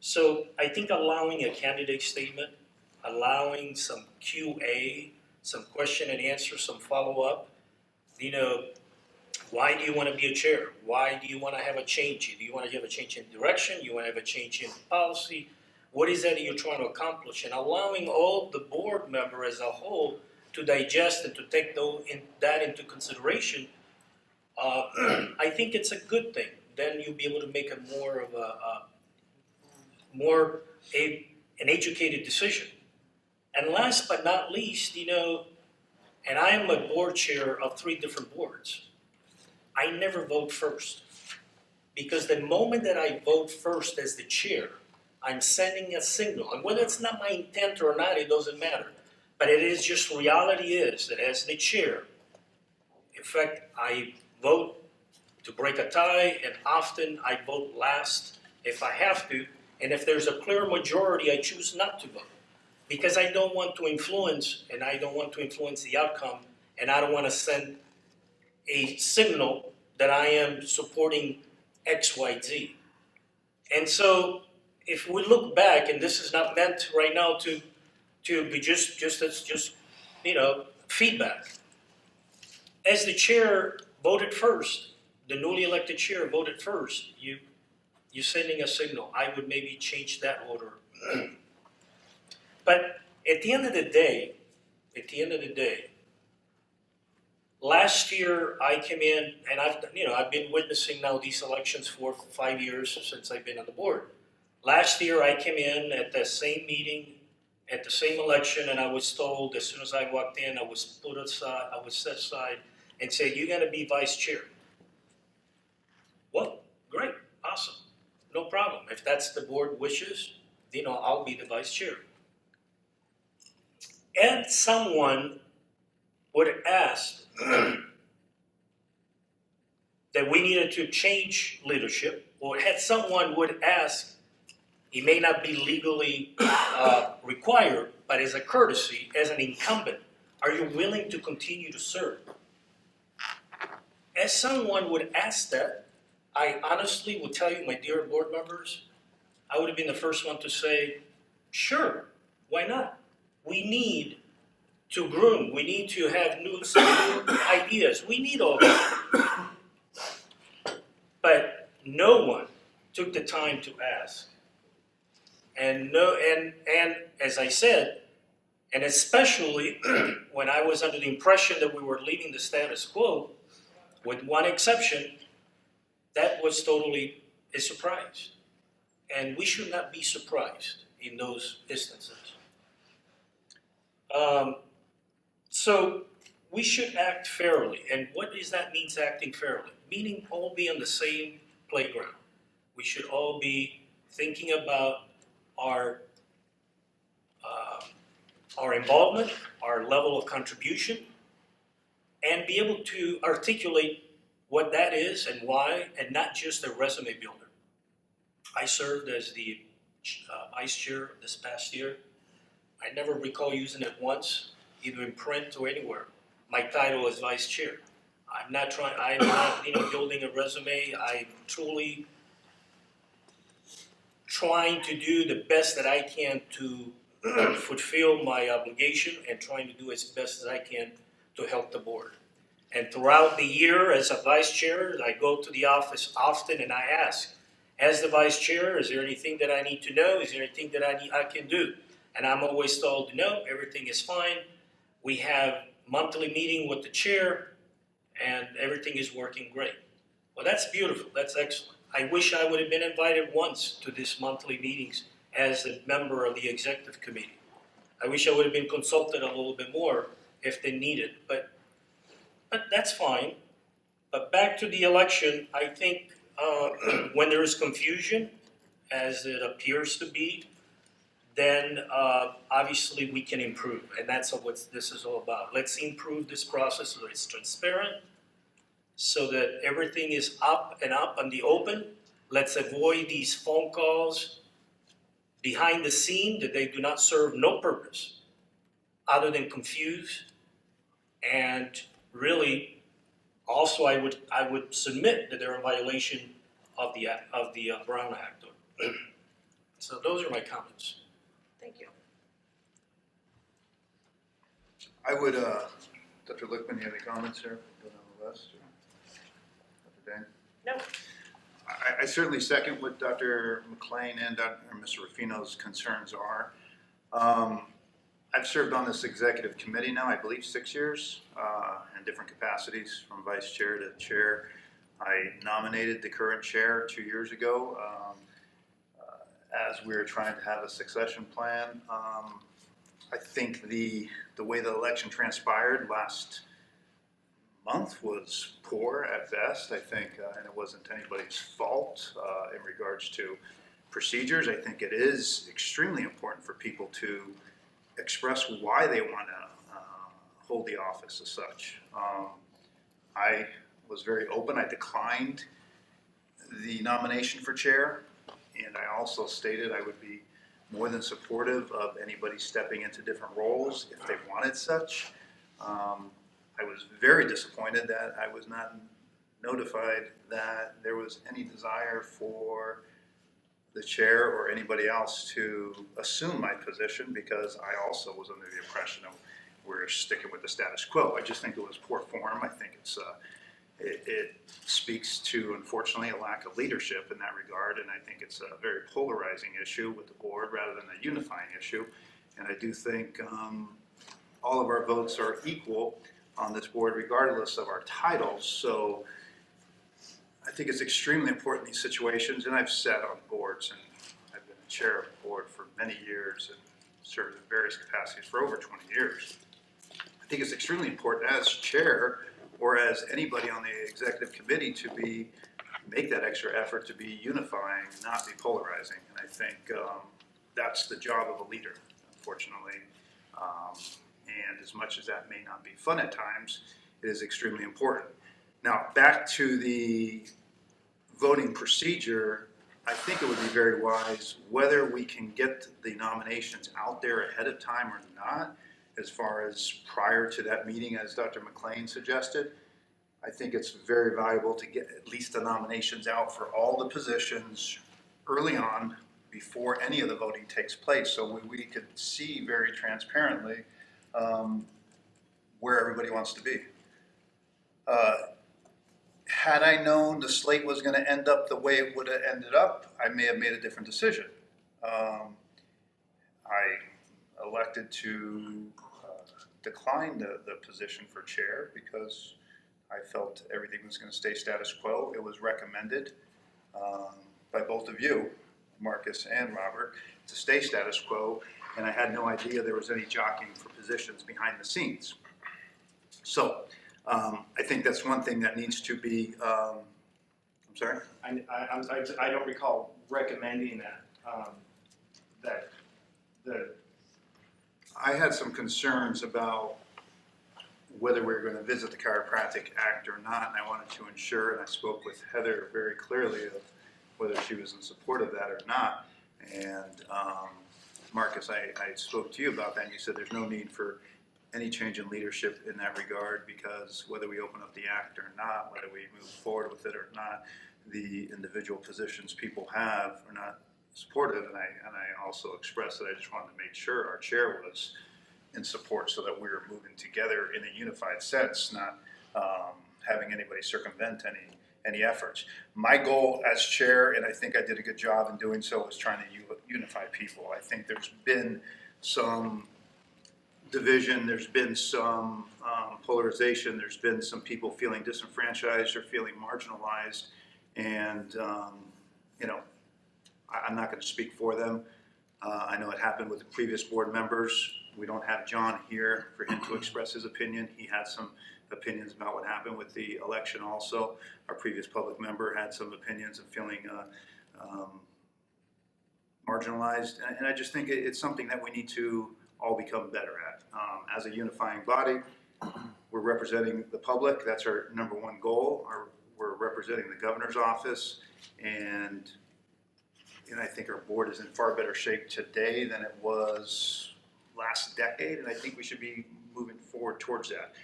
So I think allowing a candidate statement allowing some QA, some question and answer, some follow-up. You know, why do you want to be a chair? Why do you want to have a change? Do you want to have a change in direction? You want to have a change in policy? What is that you're trying to accomplish? And allowing all the board member as a whole to digest and to take that into consideration, I think it's a good thing. Then you'll be able to make an educated decision. And last but not least, you know, and I am a board chair of 3 different boards. I never vote first. Because the moment that I vote first as the chair, I'm sending a signal. And whether it's not my intent or not, it doesn't matter. But it is just reality is that as the chair, in fact, I vote to break a tie, and often I vote last if I have to. And if there's a clear majority, I choose not to vote. Because I don't want to influence, and I don't want to influence the outcome, and I don't want to send a signal that I am supporting X, Y, Z. And so, if we look back, and this is not meant right now to be just you know, feedback. As the chair voted first, the newly elected chair voted first, you're sending a signal. I would maybe change that order. But at the end of the day, last year I came in, and I've been witnessing now these elections for 5 years since I've been on the board. Last year I came in at the same meeting, at the same election, and I was told as soon as I walked in, I was put aside, I was set aside, and said, "You're going to be vice chair." Well, great, awesome, no problem. If that's the board wishes, you know, I'll be the vice chair. And someone would ask that we needed to change leadership, or had someone would ask, it may not be legally required, but as a courtesy, as an incumbent, are you willing to continue to serve? As someone would ask that, I honestly would tell you, my dear board members, I would have been the first one to say, sure, why not? We need to groom, we need to have new ideas, we need all that. But no one took the time to ask. And as I said, and especially when I was under the impression that we were leaving the status quo, with one exception, that was totally a surprise. And we should not be surprised in those instances. So we should act fairly. And what does that mean, acting fairly? Meaning all be on the same playground. We should all be thinking about our involvement, our level of contribution, and be able to articulate what that is and why, and not just a resume builder. I served as the vice chair this past year. I never recall using it once, either in print or anywhere. My title is vice chair. I'm not building a resume. I'm truly trying to do the best that I can to fulfill my obligation, and trying to do as best as I can to help the board. And throughout the year as a vice chair, I go to the office often and I ask, as the vice chair, is there anything that I need to know? Is there anything that I can do? And I'm always told, no, everything is fine. We have monthly meeting with the chair, and everything is working great. Well, that's beautiful. That's excellent. I wish I would have been invited once to these monthly meetings as a member of the executive committee. I wish I would have been consulted a little bit more if they needed, but that's fine. But back to the election, I think when there is confusion, as it appears to be, then obviously we can improve, and that's what this is all about. Let's improve this process so that it's transparent, so that everything is up and up on the open. Let's avoid these phone calls behind the scene that they do not serve no purpose other than confuse. And really, also I would submit that they're in violation of the Brown Act. So those are my comments. Thank you. I would, Dr. Lickman, you have any comments here? Go down the list. Or Dr. Dan? No. I certainly second what Dr. McLean and Mr. Rufino's concerns are. I've served on this executive committee now, I believe 6 years, in different capacities, from vice chair to chair. I nominated the current chair 2 years ago as we were trying to have a succession plan. I think the way the election transpired last month was poor at best, I think, and it wasn't anybody's fault in regards to procedures. I think it is extremely important for people to express why they want to hold the office as such. I was very open. I declined the nomination for chair, and I also stated I would be more than supportive of anybody stepping into different roles if they wanted such. I was very disappointed that I was not notified that there was any desire for the chair or anybody else to assume my position, because I also was under the impression of we're sticking with the status quo. I just think it was poor form. I think it speaks to, unfortunately, a lack of leadership in that regard, and I think it's a very polarizing issue with the board rather than a unifying issue. And I do think all of our votes are equal on this board regardless of our titles. So I think it's extremely important in these situations, and I've sat on boards, and I've been the chair of the board for many years and served in various capacities for over 20 years. I think it's extremely important as chair or as anybody on the executive committee to make that extra effort to be unifying, not be polarizing. And I think that's the job of a leader, unfortunately. And as much as that may not be fun at times, it is extremely important. Now, back to the voting procedure, I think it would be very wise, whether we can get the nominations out there ahead of time or not, as far as prior to that meeting, as Dr. McLean suggested. I think it's very valuable to get at least the nominations out for all the positions early on before any of the voting takes place, so we could see very transparently where everybody wants to be. Had I known the slate was going to end up the way it would have ended up, I may have made a different decision. I elected to decline the position for chair because I felt everything was going to stay status quo. It was recommended by both of you, Marcus and Robert, to stay status quo, and I had no idea there was any jockeying for positions behind the scenes. So I think that's one thing that needs to be, I'm sorry? I don't recall recommending that, I had some concerns about whether we were going to visit the Chiropractic Act or not, and I wanted to ensure, and I spoke with Heather very clearly of whether she was in support of that or not. And Marcus, I spoke to you about that, and you said there's no need for any change in leadership in that regard, because whether we open up the act or not, whether we move forward with it or not, the individual positions people have are not supportive. And I also expressed that I just wanted to make sure our chair was in support so that we were moving together in a unified sense, not having anybody circumvent any efforts. My goal as chair, and I think I did a good job in doing so, was trying to unify people. I think there's been some division, there's been some polarization, there's been some people feeling disenfranchised or feeling marginalized, and you know, I'm not going to speak for them. I know it happened with the previous board members. We don't have John here for him to express his opinion. He had some opinions about what happened with the election also. Our previous public member had some opinions of feeling marginalized, and I just think it's something that we need to all become better at. As a unifying body, we're representing the public. That's our number one goal. We're representing the governor's office, and I think our board is in far better shape today than it was last decade, and I think we should be moving forward towards that.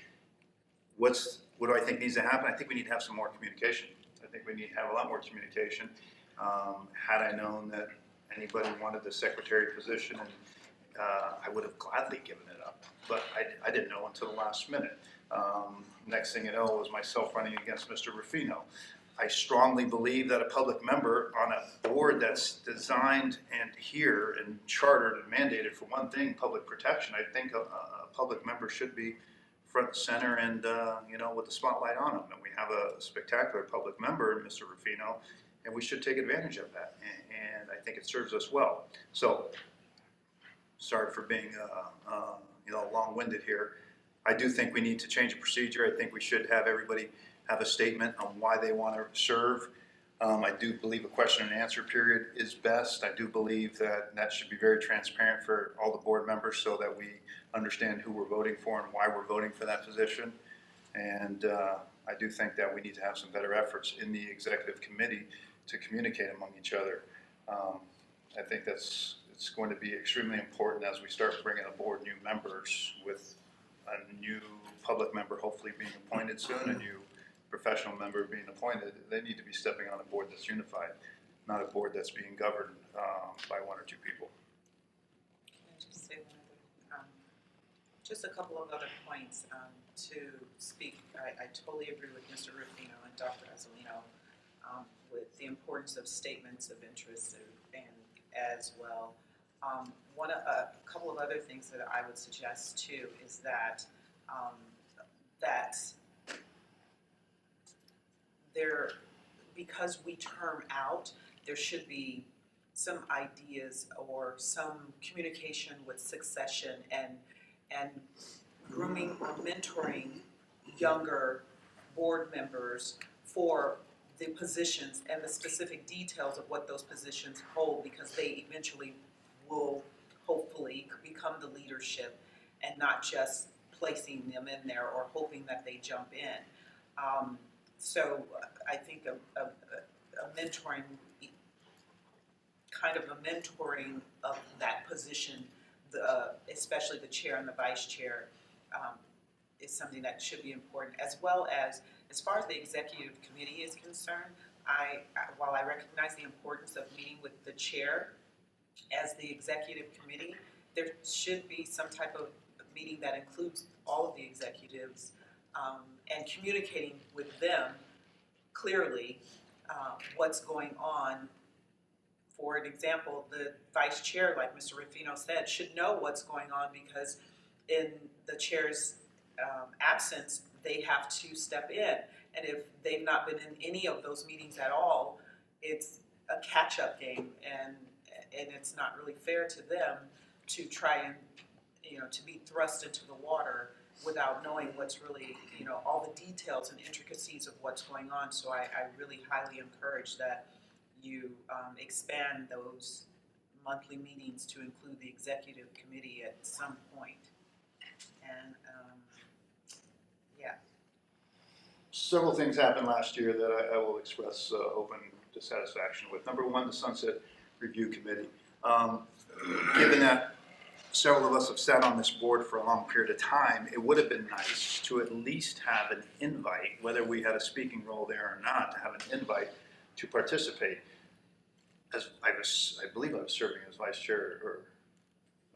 What do I think needs to happen? I think we need to have some more communication. I think we need to have a lot more communication. Had I known that anybody wanted the secretary position I would have gladly given it up, but I didn't know until the last minute. Next thing you know was myself running against Mr. Rufino. I strongly believe that a public member on a board that's designed and here and chartered and mandated for one thing, public protection, I think a public member should be front and center and, with the spotlight on them. And we have a spectacular public member, Mr. Rufino, and we should take advantage of that. And I think it serves us well. So, sorry for being, long-winded here. I do think we need to change the procedure. I think we should have everybody have a statement on why they want to serve. I do believe a question and answer period is best. I do believe that should be very transparent for all the board members so that we understand who we're voting for and why we're voting for that position. And I do think that we need to have some better efforts in the executive committee to communicate among each other. I think it's going to be extremely important as we start bringing aboard new members, with a new public member hopefully being appointed soon, a new professional member being appointed. They need to be stepping on a board that's unified, not a board that's being governed by one or two people. Can I just say one other, just a couple of other points to speak. I totally agree with Mr. Rufino and Dr. Azzolino with the importance of statements of interest and as well. A couple of other things that I would suggest too is that because we term out, there should be some ideas or some communication with succession and grooming or mentoring younger board members for the positions and the specific details of what those positions hold, because they eventually will hopefully become the leadership and not just placing them in there or hoping that they jump in. So I think a mentoring, kind of a mentoring of that position, especially the chair and the vice chair, is something that should be important, as well as far as the executive committee is concerned. While I recognize the importance of meeting with the chair as the executive committee, there should be some type of meeting that includes all of the executives and communicating with them clearly what's going on. For an example, the vice chair, like Mr. Rufino said, should know what's going on, because in the chair's absence, they have to step in. And if they've not been in any of those meetings at all, it's a catch-up game, and it's not really fair to them to try and, to be thrust into the water without knowing what's really, all the details and intricacies of what's going on. So I really highly encourage that you expand those monthly meetings to include the executive committee at some point. And Several things happened last year that I will express open dissatisfaction with. Number one, the Sunset Review Committee. Given that several of us have sat on this board for a long period of time, it would have been nice to at least have an invite, whether we had a speaking role there or not, to have an invite to participate. As I believe I was serving as vice chair, or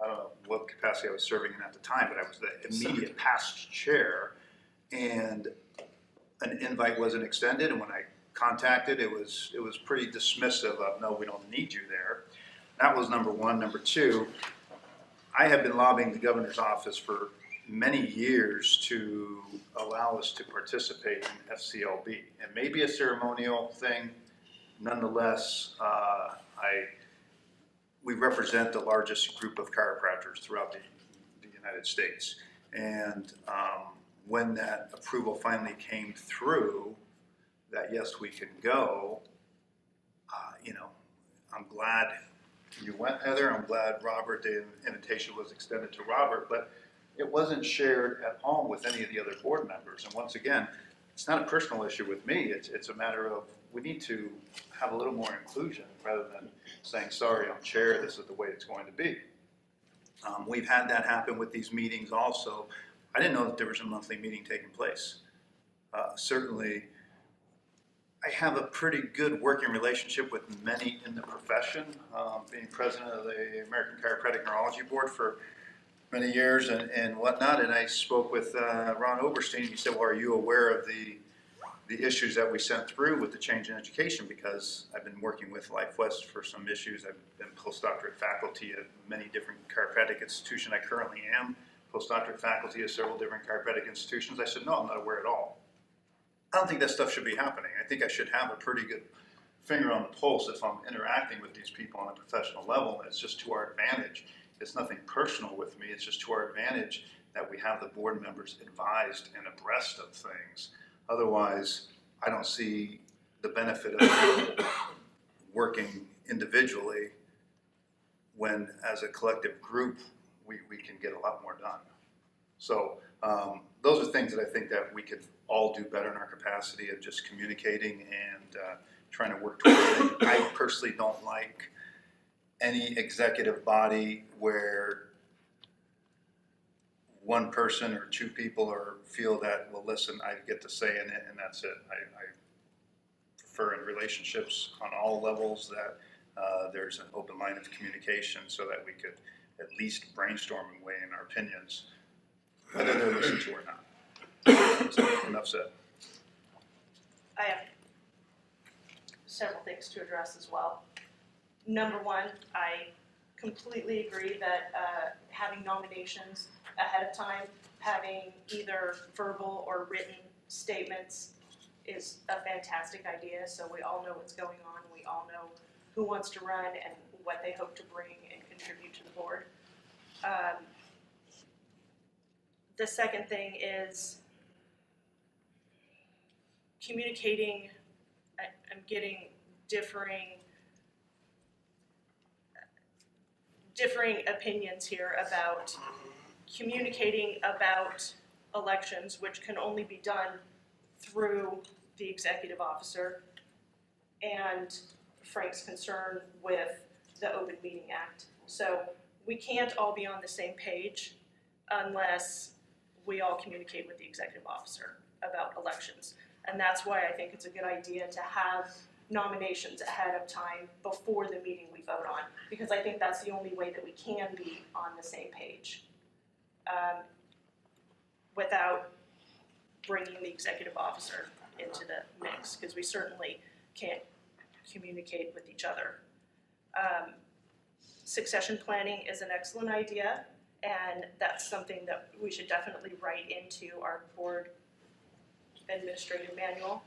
I don't know what capacity I was serving in at the time, but I was the immediate past chair, and an invite wasn't extended, and when I contacted, it was pretty dismissive of, no, we don't need you there. That was number one. Number two, I have been lobbying the governor's office for many years to allow us to participate in FCLB. It may be a ceremonial thing, nonetheless, we represent the largest group of chiropractors throughout the United States. And when that approval finally came through, that yes, we can go, I'm glad you went, Heather. I'm glad Robert, the invitation was extended to Robert, but it wasn't shared at all with any of the other board members. And once again, it's not a personal issue with me. It's a matter of, we need to have a little more inclusion rather than saying, sorry, I'm chair, this is the way it's going to be. We've had that happen with these meetings also. I didn't know that there was a monthly meeting taking place. Certainly, I have a pretty good working relationship with many in the profession, being president of the American Chiropractic Neurology Board for many years and whatnot. And I spoke with Ron Oberstein. He said, well, are you aware of the issues that we sent through with the change in education? Because I've been working with LifeWest for some issues. I've been postdoctorate faculty at many different chiropractic institutions. I currently am postdoctorate faculty at several different chiropractic institutions. I said, no, I'm not aware at all. I don't think that stuff should be happening. I think I should have a pretty good finger on the pulse if I'm interacting with these people on a professional level. It's just to our advantage. It's nothing personal with me. It's just to our advantage that we have the board members advised and abreast of things. Otherwise, I don't see the benefit of people working individually when, as a collective group, we can get a lot more done. So those are things that I think that we could all do better in our capacity of just communicating and trying to work towards things. I personally don't like any executive body where one person or two people feel that, well, listen, I get to say in it and that's it. I prefer in relationships on all levels that there's an open line of communication so that we could at least brainstorm and weigh in our opinions, whether they're listened to or not. So, enough said. I have several things to address as well. Number one, I completely agree that having nominations ahead of time, having either verbal or written statements is a fantastic idea, so we all know what's going on, we all know who wants to run and what they hope to bring and contribute to the board. The second thing is communicating. I'm getting differing opinions here about communicating about elections, which can only be done through the executive officer, and Frank's concern with the Open Meeting Act. So we can't all be on the same page unless we all communicate with the executive officer about elections. And that's why I think it's a good idea to have nominations ahead of time before the meeting we vote on, because I think that's the only way that we can be on the same page without bringing the executive officer into the mix, because we certainly can't communicate with each other. Succession planning is an excellent idea, and that's something that we should definitely write into our board administrative manual.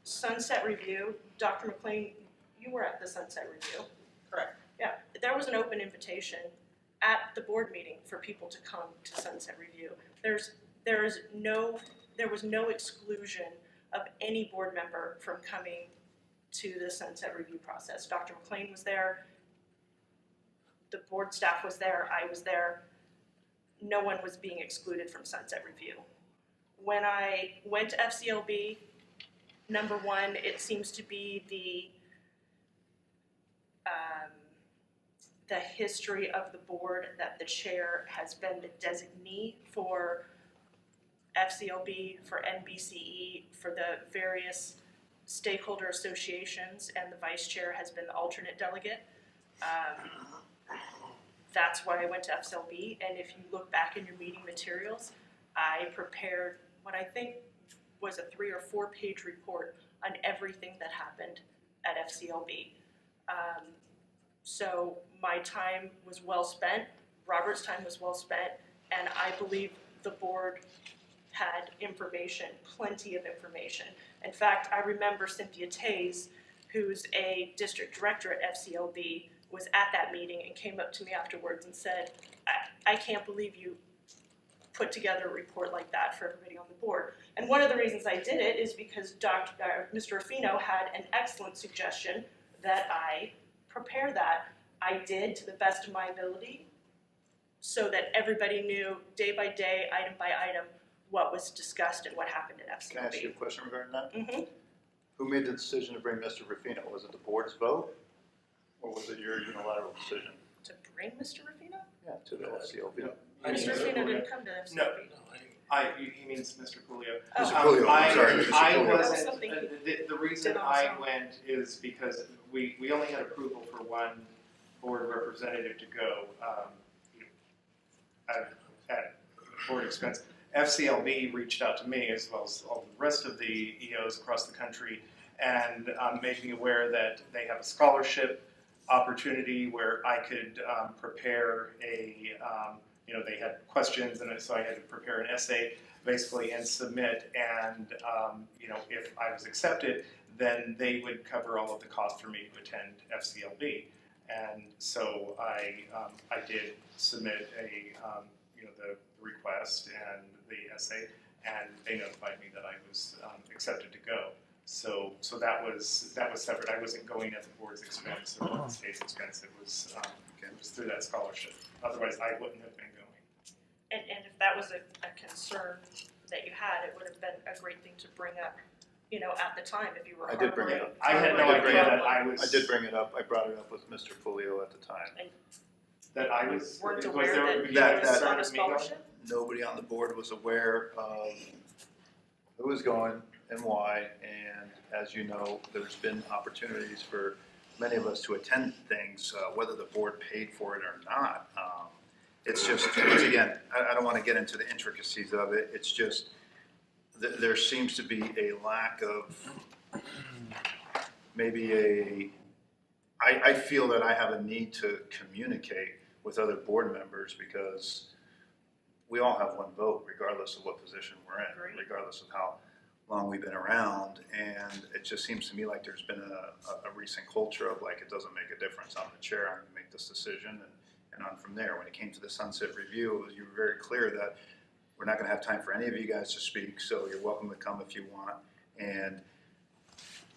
Sunset review, Dr. McLean, you were at the sunset review. Correct. Yeah, there was an open invitation at the board meeting for people to come to sunset review. There was no exclusion of any board member from coming to the sunset review process. Dr. McLean was there, the board staff was there, I was there. No one was being excluded from sunset review. When I went to FCLB, number one, it seems to be the history of the board that the chair has been the designee for FCLB, for NBCE, for the various stakeholder associations, and the vice chair has been the alternate delegate. That's why I went to FCLB, and if you look back in your meeting materials, I prepared what I think was a 3 or 4 page report on everything that happened at FCLB. So my time was well spent, Robert's time was well spent, and I believe the board had information, plenty of information. In fact, I remember Cynthia Tays, who's a district director at FCLB, was at that meeting and came up to me afterwards and said, I can't believe you put together a report like that for everybody on the board. And one of the reasons I did it is because Mr. Ruffino had an excellent suggestion that I prepare that. I did to the best of my ability so that everybody knew day by day, item by item, what was discussed and what happened at FCLB. Can I ask you a question regarding that? Mm-hmm. Who made the decision to bring Mr. Ruffino? Was it the board's vote, or was it your unilateral decision? To bring Mr. Ruffino? Yeah, to the LCLB. Mr. Ruffino didn't come to FCLB. No, He means Mr. Coolio. Mr. Coolio, I'm sorry, Mr. I Coolio. wasn't, the reason I went is because we only had approval for one board representative to go, at board expense. FCLB reached out to me as well as all the rest of the EOs across the country and made me aware that they have a scholarship opportunity where I could prepare a, they had questions and so I had to prepare an essay basically and submit, and if I was accepted, then they would cover all of the costs for me to attend FCLB. And so I did submit the request and the essay, and they notified me that I was accepted to go. So that was separate. I wasn't going at the board's expense or the state's expense. It was through that scholarship. Otherwise, I wouldn't have been going. And if that was a concern that you had, it would have been a great thing to bring up, at the time if you were. I did bring it up. I had no idea that I was. I did bring it up. I brought it up with Mr. Coolio at the time. That I was. Weren't was aware there that a you that- was concern on a of me going? scholarship? Nobody on the board was aware of who was going and why, and as you know, there's been opportunities for many of us to attend things, whether the board paid for it or not. It's just, once again, I don't want to get into the intricacies of it. It's just, there seems to be a lack of I feel that I have a need to communicate with other board members because we all have one vote regardless of what position we're in, regardless of how long we've been around, and it just seems to me like there's been a recent culture of like, it doesn't make a difference, I'm the chair, I'm gonna make this decision, and on from there. When it came to the sunset review, you were very clear that we're not gonna have time for any of you guys to speak, so you're welcome to come if you want, and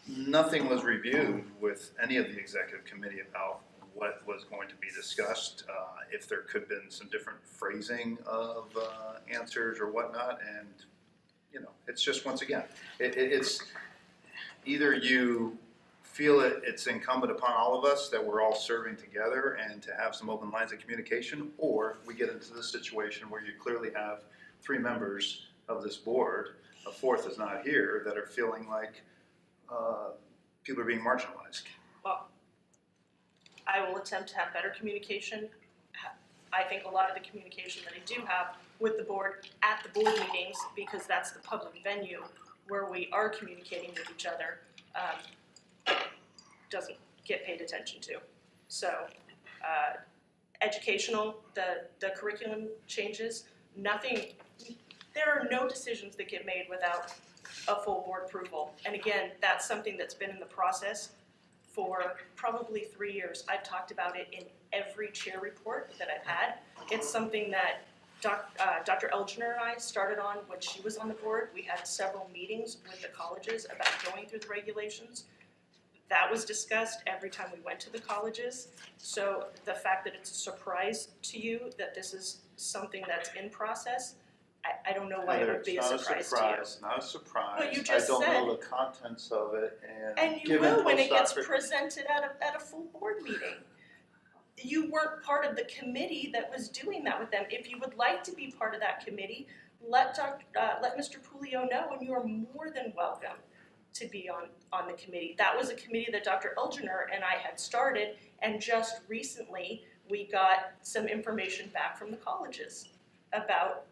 nothing was reviewed with any of the executive committee about what was going to be discussed, if there could have been some different phrasing of answers or whatnot, and it's just, once again, it's either you feel it's incumbent upon all of us that we're all serving together and to have some open lines of communication, or we get into this situation where you clearly have 3 members of this board, a 4th is not here, that are feeling like people are being marginalized. Well, I will attempt to have better communication. I think a lot of the communication that I do have with the board at the board meetings, because that's the public venue where we are communicating with each other, doesn't get paid attention to. So, educational, the curriculum changes, there are no decisions that get made without a full board approval. And again, that's something that's been in the process for probably 3 years. I've talked about it in every chair report that I've had. It's something that Dr. Elginer and I started on when she was on the board. We had several meetings with the colleges about going through the regulations. That was discussed every time we went to the colleges. So the fact that it's a surprise to you that this is something that's in process, I don't know why it would be a surprise to you. Not a surprise. But you just I don't know said- the contents of it, And you given will when it gets postdoctorate- presented at a full board meeting. You weren't part of the committee that was doing that with them. If you would like to be part of that committee, let Mr. Pulio know, and you are more than welcome to be on the committee. That was a committee that Dr. Elginer and I had started, and just recently we got some information back from the colleges about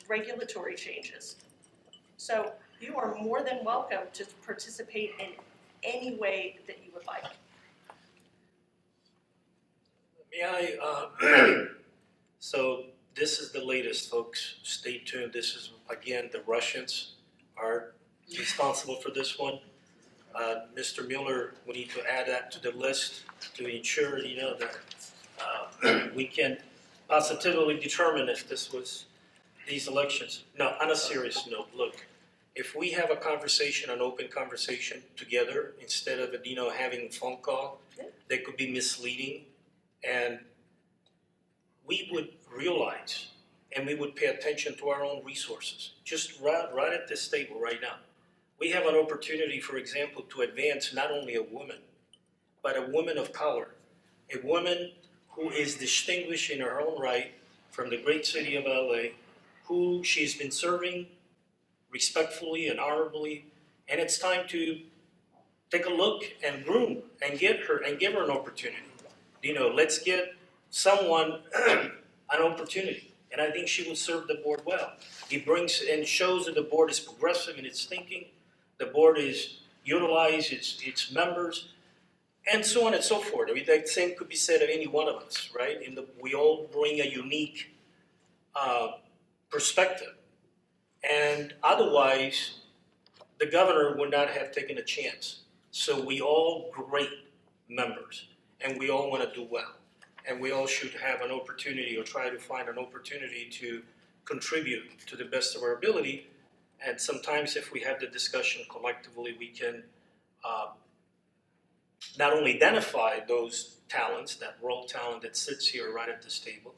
regulatory changes. So you are more than welcome to participate in any way that you would like. May I, so this is the latest, folks. Stay tuned. This is, again, the Russians are responsible for this one. Mr. Mueller, we need to add that to the list to ensure, that we can positively determine if this was these elections. Now, on a serious note, look, if we have a conversation, an open conversation together, instead of, having a phone call that could be misleading, and we would realize and we would pay attention to our own resources. Just right at this table right now. We have an opportunity, for example, to advance not only a woman, but a woman of color. A woman who is distinguished in her own right from the great city of LA, who she's been serving respectfully and honorably, and it's time to take a look and groom and give her an opportunity. Let's get someone an opportunity, and I think she would serve the board well. It brings and shows that the board is progressive in its thinking, the board is utilize its members, and so on and so forth. I mean, that same could be said of any one of us, right? We all bring a unique perspective, and otherwise, the governor would not have taken a chance. So we all great members, and we all want to do well, and we all should have an opportunity or try to find an opportunity to contribute to the best of our ability. And sometimes if we have the discussion collectively, we can not only identify those talents, that raw talent that sits here right at this table,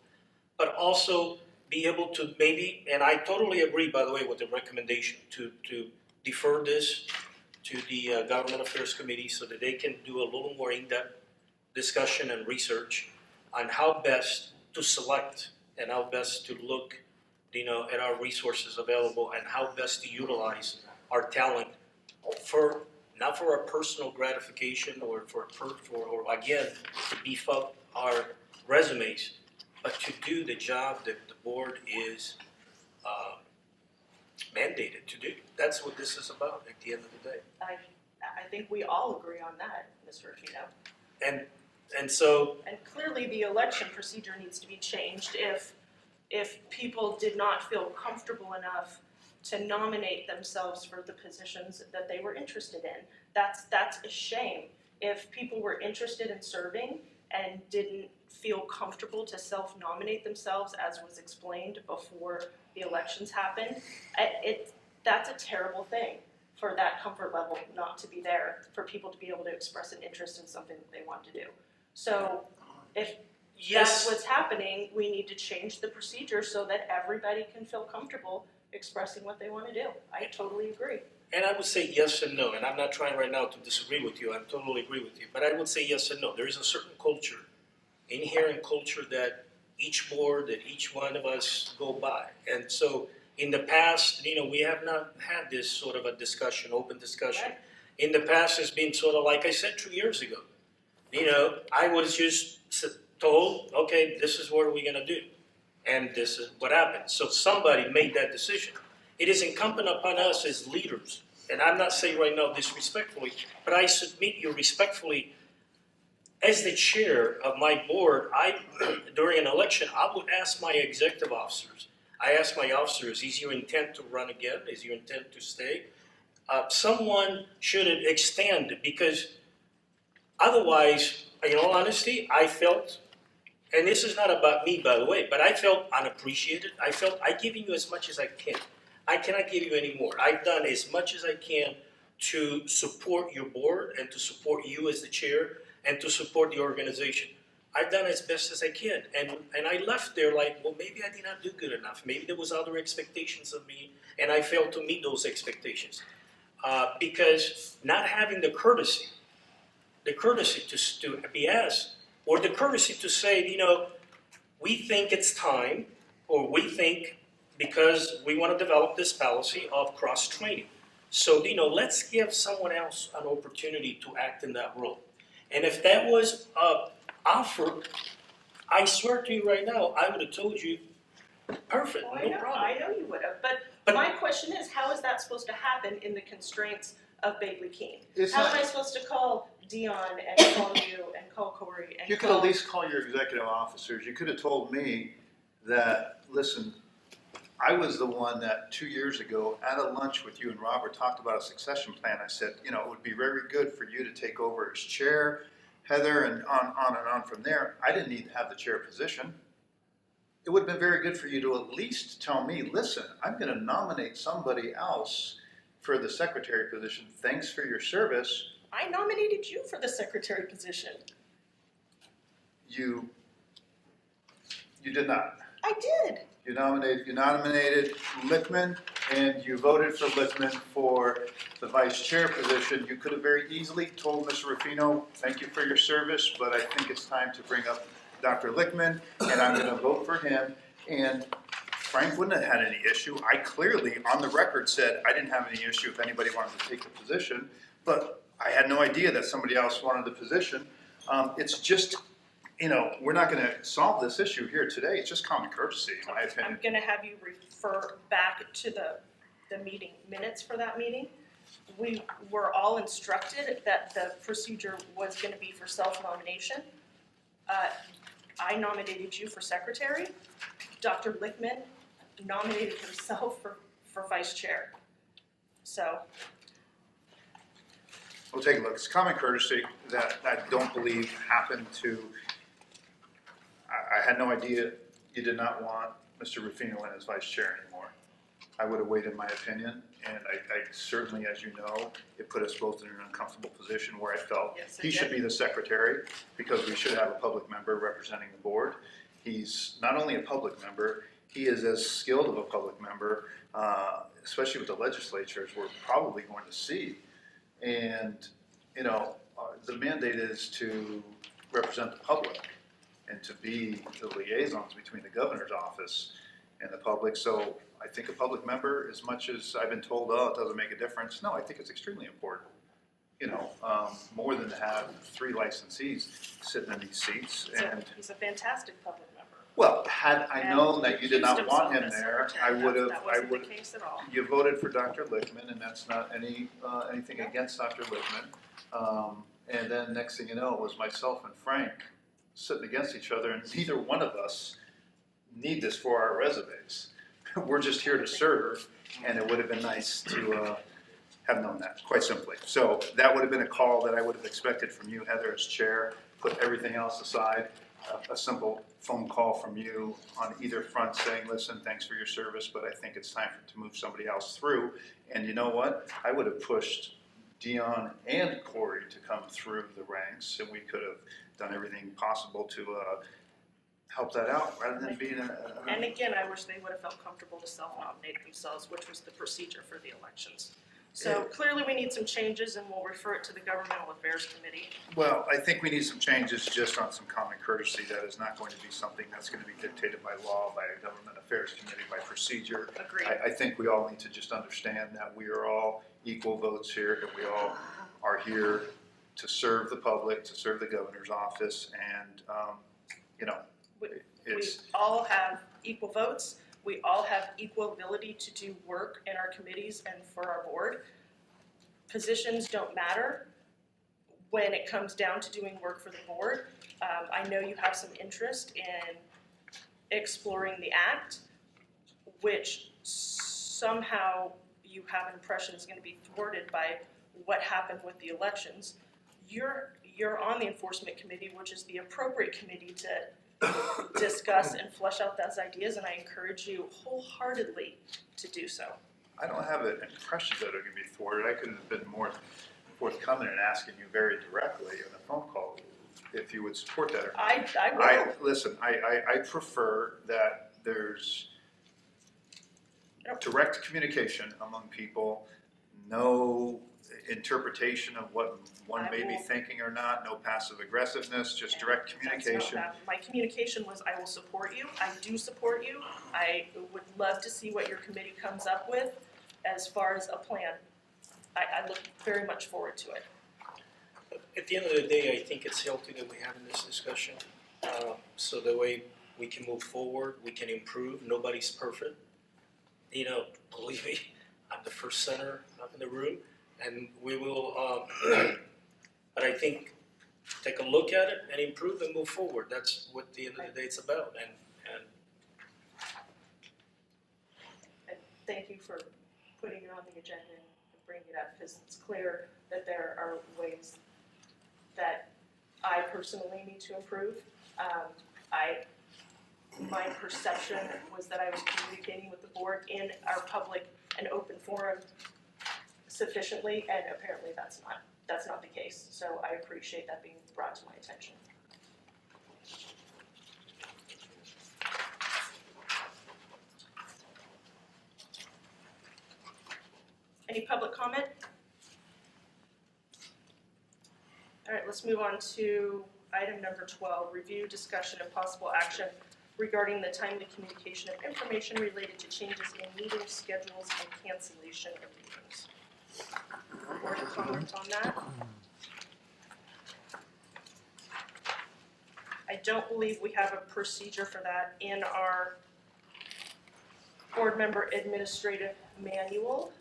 but also be able to maybe, and I totally agree, by the way, with the recommendation to defer this to the Government Affairs Committee so that they can do a little more in-depth discussion and research on how best to select and how best to look, at our resources available and how best to utilize our talent for not for our personal gratification or or again to beef up our resumes, but to do the job that the board is mandated to do. That's what this is about at the end of the day. I think we all agree on that, Mr. Rufino. And so. And clearly the election procedure needs to be changed if people did not feel comfortable enough to nominate themselves for the positions that they were interested in. That's a shame. If people were interested in serving and didn't feel comfortable to self-nominate themselves, as was explained before the elections happened, that's a terrible thing for that comfort level not to be there, for people to be able to express an interest in something that they want to do. So if that's what's happening, we need to change the procedure so that everybody can feel comfortable expressing what they want to do. I totally agree. And I would say yes and no, and I'm not trying right now to disagree with you, I totally agree with you, but I would say yes and no. There is a certain culture, inherent culture that each board, that each one of us go by. And so in the past, we have not had this sort of a discussion, open discussion. Right. In the past, it's been sort of like I said 2 years ago. I was just told, okay, this is what we're going to do. And this is what happened. So somebody made that decision. It is incumbent upon us as leaders, and I'm not saying right now disrespectfully, but I submit you respectfully, as the chair of my board, during an election, I would ask my executive officers, I ask my officers, is your intent to run again? Is your intent to stay? Someone should extend, because otherwise, in all honesty, I felt, and this is not about me, by the way, but I felt unappreciated. I felt I've given you as much as I can. I cannot give you any more. I've done as much as I can to support your board and to support you as the chair and to support the organization. I've done as best as I can. And I left there like, well, maybe I did not do good enough. Maybe there was other expectations of me, and I failed to meet those expectations. Because not having the courtesy to be asked, or the courtesy to say, we think it's time, or we think because we want to develop this policy of cross-training. So, let's give someone else an opportunity to act in that role. And if that was offered, I swear to you right now, I would have told you, perfect, no problem. I know you would have, but my question is, how is that supposed to happen in the constraints of Bagley Keene? How am I supposed to call Dion and call you and call Corey and You could at least call your executive officers. You could have told me that, listen, I was the one that 2 years ago at a lunch with you and Robert talked about a succession plan. I said, it would be very good for you to take over as chair, Heather, and on from there. I didn't need to have the chair position. It would have been very good for you to at least tell me, listen, I'm going to nominate somebody else for the secretary position. Thanks for your service. I nominated you for the secretary position. You did not. I did. You nominated Lichtman, and you voted for Lichtman for the vice chair position. You could have very easily told Mr. Rufino, thank you for your service, but I think it's time to bring up Dr. Lichtman, and I'm going to vote for him. And Frank wouldn't have had any issue. I clearly, on the record, said I didn't have any issue if anybody wanted to take the position, but I had no idea that somebody else wanted the position. It's just, we're not gonna solve this issue here today. It's just common courtesy, in my opinion. I'm gonna have you refer back to the meeting minutes for that meeting. We were all instructed that the procedure was gonna be for self-nomination. I nominated you for secretary. Dr. Lichtman nominated himself for vice chair. So. We'll take a look. It's common courtesy that I don't believe happened to, I had no idea you did not want Mr. Ruffino in as vice chair anymore. I would have waited my opinion, and I certainly, as you know, it put us both in an uncomfortable position where I felt he should be the secretary because we should have a public member representing the board. He's not only a public member, he is as skilled of a public member, especially with the legislature, as we're probably going to see. And, the mandate is to represent the public and to be the liaisons between the governor's office and the public. So I think a public member, as much as I've been told, it doesn't make a difference. No, I think it's extremely important. More than to have 3 licensees sitting in these seats. And He's a fantastic public member. well, had I known that you did not want him Accused himself there, as I secretary. would have. That wasn't the case at all. You voted for Dr. Lichtman, and that's not anything against Dr. Lichtman. And then next thing you know, it was myself and Frank sitting against each other, and neither one of us need this for our resumes. We're just here to serve, and it would have been nice to have known that, quite simply. So that would have been a call that I would have expected from you, Heather, as chair. Put everything else aside. A simple phone call from you on either front saying, listen, thanks for your service, but I think it's time to move somebody else through. And you know what? I would have pushed Dion and Corey to come through the ranks, and we could have done everything possible to help that out rather than being And again, I wish they would have felt comfortable to self-nominate themselves, which was the procedure for the elections. So clearly we need some changes, and we'll refer it to the Governmental Affairs Committee. Well, I think we need some changes just on some common courtesy. That is not going to be something that's going to be dictated by law, by a Government Affairs Committee, by procedure. Agreed. I think we all need to just understand that we are all equal votes here, and we all are here to serve the public, to serve the governor's office, and, We it's, all have equal votes. We all have equal ability to do work in our committees and for our board. Positions don't matter when it comes down to doing work for the board. I know you have some interest in exploring the act, which somehow you have an impression is going to be thwarted by what happened with the elections. You're on the enforcement committee, which is the appropriate committee to discuss and flesh out those ideas, and I encourage you wholeheartedly to do so. I don't have an impression that it would be thwarted. I could have been more forthcoming in asking you very directly in a phone call if you would support that or not. I will. Listen, I prefer that there's direct communication among people, no interpretation of what one may be thinking or not, no passive aggressiveness, just direct communication. That's not that. My communication was, I will support you. I do support you. I would love to see what your committee comes up with as far as a plan. I look very much forward to it. At the end of the day, I think it's healthy that we're having this discussion, so that way we can move forward, we can improve. Nobody's perfect. Believe me, I'm the first center in the room, and we will, but I think, take a look at it and improve and move forward. That's what the end of the day it's about, and Thank you for putting it on the agenda and bringing it up, because it's clear that there are ways that I personally need to improve. My perception was that I was communicating with the board in our public and open forum sufficiently, and apparently that's not the case. So I appreciate that being brought to my attention. Any public comment? All right, let's move on to item number 12, review, discussion, and possible action regarding the timely communication of information related to changes in meeting schedules and cancellation of meetings. Board comment on that? I don't believe we have a procedure for that in our board member administrative manual.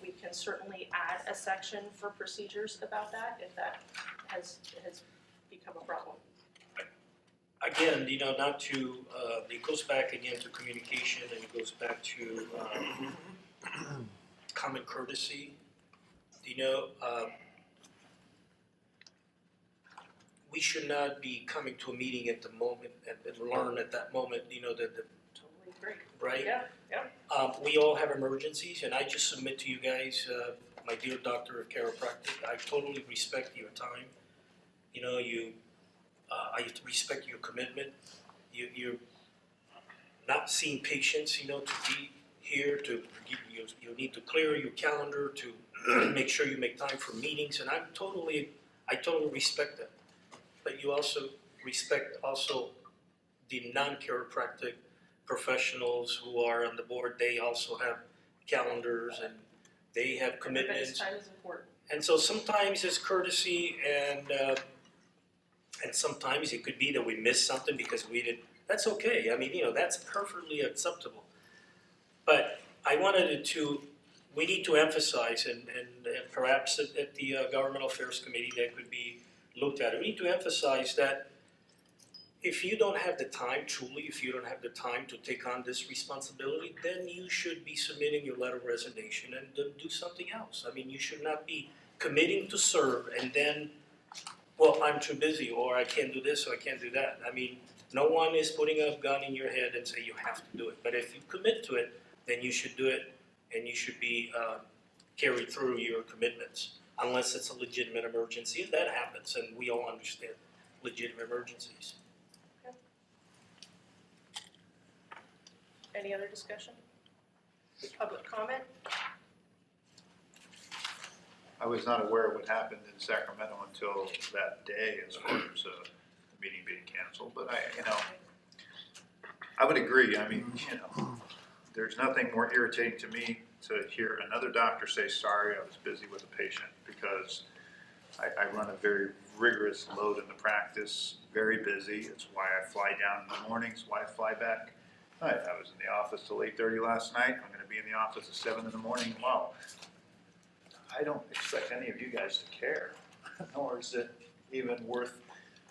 We can certainly add a section for procedures about that if that has become a problem. Again, not to, it goes back again to communication, and it goes back to common courtesy. We should not be coming to a meeting at the moment and learn at that moment, that the Totally agree. right? Yeah. We all have emergencies, and I just submit to you guys, my dear doctor of chiropractic, I totally respect your time. I respect your commitment. You're not seeing patients, to be here to give you need to clear your calendar to make sure you make time for meetings, and I totally respect that. But you also respect the non-chiropractic professionals who are on the board. They also have calendars and they have commitments. Everybody's time is important. And so sometimes it's courtesy, and sometimes it could be that we missed something because we didn't. That's okay. I mean, that's perfectly acceptable. But I wanted we need to emphasize, and perhaps at the Governmental Affairs Committee that could be looked at. We need to emphasize that if you don't have the time, if you don't have the time to take on this responsibility, then you should be submitting your letter of resignation and do something else. I mean, you should not be committing to serve and then, well, I'm too busy, or I can't do this, or I can't do that. I mean, no one is putting a gun in your head and say you have to do it. But if you commit to it, then you should do it, and you should be carried through your commitments, unless it's a legitimate emergency, and that happens, and we all understand legitimate emergencies. Any other discussion? Public comment? I was not aware of what happened in Sacramento until that day as far as the meeting being canceled, but I would agree. I mean, there's nothing more irritating to me to hear another doctor say, sorry, I was busy with a patient, because I run a very rigorous load in the practice, very busy. It's why I fly down in the mornings, why I fly back. I was in the office till 8:30 last night. I'm going to be in the office at 7 in the morning. Wow. I don't expect any of you guys to care, nor is it even worth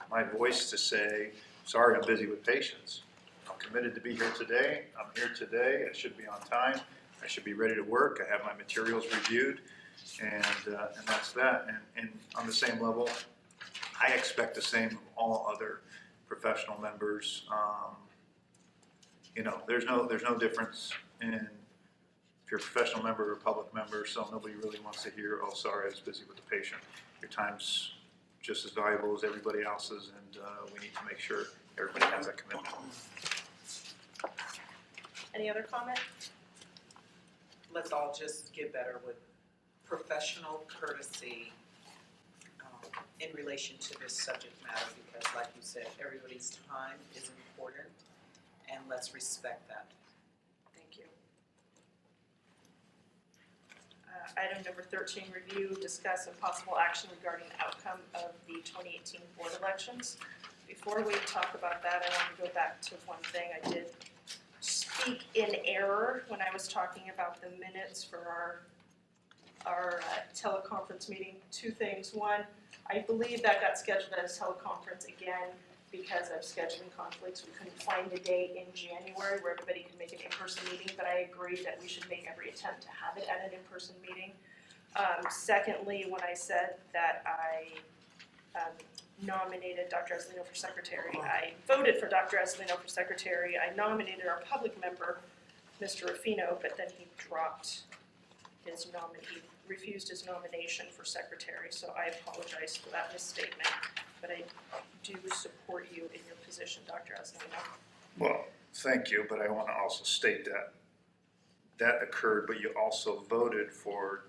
my voice to say, sorry, I'm busy with patients. I'm committed to be here today. I'm here today. I should be on time. I should be ready to work. I have my materials reviewed, and that's that. And on the same level, I expect the same of all other professional members. There's no difference in if you're a professional member or a public member, so nobody really wants to hear, oh, sorry, I was busy with the patient. Your time's just as valuable as everybody else's, and we need to make sure everybody has that commitment. Any other comment? Let's all just get better with professional courtesy in relation to this subject matter, because like you said, everybody's time is important, and let's respect that. Thank you. Item number 13, review, discuss, and possible action regarding the outcome of the 2018 board elections. Before we talk about that, I want to go back to one thing. I did speak in error when I was talking about the minutes for our teleconference meeting. Two things. One, I believe that got scheduled as teleconference again because of scheduling conflicts. We couldn't find a day in January where everybody could make an in-person meeting, but I agree that we should make every attempt to have it at an in-person meeting. Secondly, when I said that I nominated Dr. Azzolino for secretary, I voted for Dr. Azzolino for secretary. I nominated our public member, Mr. Ruffino, but then he dropped his he refused his nomination for secretary, so I apologize for that misstatement, but I do support you in your position, Dr. Azzolino. Well, thank you, but I want to also state that occurred, but you also voted for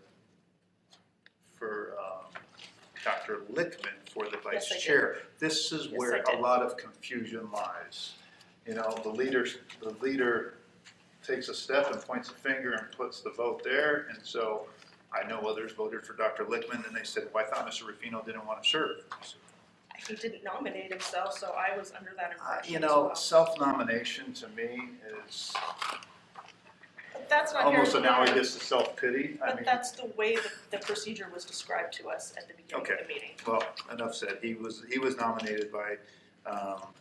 Dr. Lichtman for the vice Yes, I did. chair. This is Yes, where I did. a lot of confusion lies. you know, the leader takes a step and points a finger and puts the vote there, and so I know others voted for Dr. Lickman, and they said, well, I thought Mr. Rufino didn't want to serve. He didn't nominate himself, so I was under that impression You as know, well. self-nomination to me is But that's not almost here. analogous to self-pity. I But mean, that's the way the procedure was described to us at the beginning of the meeting. well, enough said. He was nominated by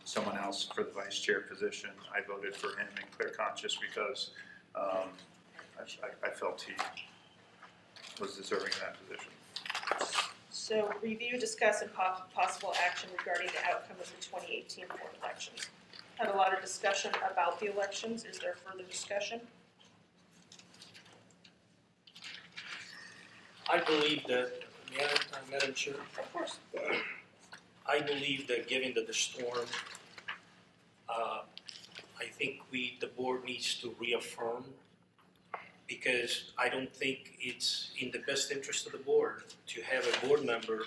someone else for the vice chair position. I voted for him in clear conscience because I felt he was deserving of that position. So review, discuss, and possible action regarding the outcome of the 2018 board elections. Had a lot of discussion about the elections. Is there further discussion? I believe that, Madam Chair, Of course. I believe that given the storm, I think the board needs to reaffirm, because I don't think it's in the best interest of the board to have a board member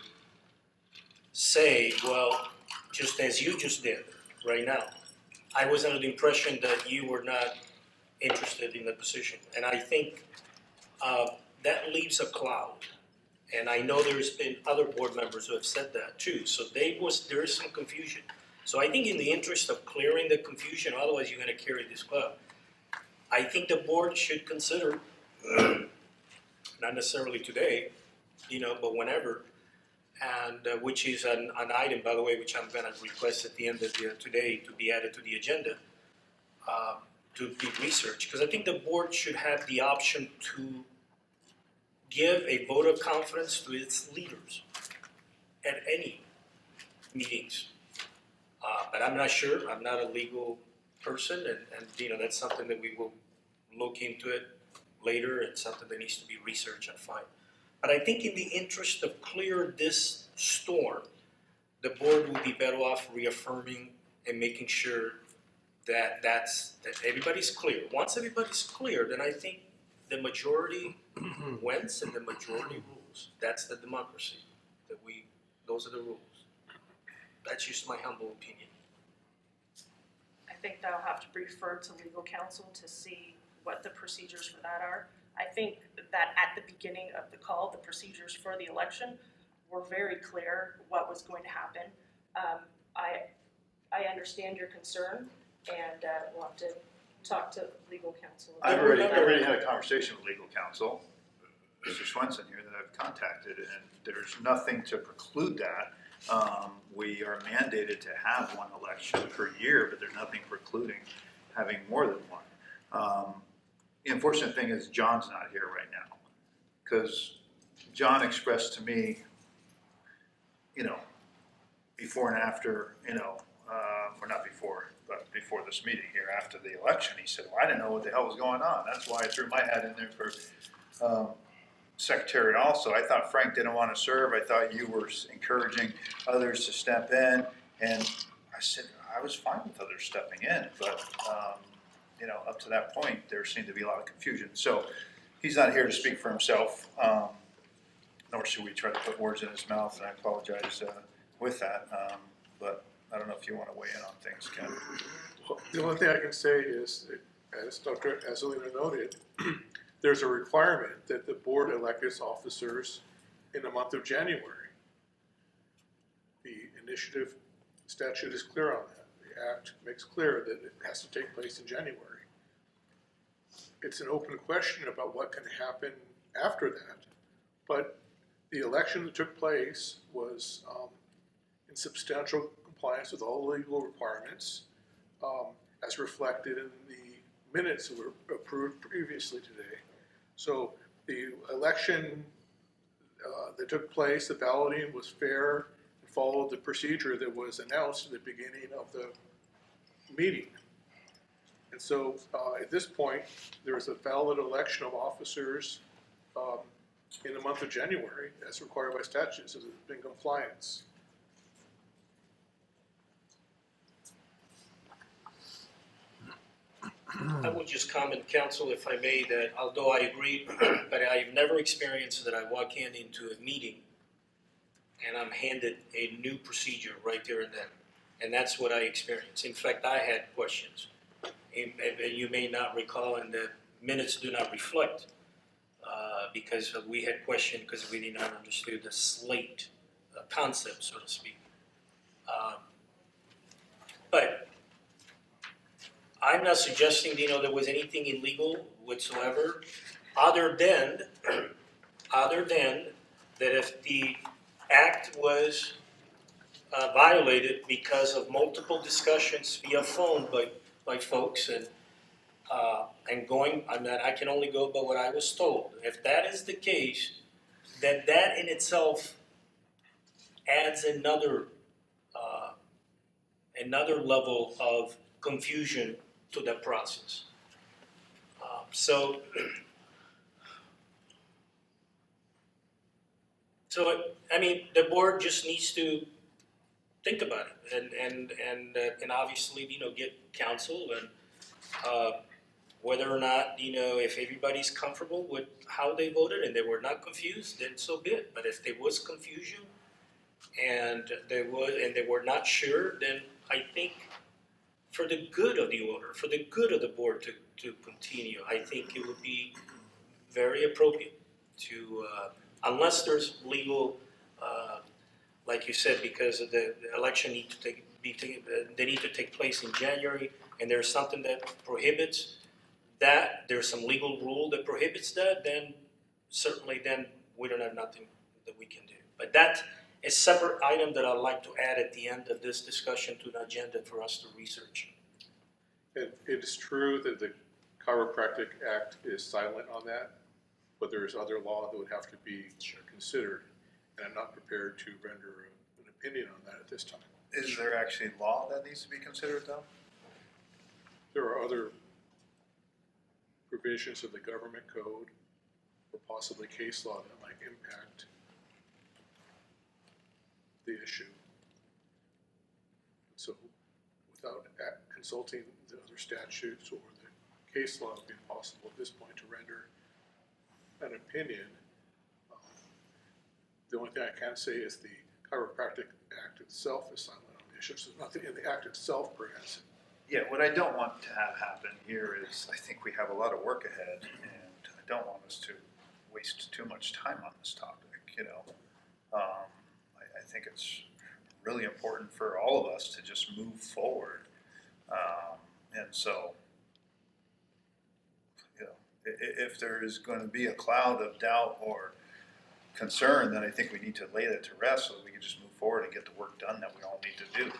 say, well, just as you just did right now. I was under the impression that you were not interested in the position, and I think that leaves a cloud. And I know there's been other board members who have said that too, so there is some confusion. So I think in the interest of clearing the confusion, otherwise you're gonna carry this club, I think the board should consider, not necessarily today, but whenever, and which is an item, by the way, which I'm gonna request at the end of today to be added to the agenda, to be researched, because I think the board should have the option to give a vote of confidence to its leaders at any meetings. But I'm not sure, I'm not a legal person, and that's something that we will look into it later. It's something that needs to be researched and find. But I think in the interest of clear this storm, the board would be better off reaffirming and making sure that that everybody's clear. Once everybody's clear, then I think the majority wins and the majority rules. That's the democracy. Those are the rules. That's just my humble opinion. I think that'll have to be referred to legal counsel to see what the procedures for that are. I think that at the beginning of the call, the procedures for the election were very clear what was going to happen. I understand your concern, and we'll have to talk to legal counsel. I've already had a conversation with legal counsel, Mr. Swenson here, that I've contacted, and there's nothing to preclude that. We are mandated to have one election per year, but there's nothing precluding having more than one. The unfortunate thing is John's not here right now, because John expressed to me, before and after, or not before, but before this meeting here, after the election, he said, well, I didn't know what the hell was going on. That's why I threw my hat in there for secretary also. I thought Frank didn't want to serve. I thought you were encouraging others to step in. And I said, I was fine with others stepping in, but up to that point, there seemed to be a lot of confusion. So he's not here to speak for himself, nor should we try to put words in his mouth, and I apologize with that. But I don't know if you want to weigh in on things, Ken. Well, the only thing I can say is, as Dr. Azulina noted, there's a requirement that the board elect its officers in the month of January. The initiative statute is clear on that. The act makes clear that it has to take place in January. It's an open question about what can happen after that, but the election that took place was in substantial compliance with all legal requirements, as reflected in the minutes that were approved previously today. So the election that took place, the balloting was fair and followed the procedure that was announced at the beginning of the meeting. And so at this point, there is a valid election of officers in the month of January as required by statutes, as it's been compliance. I would just comment, counsel, if I may, that although I agree, but I've never experienced that I walk into a meeting and I'm handed a new procedure right there and then. And that's what I experienced. In fact, I had questions. And you may not recall, and the minutes do not reflect, because we had questioned because we did not understand the slate concept, so to speak. But I'm not suggesting, there was anything illegal whatsoever, other than that if the act was violated because of multiple discussions via phone by folks and I can only go by what I was told. If that is the case, then that in itself adds another level of confusion to that process. So the board just needs to think about it and obviously, get counsel and whether or not, if everybody's comfortable with how they voted and they were not confused, then so be it. But if there was confusion and they were not sure, then I think for the good of the order, for the good of the board to continue, I think it would be very appropriate to, unless there's legal, like you said, because of the election need to take place in January, and there's something that prohibits that, there's some legal rule that prohibits that, then certainly then we don't have nothing that we can do. But that's a separate item that I'd like to add at the end of this discussion to the agenda for us to research. It is true that the Chiropractic Act is silent on that, but there is other law that would have to be considered, and I'm not prepared to render an opinion on that at this time. Is there actually law that needs to be considered though? There are other provisions of the government code or possibly case law that might impact the issue. So without consulting the other statutes or the case law, it would be impossible at this point to render an opinion. The only thing I can say is the Chiropractic Act itself is silent on the issue. So there's nothing in the act itself prohibits it. Yeah, what I don't want to have happen here is I think we have a lot of work ahead and I don't want us to waste too much time on this topic, I think it's really important for all of us to just move forward. And so, if there is going to be a cloud of doubt or concern, then I think we need to lay that to rest so that we can just move forward and get the work done that we all need to do.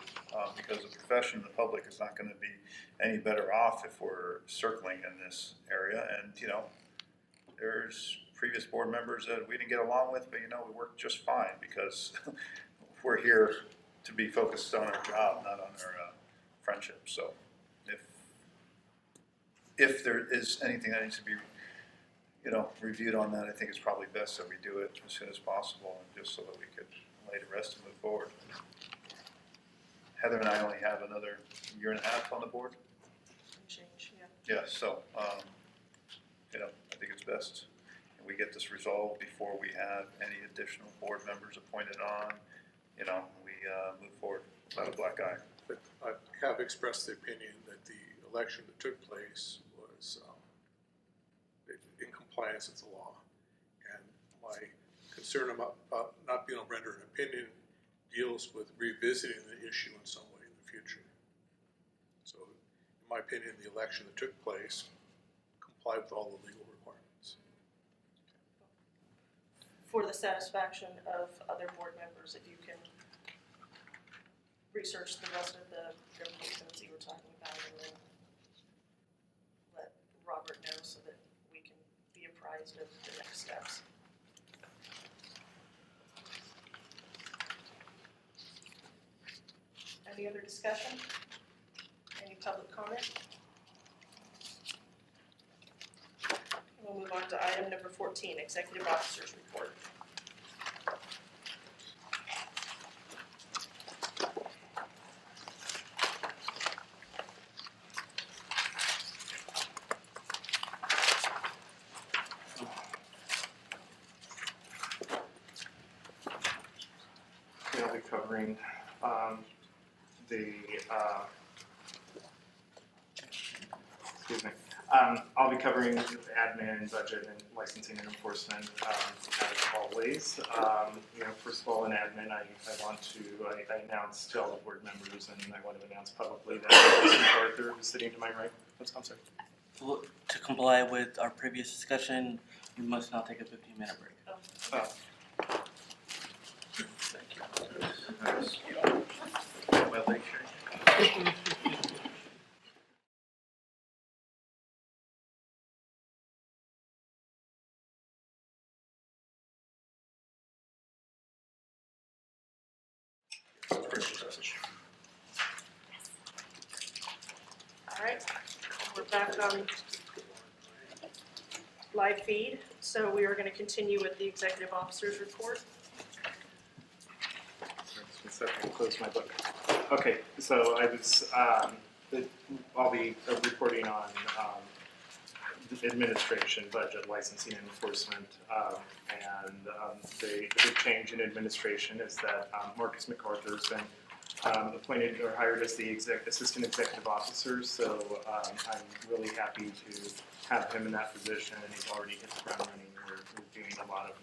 Because the profession, the public is not going to be any better off if we're circling in this area. And, there's previous board members that we didn't get along with, but, we worked just fine because we're here to be focused on our job, not on our friendship. So if there is anything that needs to be reviewed on that, I think it's probably best that we do it as soon as possible, and just so that we could lay to rest and move forward. Heather and I only have another year and a half on the board. Change, yeah. Yeah, so, I think it's best that we get this resolved before we have any additional board members appointed on, we move forward without a black eye. But I have expressed the opinion that the election that took place was in compliance with the law. And my concern about not being able to render an opinion deals with revisiting the issue in some way in the future. So, in my opinion, the election that took place complied with all the legal requirements. For the satisfaction of other board members, if you can research the rest of the regulations that you were talking about and then let Robert know so that we can be apprised of the next steps. Any other discussion? Any public comment? We'll move on to item number 14, Executive Officers Report. I'll be covering excuse me. I'll be covering admin, budget, and licensing and enforcement as always. First of all, in admin, I announced to all the board members, and I want to announce publicly that Mr. Arthur, who's sitting to my right, I'm sorry. Well, to comply with our previous discussion, we must now take a 15-minute break. All right, we're back on live feed, so we are going to continue with the executive officer's report. Just a second, close my book. Okay, so I'll be reporting on administration, budget, licensing, and enforcement. The big change in administration is that Marcus MacArthur has been appointed or hired as the assistant executive officer. So I'm really happy to have him in that position, and he's already hit the ground running. We're doing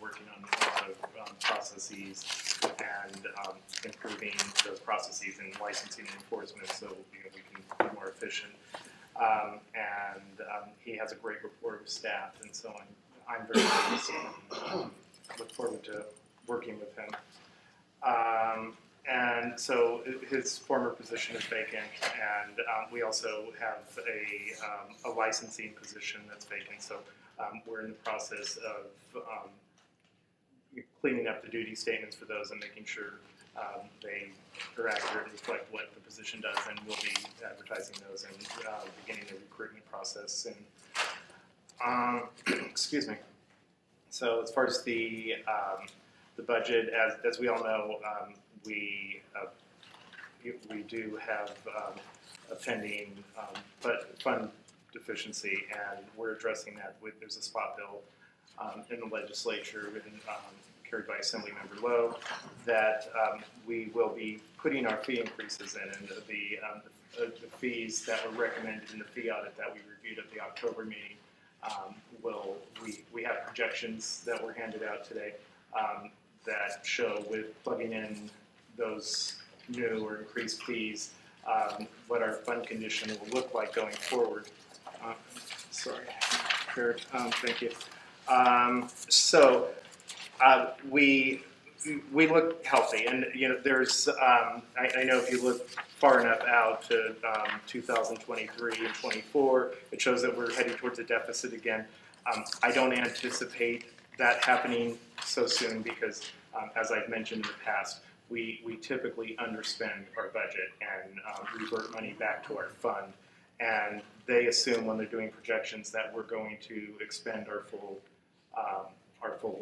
working on a lot of processes and improving those processes in licensing and enforcement, so we can be more efficient. He has a great rapport with staff, and so I'm very pleased and look forward to working with him. And so his former position is vacant, and we also have a licensing position that's vacant. So we're in the process of cleaning up the duty statements for those and making sure they are accurate and reflect what the position does, and we'll be advertising those and beginning the recruitment process soon. Excuse me. So as far as the budget, as we all know, we do have a pending fund deficiency, and we're addressing that there's a spot bill in the legislature and carried by Assemblymember Lowe that we will be putting our fee increases in, and the fees that were recommended in the fee audit that we reviewed at the October meeting. We have projections that were handed out today that show, with plugging in those new or increased fees, what our fund condition will look like going forward. Sorry, prepared. Thank you. We look healthy, and there's I know if you look far enough out to 2023 and 24, it shows that we're heading towards a deficit again. I don't anticipate that happening so soon because, as I've mentioned in the past, we typically underspend our budget and revert money back to our fund, and they assume when they're doing projections that we're going to expend our full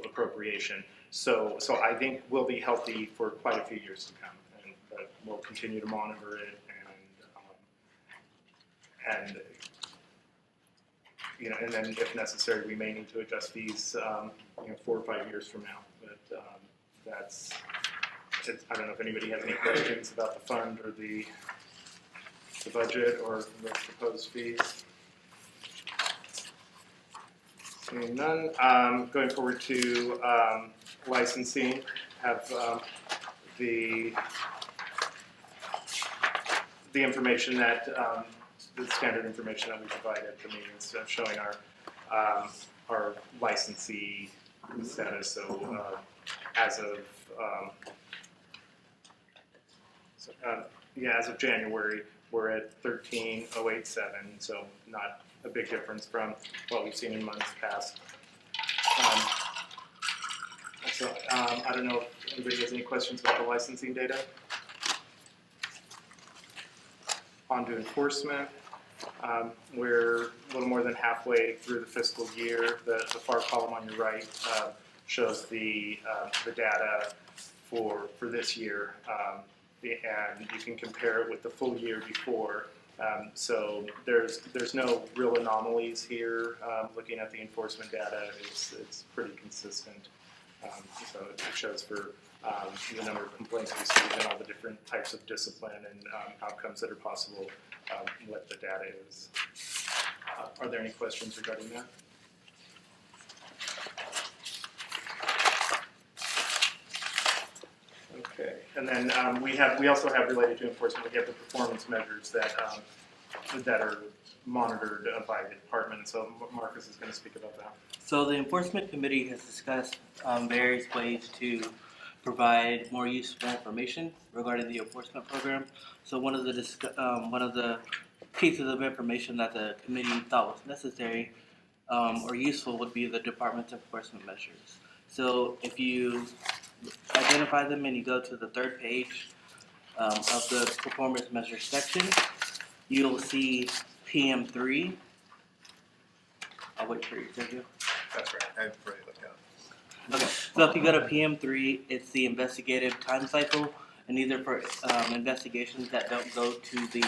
appropriation. So I think we'll be healthy for quite a few years to come, but we'll continue to monitor it, and then if necessary, we may need to adjust fees 4 or 5 years from now. But I don't know if anybody has any questions about the fund or the budget or the proposed fees. Seeing none, going forward to licensing, have the information that the standard information that we provide at the meetings, showing our licensee status. So as of January, we're at 13,087. So not a big difference from what we've seen in months past. I don't know if anybody has any questions about the licensing data. On to enforcement. We're a little more than halfway through the fiscal year. The far column on your right shows the data for this year, and you can compare it with the full year before. So there's no real anomalies here. Looking at the enforcement data, it's pretty consistent. So it shows for the number of complaints received and all the different types of discipline and outcomes that are possible, what the data is. Are there any questions regarding that? Okay, and then we also have related to enforcement, we have the performance measures that are monitored by the department. So Marcus is going to speak about that. So the enforcement committee has discussed various ways to provide more useful information regarding the enforcement program. So one of the pieces of information that the committee thought was necessary or useful would be the department's enforcement measures. So if you identify them and you go to the third page of the performance measures section, you'll see PM3. I'll wait for you, Sergio. That's right, I've already looked at it. Okay, so if you go to PM3, it's the investigative time cycle, and these are for investigations that don't go to the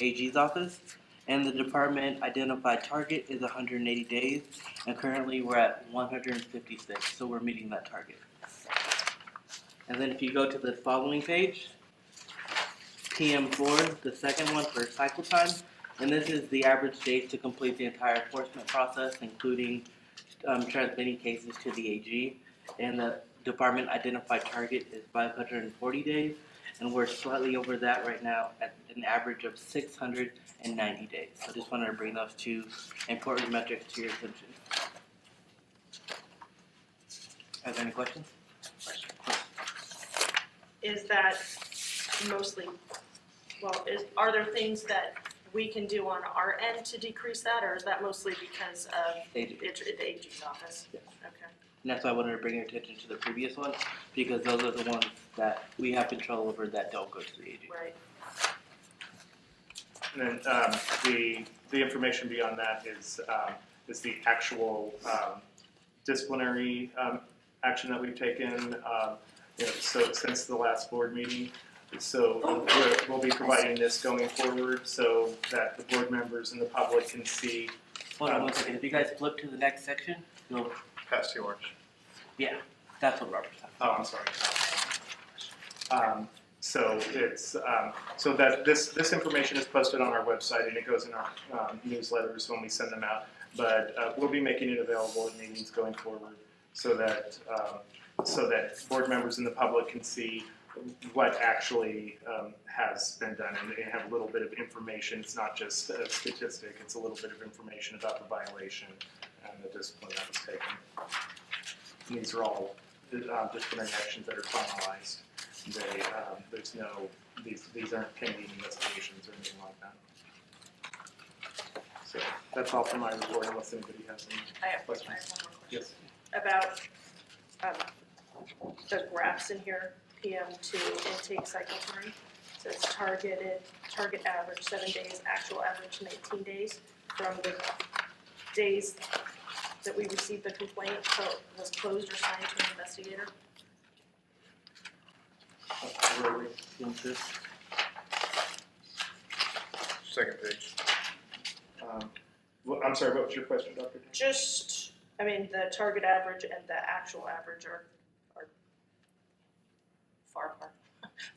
AG's office. And the department identified target is 180 days, and currently we're at 156, so we're meeting that target. And then if you go to the following page, PM4, the second one for cycle time, and this is the average days to complete the entire enforcement process, including transmitting cases to the AG. And the department identified target is 540 days, and we're slightly over that right now at an average of 690 days. So I just wanted to bring those two important metrics to your attention. Are there any questions? Is that mostly, are there things that we can do on our end to decrease that, or is that mostly because of the AG's office? Yes. Okay. And that's why I wanted to bring your attention to the previous one, because those are the ones that we have control over that don't go to the AG. Right. And then the information beyond that is the actual disciplinary action that we've taken. So since the last board meeting, so we'll be providing this going forward so that the board members and the public can see. Hold on one second. If you guys flip to the next section, you'll. Pass the orange. Yeah, that's what Robert's talking Oh, I'm sorry. So it's so that this information is posted on our website and it goes in our newsletters when we send them out. But we'll be making it available at meetings going forward so that board members and the public can see what actually has been done, and they have a little bit of information. It's not just a statistic; it's a little bit of information about the violation and the discipline that was taken. And these are all disciplinary actions that are finalized. There's no these aren't pending investigations or anything like that. So that's all for my report, unless anybody has any questions. I have one more question. Yes. About the graphs in here, PM2 intake cycle time. It says target average 7 days, actual average 19 days from the days that we received the complaint till it was closed or signed to an investigator. Where are we? Second page. I'm sorry, what was your question, Dr. Just, the target average and the actual average are far apart.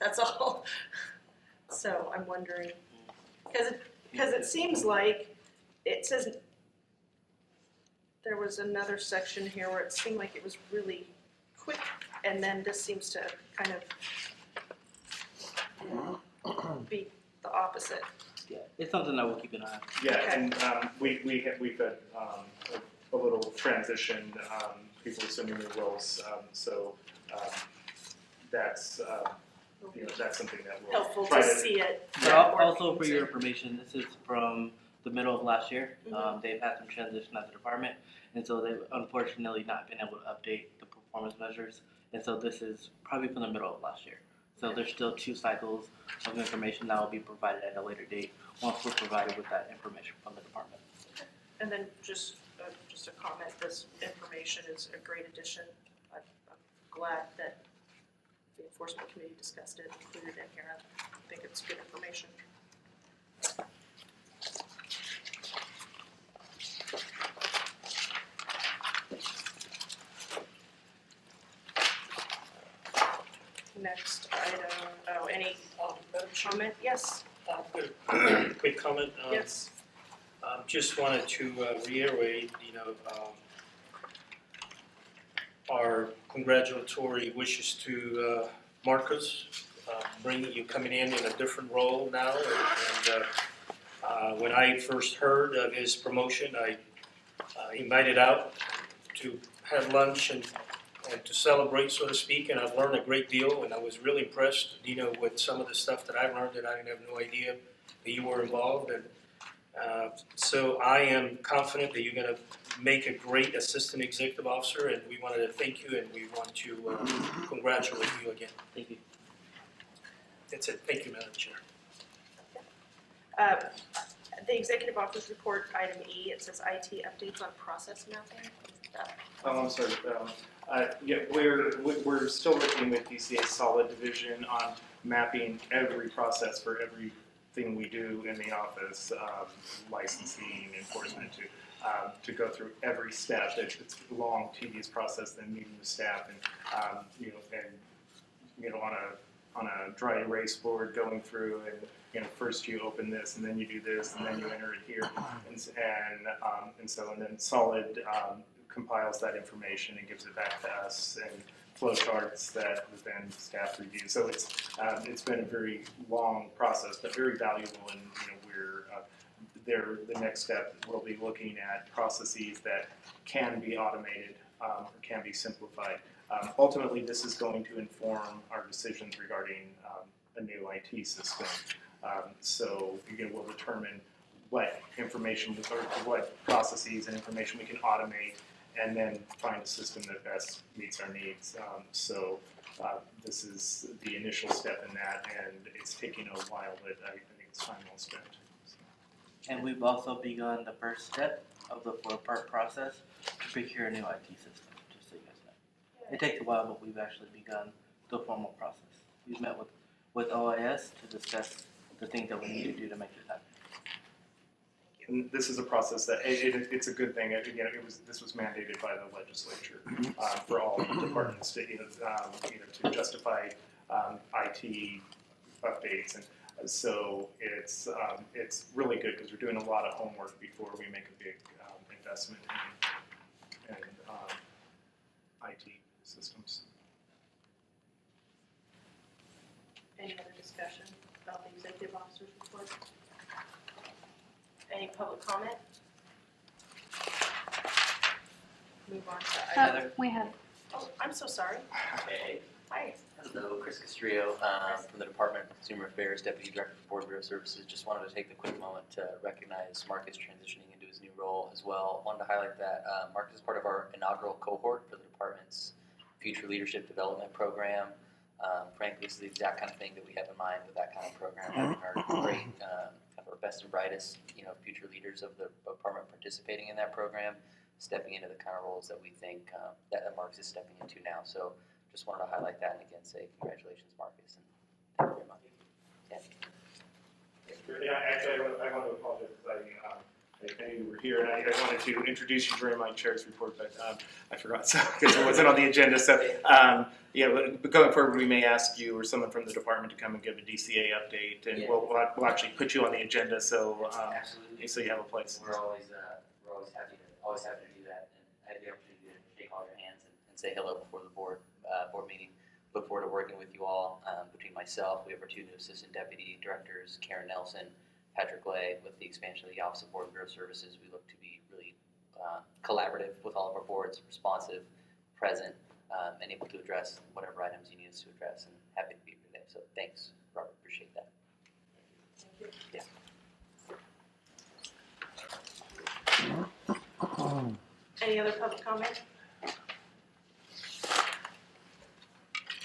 That's all. So I'm wondering, because it seems like it says there was another section here where it seemed like it was really quick, and then this seems to kind of be the opposite. Yeah, it's something that we'll keep an eye on. Yeah, Okay. and we've had a little transition, people assuming new roles, so that's that's something that we'll Helpful try to see it. But also for your information, this is from the middle of last year. They've had some transition at the department, and so they've unfortunately not been able to update the performance measures. And so this is probably from the middle of last year. So there's still 2 cycles of information that will be provided at a later date once we're provided with that information from the department. And then just a comment, this information is a great addition. I'm glad that the enforcement committee discussed it, included in here. I think it's good information. comment? Yes, Quick comment. yes. Just wanted to reiterate, our congratulatory wishes to Marcus, bringing you coming in a different role now. And when I first heard of his promotion, I invited out to have lunch and to celebrate, so to speak, and I've learned a great deal, and I was really impressed, with some of the stuff that I learned that I didn't have no idea that you were involved in. So I am confident that you're going to make a great assistant executive officer, and we wanted to thank you, and we want to congratulate you again. Thank you. That's it. Thank you, Madam Chair. The executive officer's report, item E, it says IT updates on process mapping. Oh, I'm sorry. Yeah, we're still working with DCA Solid Division on mapping every process for everything we do in the office, licensing, enforcement, to go through every step. It's a long, tedious process. Then meeting with staff and on a dry erase board, going through and first you open this and then you do this and then you enter it here and then Solid compiles that information and gives it back to us and flow charts that then staff review. So it's been a very long process, but very valuable. And the next step we'll be looking at processes that can be automated or can be simplified. Ultimately, this is going to inform our decisions regarding a new IT system. So we'll determine what information or what processes and information we can automate, and then find a system that best meets our needs. This is the initial step in that, and it's taking a while, but I think it's time well spent. And we've also begun the first step of the 4-part process to procure a new IT system, just so you guys know. It takes a while, but we've actually begun the formal process. We've met with OIS to discuss the things that we need to do to make this happen. And this is a process that it's a good thing. Again, this was mandated by the legislature for all departments to to justify IT updates, and so it's really good because we're doing a lot of homework before we make a big investment in IT systems. Any other discussion about the executive officer's report? Any public comment? Move on to item. We have. Oh, I'm so sorry. Hey. Hi. Hello, Chris Castrillo from the Department of Consumer Affairs, Deputy Director for Board Bureau Services. Just wanted to take a quick moment to recognize Marcus transitioning into his new role as well. Wanted to highlight that Marcus is part of our inaugural cohort for the department's Future Leadership Development Program. Frankly, this is the exact kind of thing that we have in mind with that kind of program, having our great, our best and brightest, future leaders of the department participating in that program, stepping into the kind of roles that we think that Marcus is stepping into now. So just wanted to highlight that and again say congratulations, Marcus, and thank you very much. Actually, I want to apologize because I knew you were here, and I wanted to introduce you during my chair's report, but I forgot because it wasn't on the agenda. So, but going forward, we may ask you or someone from the department to come and give a DCA update, and we'll actually put you on the agenda so Absolutely. So you have a place. We're always happy to do that, and I had the opportunity to shake all your hands and say hello before the board meeting. Look forward to working with you all. Between myself, we have our 2 new assistant deputy directors, Karen Nelson, Patrick Lay. With the expansion of the Office of Board and Bureau Services, we look to be really collaborative with all of our boards, responsive, present, and able to address whatever items you need us to address. And happy to be here today. So thanks, Robert. Appreciate that. Any other public comment?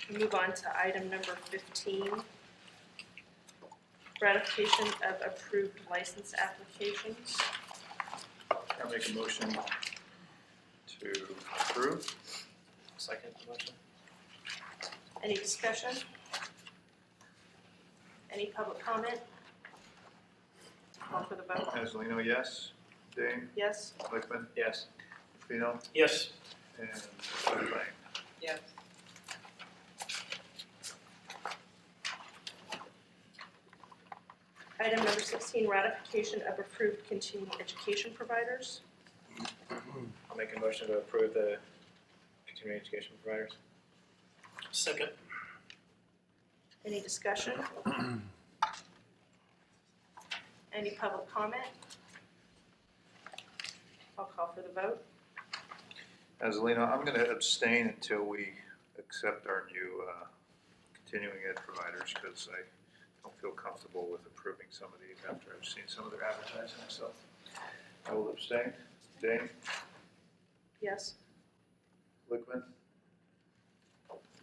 Move on to item number 15. Ratification of approved license applications. I'll make a motion to approve. Second motion. Any discussion? Any public comment? Call for the vote. Angelino, yes. Dane? Yes? Lickman? Yes. Fino? Yes. And Blank. Yes. Item number 16, ratification of approved continuing education providers. I'll make a motion to approve the continuing education providers. Second. Any discussion? Any public comment? I'll call for the vote. Azalina, I'm gonna abstain until we accept our new continuing ed providers, because I don't feel comfortable with approving some of these after I've seen some of their advertising, so I will abstain. Dane, Yes. Lickman,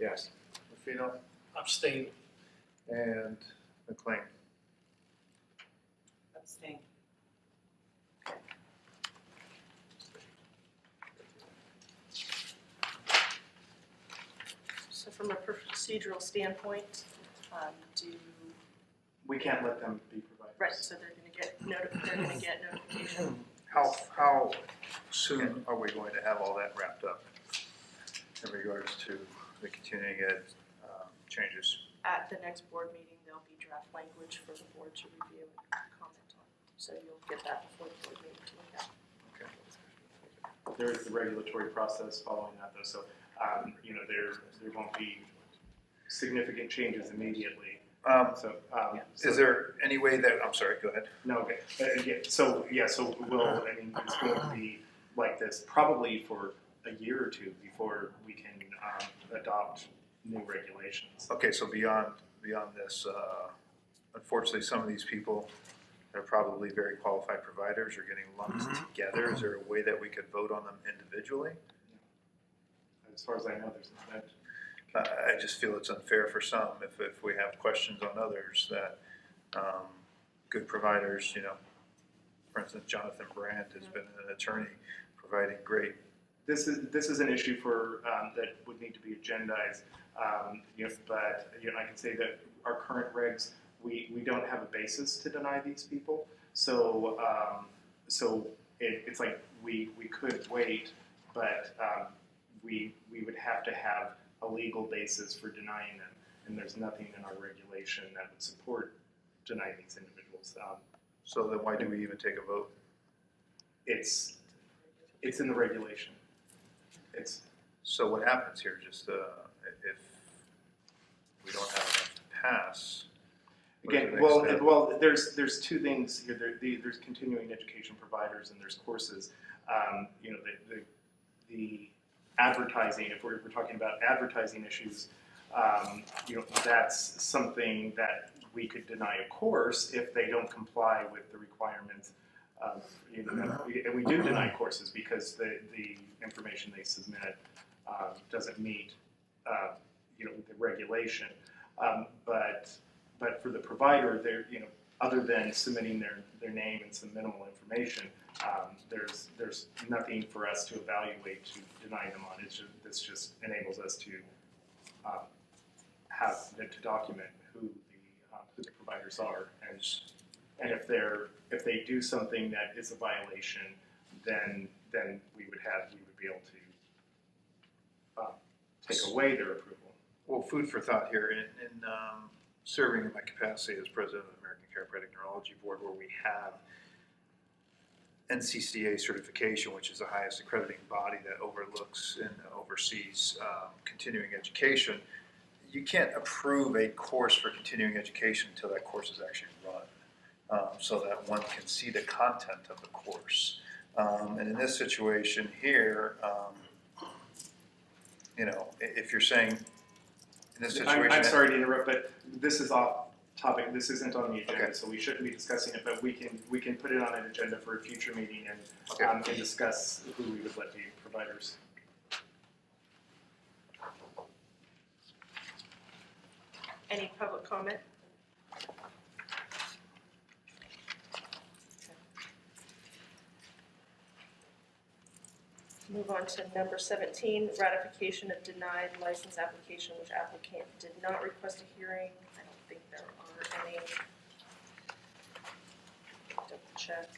Yes. Lefino, Abstain. and McLean. Abstain. So from a procedural standpoint, do, We can't let them be providers. right, so they're gonna get notification How soon are we going to have all that wrapped up in regards to the continuing ed changes? at the next board meeting. There'll be draft language for the board to review and comment on. So you'll get that before the board meeting to look at. There is the regulatory process following that though, so, there won't be significant changes immediately. Is there any way that, I'm sorry, go ahead. No, okay, so it's going to be like this probably for a year or two before we can, adopt new regulations. Okay, so beyond this, unfortunately, some of these people are probably very qualified providers are getting lumped together. Is there a way that we could vote on them individually? As far as I know, there's not. I just feel it's unfair for some if we have questions on others that good providers, for instance, Jonathan Brandt has been an attorney providing great. This is an issue for that would need to be agendized. But I can say that our current regs, we don't have a basis to deny these people. So it's like we could wait, but we would have to have a legal basis for denying them, and there's nothing in our regulation that would support denying these individuals. So then why do we even take a vote? It's in the regulation. So what happens here? Just if we don't have enough to pass. Again, there's two things here. There's continuing education providers and there's courses. The advertising, if we're talking about advertising issues, that's something that we could deny a course if they don't comply with the requirements. And we do deny courses because the information they submit doesn't meet the regulation. But for the provider, they're other than submitting their name and some minimal information, there's nothing for us to evaluate to deny them on. This just enables us to to document who the providers are, and if they do something that is a violation, then we would be able to take away their approval. Well, food for thought here. In serving in my capacity as president of the American Chiropractic Neurology Board, where we have NCCA certification, which is the highest accrediting body that overlooks and oversees continuing education, you can't approve a course for continuing education until that course is actually run, so that one can see the content of the course. And in this situation here, if you're saying in this situation, I'm sorry to interrupt, but this is off topic. This isn't on the agenda, Okay. so we shouldn't be discussing it. But we can put it on an agenda for a future meeting and discuss who we would let be providers. Any public comment? Move on to number 17, ratification of denied license application, which applicant did not request a hearing. I don't think there are any. Double check.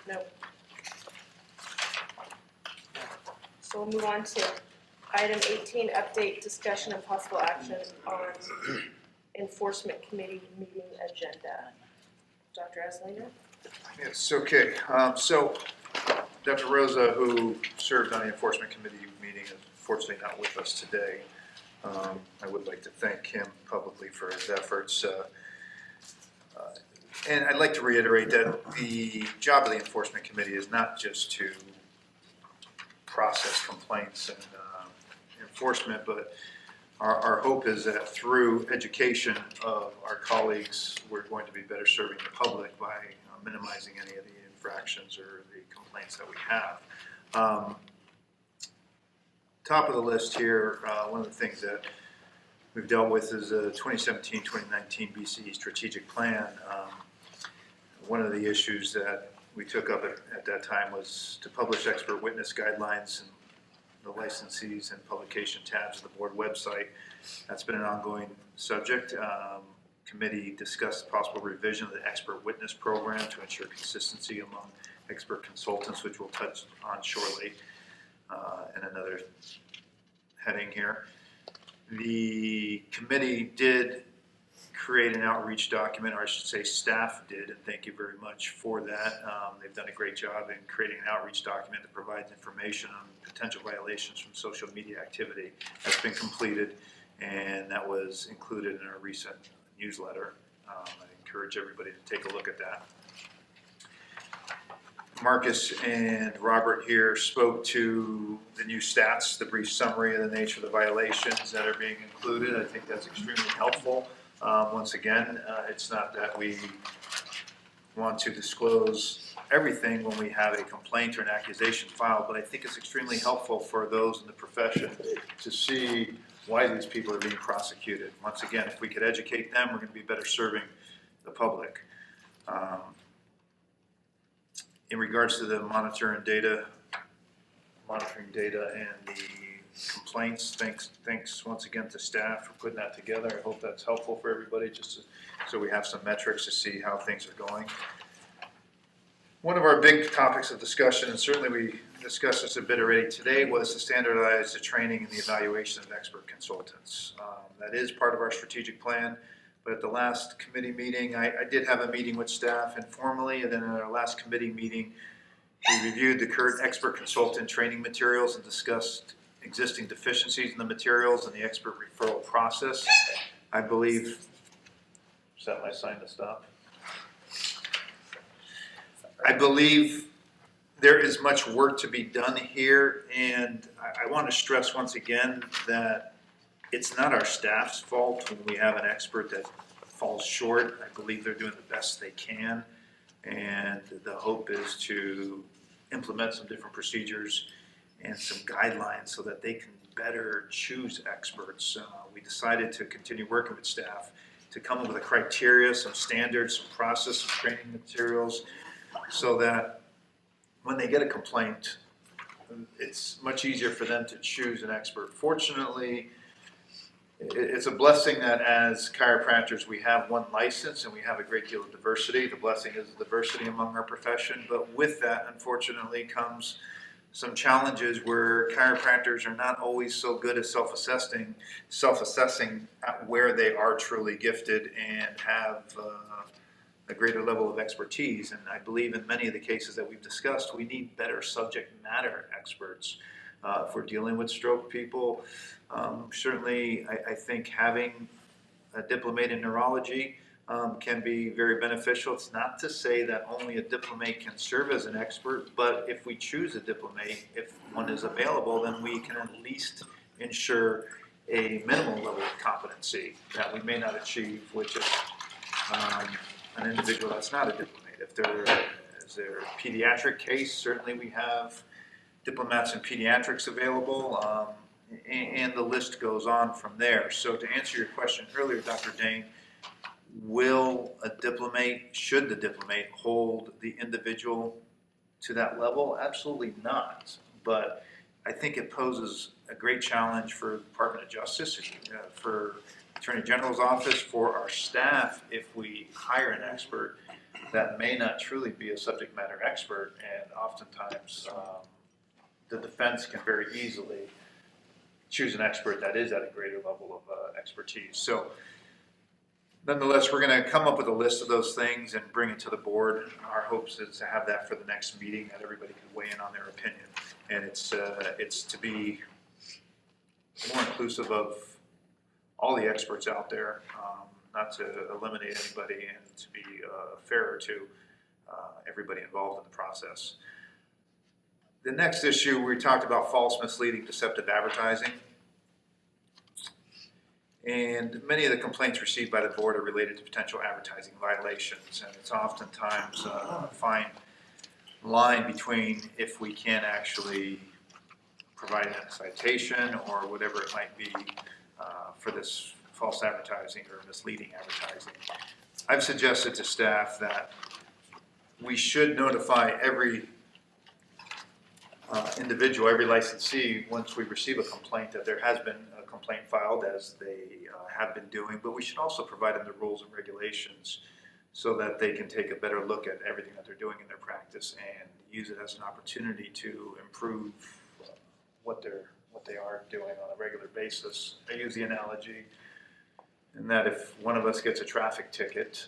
Nope. So we'll move on to item 18, update, discussion, and possible action on Enforcement Committee meeting agenda. Dr. Asliner? Yes, okay. So Dr. Rosa, who served on the Enforcement Committee meeting, is fortunately not with us today. I would like to thank him publicly for his efforts. And I'd like to reiterate that the job of the Enforcement Committee is not just to process complaints and enforcement, but our hope is that through education of our colleagues, we're going to be better serving the public by minimizing any of the infractions or the complaints that we have. Top of the list here, one of the things that we've dealt with is the 2017-2019 BCE strategic plan. One of the issues that we took up at that time was to publish expert witness guidelines and the licensees and publication tabs of the board website. That's been an ongoing subject. Committee discussed possible revision of the expert witness program to ensure consistency among expert consultants, which we'll touch on shortly in another heading here. The committee did create an outreach document, or I should say staff did, and thank you very much for that. They've done a great job in creating an outreach document that provides information on potential violations from social media activity. That's been completed, and that was included in our recent newsletter. I encourage everybody to take a look at that. Marcus and Robert here spoke to the new stats, the brief summary of the nature of the violations that are being included. I think that's extremely helpful. Once again, it's not that we want to disclose everything when we have a complaint or an accusation filed, but I think it's extremely helpful for those in the profession to see why these people are being prosecuted. Once again, if we could educate them, we're going to be better serving the public. In regards to the monitoring data and the complaints, thanks once again to staff for putting that together. I hope that's helpful for everybody, just so we have some metrics to see how things are going. One of our big topics of discussion, and certainly we discussed this a bit already today, was to standardize the training and the evaluation of expert consultants. That is part of our strategic plan, but at the last committee meeting, I did have a meeting with staff informally, and then at our last committee meeting, we reviewed the current expert consultant training materials and discussed existing deficiencies in the materials and the expert referral process. I believe, is that my sign to stop? I believe there is much work to be done here, and I want to stress once again that it's not our staff's fault when we have an expert that falls short. I believe they're doing the best they can, and the hope is to implement some different procedures and some guidelines so that they can better choose experts. We decided to continue working with staff to come up with a criteria, some standards, some process, some training materials, so that when they get a complaint, it's much easier for them to choose an expert. Fortunately, it's a blessing that as chiropractors we have one license and we have a great deal of diversity. The blessing is the diversity among our profession, but with that, unfortunately, comes some challenges where chiropractors are not always so good at self-assessing at where they are truly gifted and have a greater level of expertise. And I believe in many of the cases that we've discussed, we need better subject matter experts. If we're dealing with stroke people, certainly I think having a diplomate in neurology can be very beneficial. It's not to say that only a diplomate can serve as an expert, but if we choose a diplomate, if one is available, then we can at least ensure a minimal level of competency that we may not achieve, which is an individual that's not a diplomate. If there is a pediatric case, certainly we have diplomats in pediatrics available, and the list goes on from there. So to answer your question earlier, Dr. Dane, should the diplomate hold the individual to that level? Absolutely not. But I think it poses a great challenge for the Department of Justice, for Attorney General's office, for our staff, if we hire an expert that may not truly be a subject matter expert, and oftentimes the defense can very easily choose an expert that is at a greater level of expertise. So Nonetheless, we're gonna come up with a list of those things and bring it to the board. Our hopes is to have that for the next meeting, that everybody can weigh in on their opinion. And it's to be more inclusive of all the experts out there, not to eliminate anybody, and to be fairer to everybody involved in the process. The next issue, we talked about false, misleading, deceptive advertising. And many of the complaints received by the board are related to potential advertising violations, and it's oftentimes a fine line between if we can actually provide a citation or whatever it might be for this false advertising or misleading advertising. I've suggested to staff that we should notify every individual, every licensee, once we receive a complaint, that there has been a complaint filed, as they have been doing, but we should also provide them the rules and regulations so that they can take a better look at everything that they're doing in their practice and use it as an opportunity to improve what they are doing on a regular basis. I use the analogy in that if one of us gets a traffic ticket,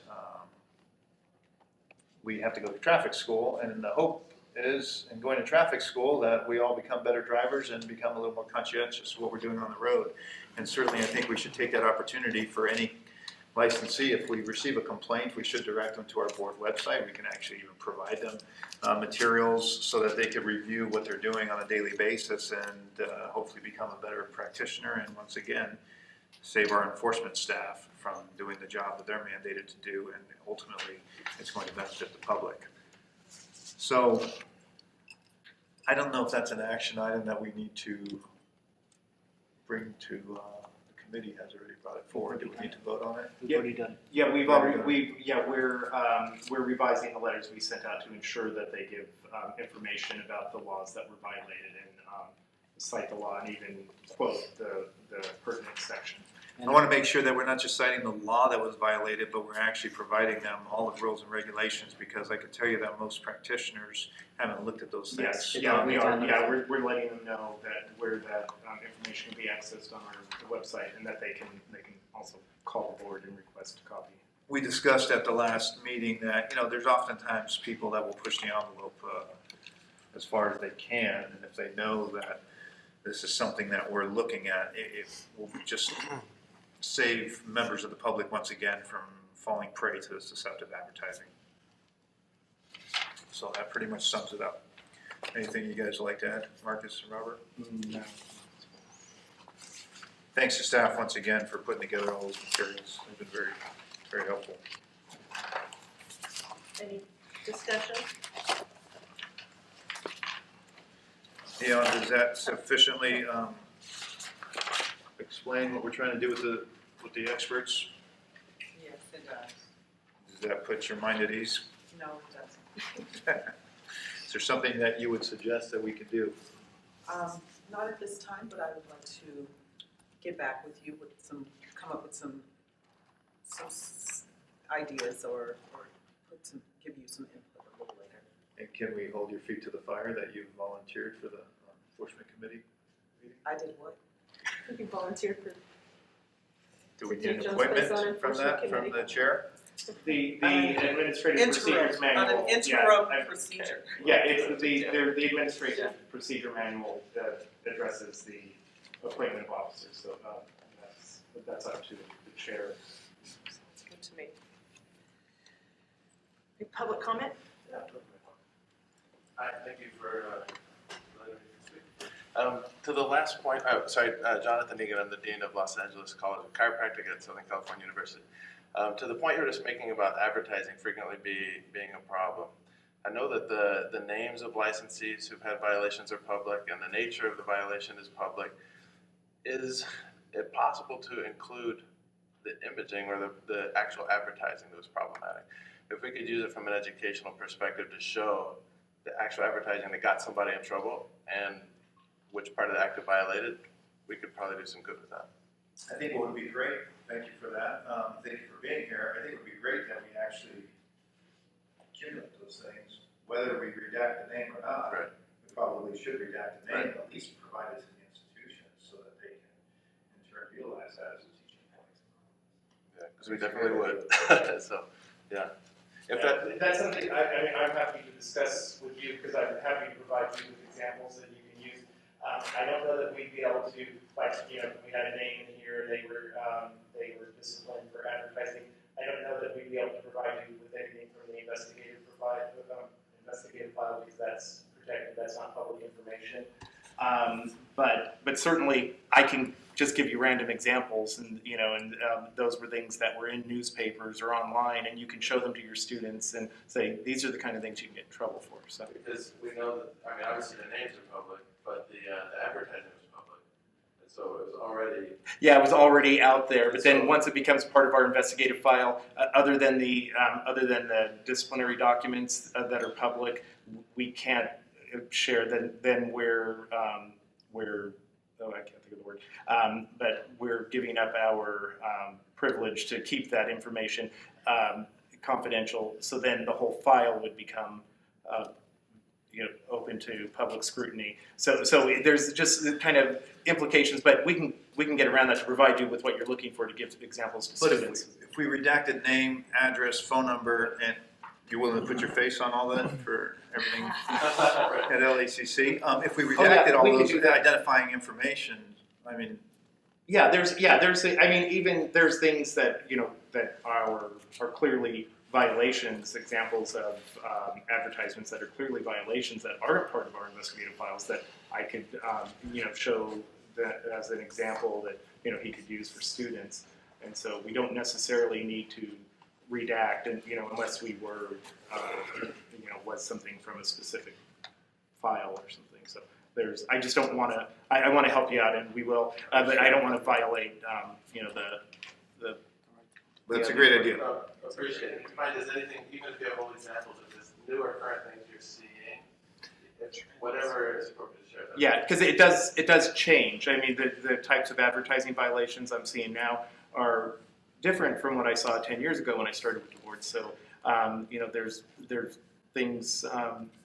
we have to go to traffic school, and the hope is, in going to traffic school, that we all become better drivers and become a little more conscientious of what we're doing on the road. And certainly I think we should take that opportunity for any licensee. If we receive a complaint, we should direct them to our board website. We can actually even provide them materials so that they can review what they're doing on a daily basis and hopefully become a better practitioner, and once again, save our enforcement staff from doing the job that they're mandated to do, and ultimately it's going to benefit the public. So I don't know if that's an action item that we need to bring to the committee. Has already brought it forward. Do we need to vote on it? We've already done it. Yeah, we're revising the letters we sent out to ensure that they give information about the laws that were violated and cite the law and even quote the pertinent section. I want to make sure that we're not just citing the law that was violated, but we're actually providing them all the rules and regulations, because I can tell you that most practitioners haven't looked at those things. Yes, yeah, we are. Yeah, we're letting them know that where that information can be accessed on our website, and that they can also call the board and request a copy. We discussed at the last meeting that, there's oftentimes people that will push the envelope as far as they can, and if they know that this is something that we're looking at, it will just save members of the public once again from falling prey to this deceptive advertising. So that pretty much sums it up. Anything you guys would like to add, Marcus and Robert? No. Thanks to staff once again for putting together all those materials. They've been very, very helpful. Any discussion? Dion, does that sufficiently explain what we're trying to do with the experts? Yes, it does. Does that put your mind at ease? No, it doesn't. Is there something that you would suggest that we could do? Not at this time, but I would like to get back with you with come up with some ideas or give you some input a little later. And can we hold your feet to the fire that you volunteered for the enforcement committee meeting? I did what? You volunteered for. Do we To need an take John's place on appointment from enforcement that, from committee? the chair? The administrative procedures manual. On an interim procedure. Yeah, it's the administrative procedure manual that addresses the appointment of officers, so that's up to the chair. Sounds good to me. Any public comment? Hi, thank you for letting me speak. To the last point, Jonathan Egan, I'm the Dean of Los Angeles College of Chiropractic at Southern California University. To the point you were just making about advertising frequently being a problem, I know that the names of licensees who've had violations are public and the nature of the violation is public. Is it possible to include the imaging or the actual advertising that was problematic? If we could use it from an educational perspective to show the actual advertising that got somebody in trouble and which part of the act it violated, we could probably do some good with that. I think what would be great, thank you for that, thank you for being here. I think it would be great that we actually accumulate those things, whether we redact the name or not. Right. We probably should redact the name, but at least provide it to the institutions so that they can in turn utilize that as a teaching point. We definitely would. So, yeah. If If that's something, I mean, I'm happy to discuss with you, because I'm happy to provide you with examples that you can use. I don't know that we'd be able to, like, you know, we had a name in here, they were disciplined for advertising. I don't know that we'd be able to provide you with anything from the investigative file, because that's protected, that's not public information. But certainly, I can just give you random examples, and you know, and those were things that were in newspapers or online, and you can show them to your students and say, these are the kind of things you can get in trouble for. So because we know that, I mean, obviously the names are public, but the advertising was public, and so it was already. Yeah, it was already out there, but then once it becomes part of our investigative file, other than the disciplinary documents that are public, we can't share. Then we're oh, I can't think of the word. But we're giving up our privilege to keep that information confidential. So then the whole file would become open to public scrutiny. So there's just kind of implications, but we can get around that to provide you with what you're looking for to give examples to students. If we redacted name, address, phone number, and you're willing to put your face on all that for everything at LACC? If we redacted all those identifying information, I mean. Yeah, there's things that, that are clearly violations, examples of advertisements that are clearly violations that aren't part of our investigative files that I could, show that as an example that, he could use for students. And so we don't necessarily need to redact, and unless we were, was something from a specific file or something. So I just don't want to. I want to help you out, and we will, but I don't want to violate, the. That's a great idea. Appreciate it. If there's anything, even if you have old examples of this new or current things you're seeing, whatever is appropriate to share. Yeah, because it does change. I mean, the types of advertising violations I'm seeing now are different from what I saw 10 years ago when I started with the board. So, there's things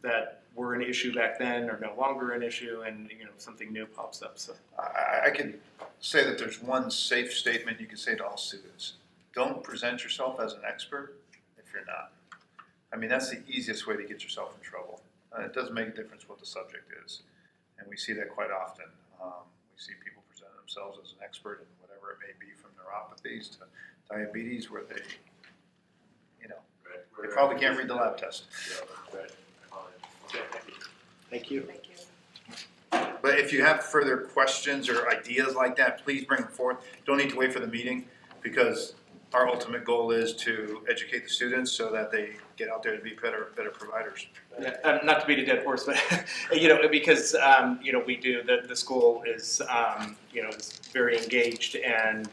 that were an issue back then are no longer an issue, and something new pops up. So I can say that there's one safe statement you can say to all students: don't present yourself as an expert if you're not. I mean, that's the easiest way to get yourself in trouble. It doesn't make a difference what the subject is, and we see that quite often. We see people present themselves as an expert in whatever it may be, from neuropathies to diabetes, where they, they probably can't read the lab test. Thank you. Thank you. But if you have further questions or ideas like that, please bring them forth. Don't need to wait for the meeting, because our ultimate goal is to educate the students so that they get out there to be better providers. Yeah, not to beat a dead horse, but because we do the school is is very engaged, and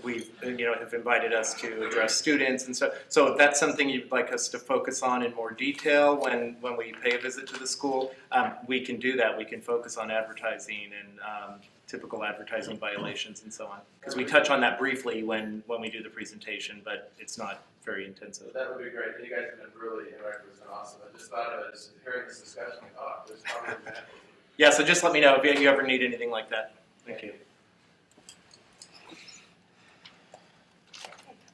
we've have invited us to address students and stuff. So if that's something you'd like us to focus on in more detail when we pay a visit to the school, we can do that. We can focus on advertising and typical advertising violations and so on. Because we touch on that briefly when we do the presentation, but it's not very intensive. That would be great. You guys have been really interactive. It's been awesome. I just thought of it, just hearing this discussion, there's probably examples. Yeah, so just let me know if you ever need anything like that. Thank you.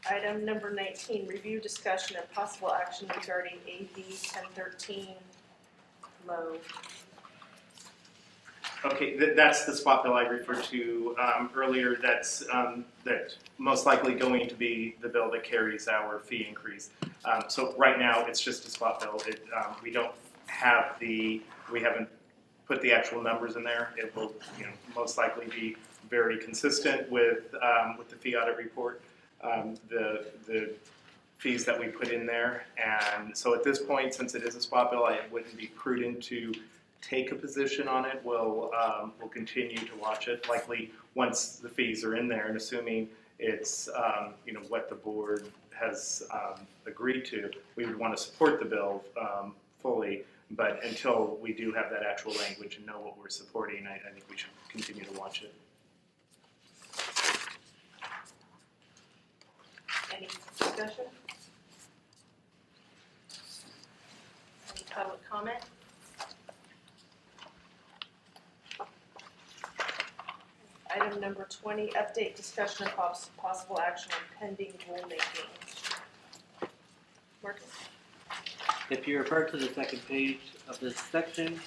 Item number 19, review, discussion, and possible action regarding AB 1013 low. Okay, that's the spot bill I referred to earlier. That's most likely going to be the bill that carries our fee increase. So right now it's just a spot bill. We haven't put the actual numbers in there. It will most likely be very consistent with the fee audit report. The fees that we put in there, and so at this point, since it is a spot bill, it wouldn't be prudent to take a position on it. We'll continue to watch it. Likely, once the fees are in there, and assuming it's what the board has agreed to, we would want to support the bill fully. But until we do have that actual language and know what we're supporting, I think we should continue to watch it. Any discussion? Any public comment? Item number 20, update discussion of possible action on pending rulemaking. Marcus? If you refer to the second page of this section,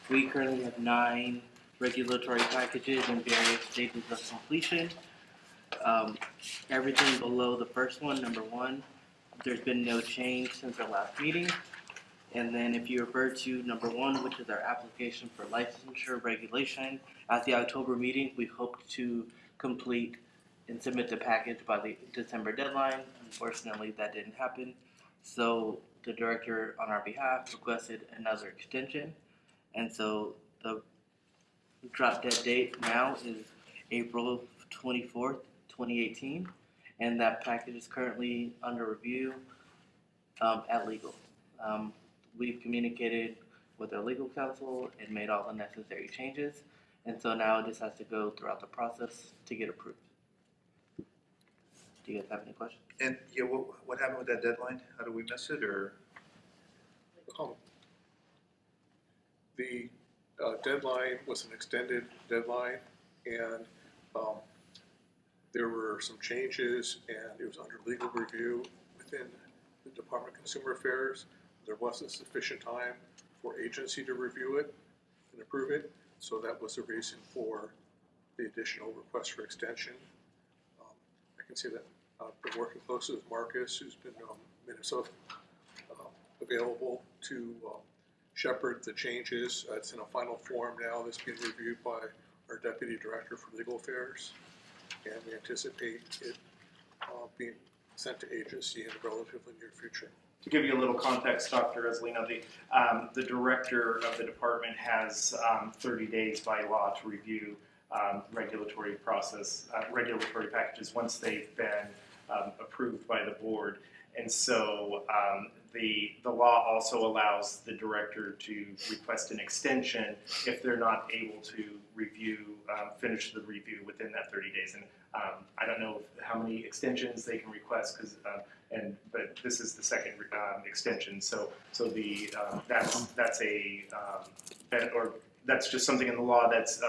we currently have 9 regulatory packages in various stages of completion. Everything below the first one, number 1, there's been no change since our last meeting. And then if you refer to number 1, which is our application for licensure regulation, at the October meeting, we hoped to complete and submit the package by the December deadline. Unfortunately, that didn't happen. So the director, on our behalf, requested another extension. And so the drop dead date now is April 24th, 2018. And that package is currently under review at legal. We've communicated with our legal counsel and made all the necessary changes. And so now it just has to go throughout the process to get approved. Do you guys have any questions? And yeah, what happened with that deadline? How did we miss it, or? The deadline was an extended deadline, and there were some changes, and it was under legal review within the Department of Consumer Affairs. There wasn't sufficient time for agency to review it and approve it, so that was the reason for the additional request for extension. I can say that I've been working closely with Marcus, who's been Minnesota available to shepherd the changes. It's in a final form now that's being reviewed by our Deputy Director for Legal Affairs, and we anticipate it being sent to agency in the relatively near future. To give you a little context, Dr. Eslino, the director of the department has 30 days by law to review regulatory packages once they've been approved by the board. And so the law also allows the director to request an extension if they're not able to finish the review within that 30 days. And I don't know how many extensions they can request, but this is the second extension. So that's just something in the law that's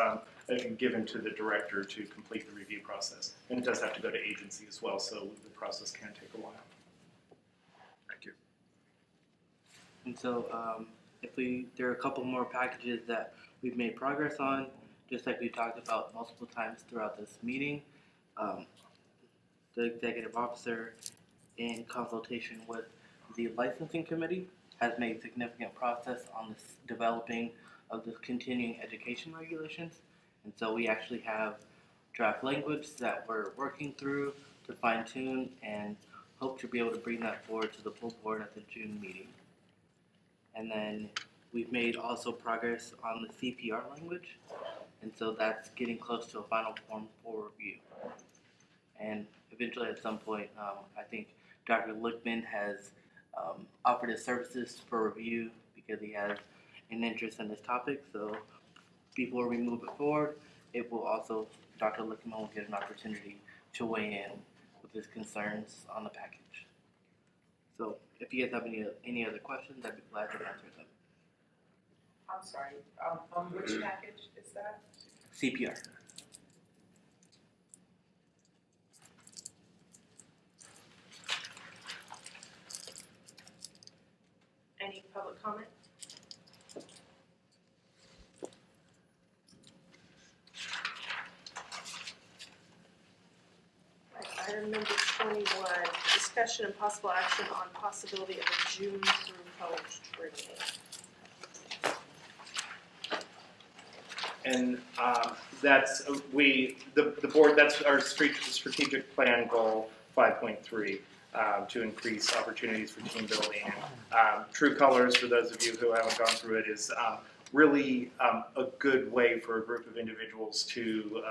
given to the director to complete the review process, and it does have to go to agency as well. So the process can take a while. Thank you. And so there are a couple more packages that we've made progress on, just like we talked about multiple times throughout this meeting. The executive officer, in consultation with the licensing committee, has made significant progress on this developing of the continuing education regulations. And so we actually have draft language that we're working through to fine tune and hope to be able to bring that forward to the full board at the June meeting. And then we've made also progress on the CPR language. And so that's getting close to a final form for review. And eventually at some point, I think Dr. Lichtman has offered his services for review because he has an interest in this topic. So before we move it forward, Dr. Lichtman will get an opportunity to weigh in with his concerns on the package. So if you guys have any other questions, I'd be glad to answer them. I'm sorry, on which package is that? CPR. Any public comment? Item number 21, discussion and possible action on possibility of a June through college training. And the board, that's our strategic plan goal 5.3, to increase opportunities for team building. True Colors, for those of you who haven't gone through it, is really a good way for a group of individuals to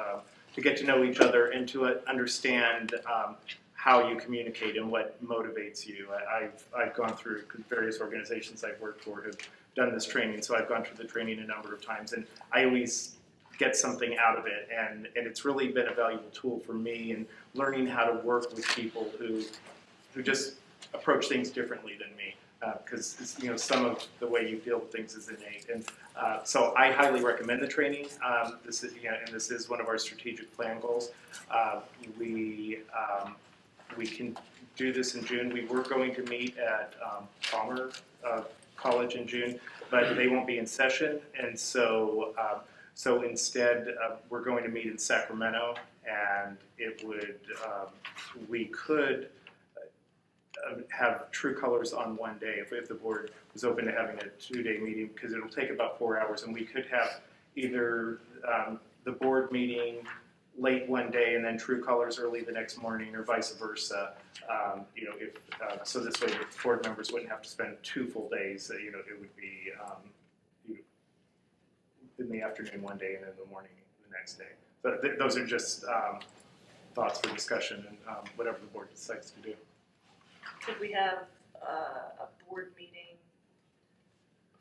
get to know each other and to understand how you communicate and what motivates you. I've gone through various organizations I've worked for who've done this training, so I've gone through the training a number of times, and I always get something out of it, and it's really been a valuable tool for me in learning how to work with people who just approach things differently than me. because some of the way you deal with things is innate. And so I highly recommend the training. This is one of our strategic plan goals. We can do this in June. We were going to meet at Palmer College in June, but they won't be in session, and so instead we're going to meet in Sacramento, and it would we could have true colors on one day if the board was open to having a 2-day meeting, because it'll take about 4 hours, and we could have either the board meeting late one day and then true colors early the next morning, or vice versa. So this way the board members wouldn't have to spend 2 full days. It would be in the afternoon one day and in the morning the next day. But those are just thoughts for discussion and whatever the board decides to do. Could we have a board meeting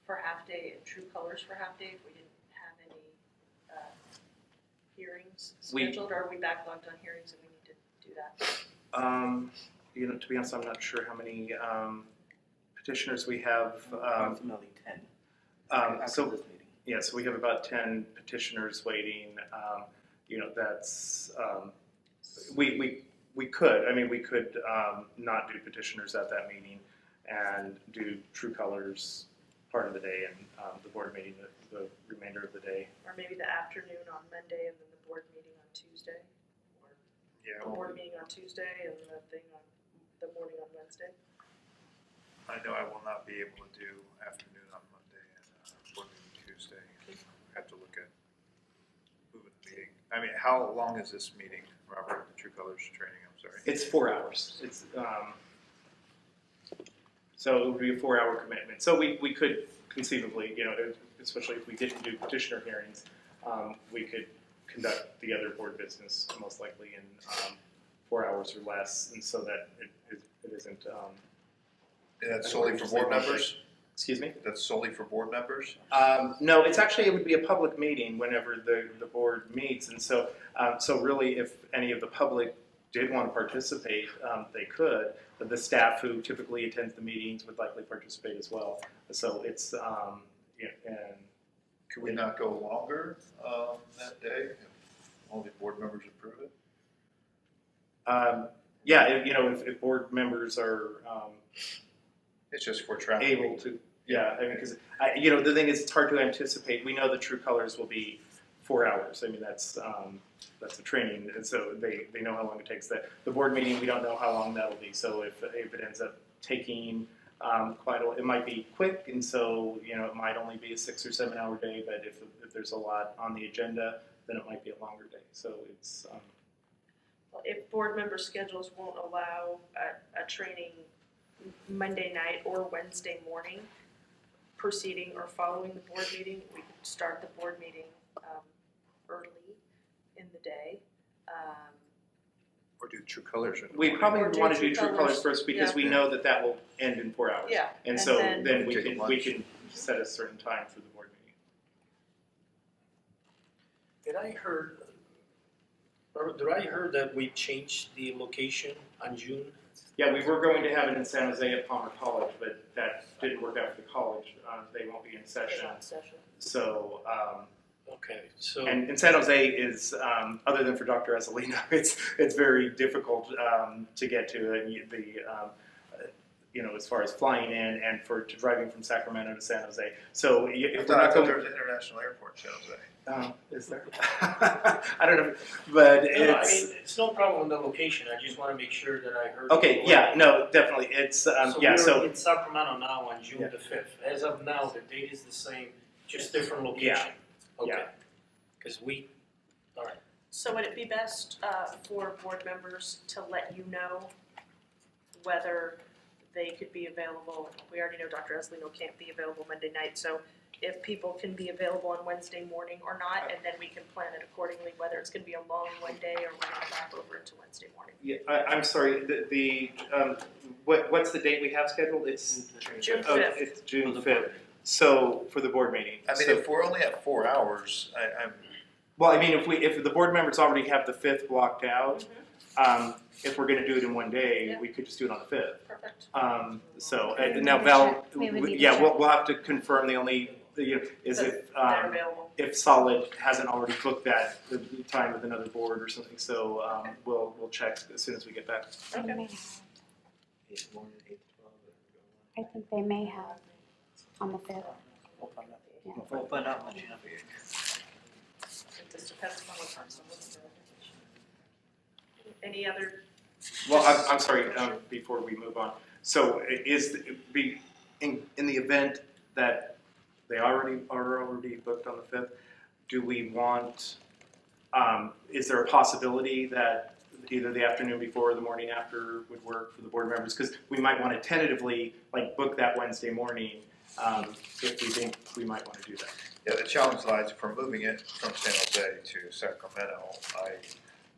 for half day and true colors for half day if we didn't have any hearings scheduled? Or are we backlogged on hearings and we need to do that? To be honest, I'm not sure how many petitioners we have. Approximately 10. So we have about 10 petitioners waiting. That's we could. I mean, we could not do petitioners at that meeting and do true colors part of the day and the board meeting the remainder of the day. Or maybe the afternoon on Monday and then the board meeting on Tuesday? Or the board meeting on Tuesday and the thing on the morning on Wednesday? I know I will not be able to do afternoon on Monday and board meeting Tuesday. I have to look at moving the meeting. I mean, how long is this meeting, Robert, the True Colors training? I'm sorry. It's 4 hours. It's so it would be a 4-hour commitment. So we could conceivably, especially if we didn't do petitioner hearings, we could conduct the other board business most likely in 4 hours or less, and so that it isn't. And that's solely for board members? Excuse me? That's solely for board members? No, it would be a public meeting whenever the board meets, and so really, if any of the public did want to participate, they could. But the staff who typically attends the meetings would likely participate as well. So it's and could we not go longer that day if all the board members approve it? If board members are it's just for traffic. Able to. Yeah, I mean, because the thing is, it's hard to anticipate. We know the true colors will be 4 hours. I mean, that's a training, and so they know how long it takes. The board meeting, we don't know how long that'll be. So if it ends up taking quite a while, it might be quick, and so it might only be a 6 or 7 hour day. But if there's a lot on the agenda, then it might be a longer day. So it's. If board member schedules won't allow a training Monday night or Wednesday morning, preceding or following the board meeting, we could start the board meeting early in the day. Or do True Colors. We probably want to do True Colors first because we know that will end in 4 hours. Yeah. And so then we can set a certain time for the board meeting. Did I heard that we changed the location on June? Yeah, we were going to have it in San Jose at Palmer College, but that didn't work out for the college. They won't be in session. So. Okay, so. And San Jose is, other than for Dr. Azzolino, it's very difficult to get to. As far as flying in and to driving from Sacramento to San Jose. So if we're not going, there was an international airport in San Jose. Is there? I don't know, but it's no problem with the location. I just want to make sure that I heard. Okay, yeah, no, definitely. It's we're in Sacramento now on June the 5th. As of now, the date is the same, just different location. Yeah. Okay. Because all right. So would it be best for board members to let you know whether they could be available? We already know Dr. Azzolino can't be available Monday night, so if people can be available on Wednesday morning or not, and then we can plan it accordingly, whether it's going to be a long one day or we're going to wrap over into Wednesday morning. Yeah, I'm sorry. What's the date we have scheduled? It's June 5th. It's June 5th. So for the board meeting. I mean, if we're only at 4 hours, I'm. Well, I mean, if the board members already have the 5th blocked out, if we're gonna do it in one day, Yeah. we could just do it on the 5th. Perfect. So, We would now need to Val, check. We would need to yeah, check. we'll have to confirm is That they're available. if Solid hasn't already booked that the time with another board or something, so, we'll check as soon as we get back. They Okay. may have. I think they may have on the 5th. We'll find out. Yeah. We'll find out much enough. It just depends upon what time someone's available. Any other? Well, I'm sorry, before we move on, so in the event that they are already booked on the 5th, do we want, is there a possibility that either the afternoon before or the morning after would work for the board members? Because we might want to tentatively, book that Wednesday morning, if we think we might want to do that. Yeah, the challenge lies, if we're moving it from San Jose to Sacramento, I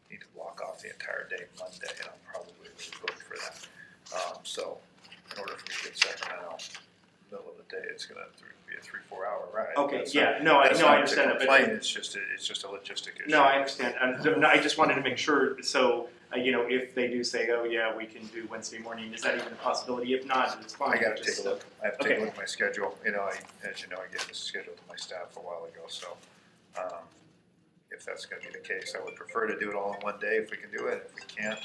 need to block off the entire day Monday, and I'm probably really booked for that. So, in order for me to get Sacramento, middle of the day, it's gonna be a 3-4 hour ride. Okay, That's yeah, not- no, I that's know, I not to understand that, but. complain, it's just a logistic issue. No, I understand. No, I just wanted to make sure, so, if they do say, oh, yeah, we can do Wednesday morning, is that even a possibility? If not, it's fine. I gotta Just, take a look. I have to take a okay. look at my schedule. As you know, I gave this schedule to my staff a while ago, so, if that's gonna be the case, I would prefer to do it all in one day if we can do it. If we can't,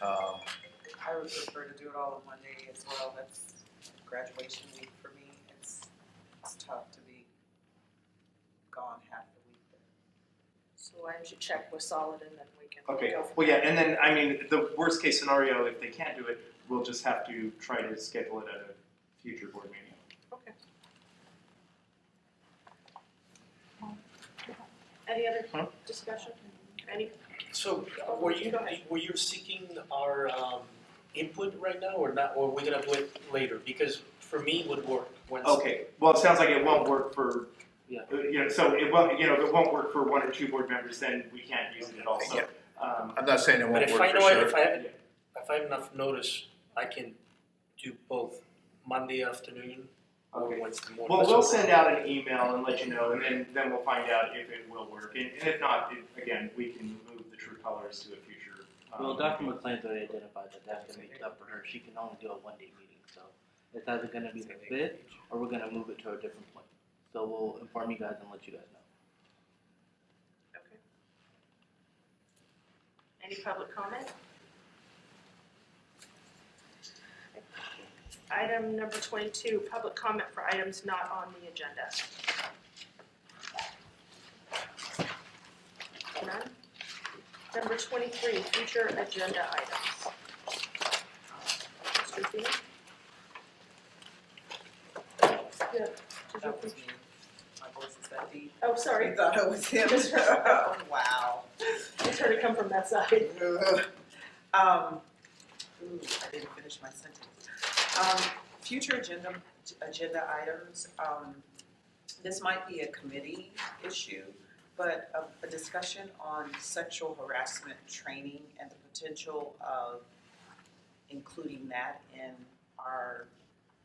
I would prefer to do it all in one day as well. That's graduation week for me. It's tough to be gone half the week there. So why don't you check with Solid and then we can Okay, go from well, yeah, and then, the worst case scenario, if they can't do it, we'll just have to try to schedule it at a future board meeting. Okay. Any other discussion? Any? So, Go ahead. were you seeking our input right now or not, or we're gonna do it later? Because for me, it would work Wednesday. Okay, well, it sounds like it won't work for, Yeah. so it won't, if it won't work for 1 or 2 board members, then we can't use it at all, so. Yeah. I'm not saying it But won't if work I for know, sure. if I have enough notice, I can do both Monday afternoon or Okay. Wednesday morning. Well, we'll send out an email and let you know, and then we'll find out if it will work. And if not, again, we can move the true colors to a future. Well, Dr. McLean's already identified that that's gonna be tough for her. She can only do a 1-day meeting, so it's either gonna be the 5th or we're gonna move it to a different point. So we'll inform you guys and let you guys know. Okay. Any public comment? Item number 22, public comment for items not on the agenda. None? Number 23, future agenda items. Mr. Feeney? Yeah. That was me. My voice is that deep. Oh, sorry. You thought it was him? Wow. It's hard to come from that side. I didn't finish my sentence. Future agenda items, this might be a committee issue, but a discussion on sexual harassment training and the potential of including that in our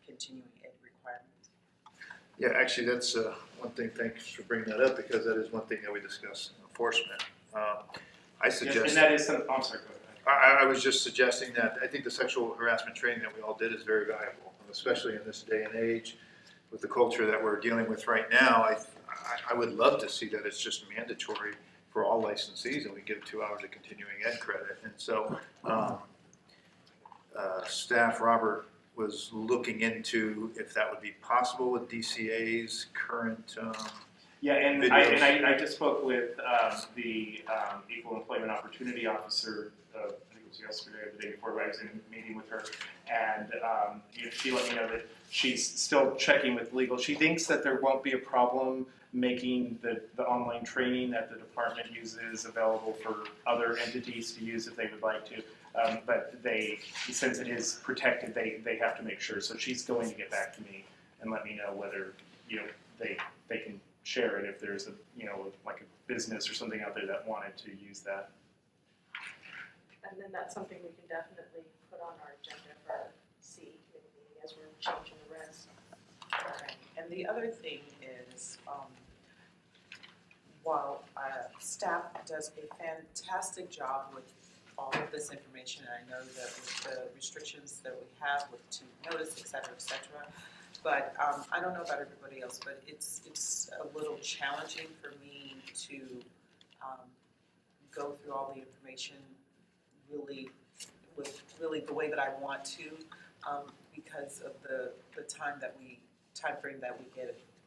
continuing ed requirements. Yeah, actually, that's one thing, thanks for bringing that up, because that is one thing that we discuss in enforcement. I suggest. Yes, and that is some, I'm sorry, go ahead. I was just suggesting that I think the sexual harassment training that we all did is very valuable, especially in this day and age with the culture that we're dealing with right now. I would love to see that it's just mandatory for all licensees and we give 2 hours of continuing ed credit. And so staff Robert was looking into if that would be possible with DCA's current Yeah, and videos. I just spoke with the Equal Employment Opportunity Officer, I think it was yesterday or the day before, I was in a meeting with her, and she let me know that she's still checking with legal. She thinks that there won't be a problem making the online training that the department uses available for other entities to use if they would like to. But since it is protected, they have to make sure. So she's going to get back to me and let me know whether they can share it if there's a like a business or something out there that wanted to use that. And then that's something we can definitely put on our agenda for our CE committee meeting as we're changing the res. Right. And the other thing is, while staff does a fantastic job with all of this information, and I know that with the restrictions that we have with to notice, et cetera, but I don't know about everybody else, but it's a little challenging for me to go through all the information really with the way that I want to, because of the time frame that we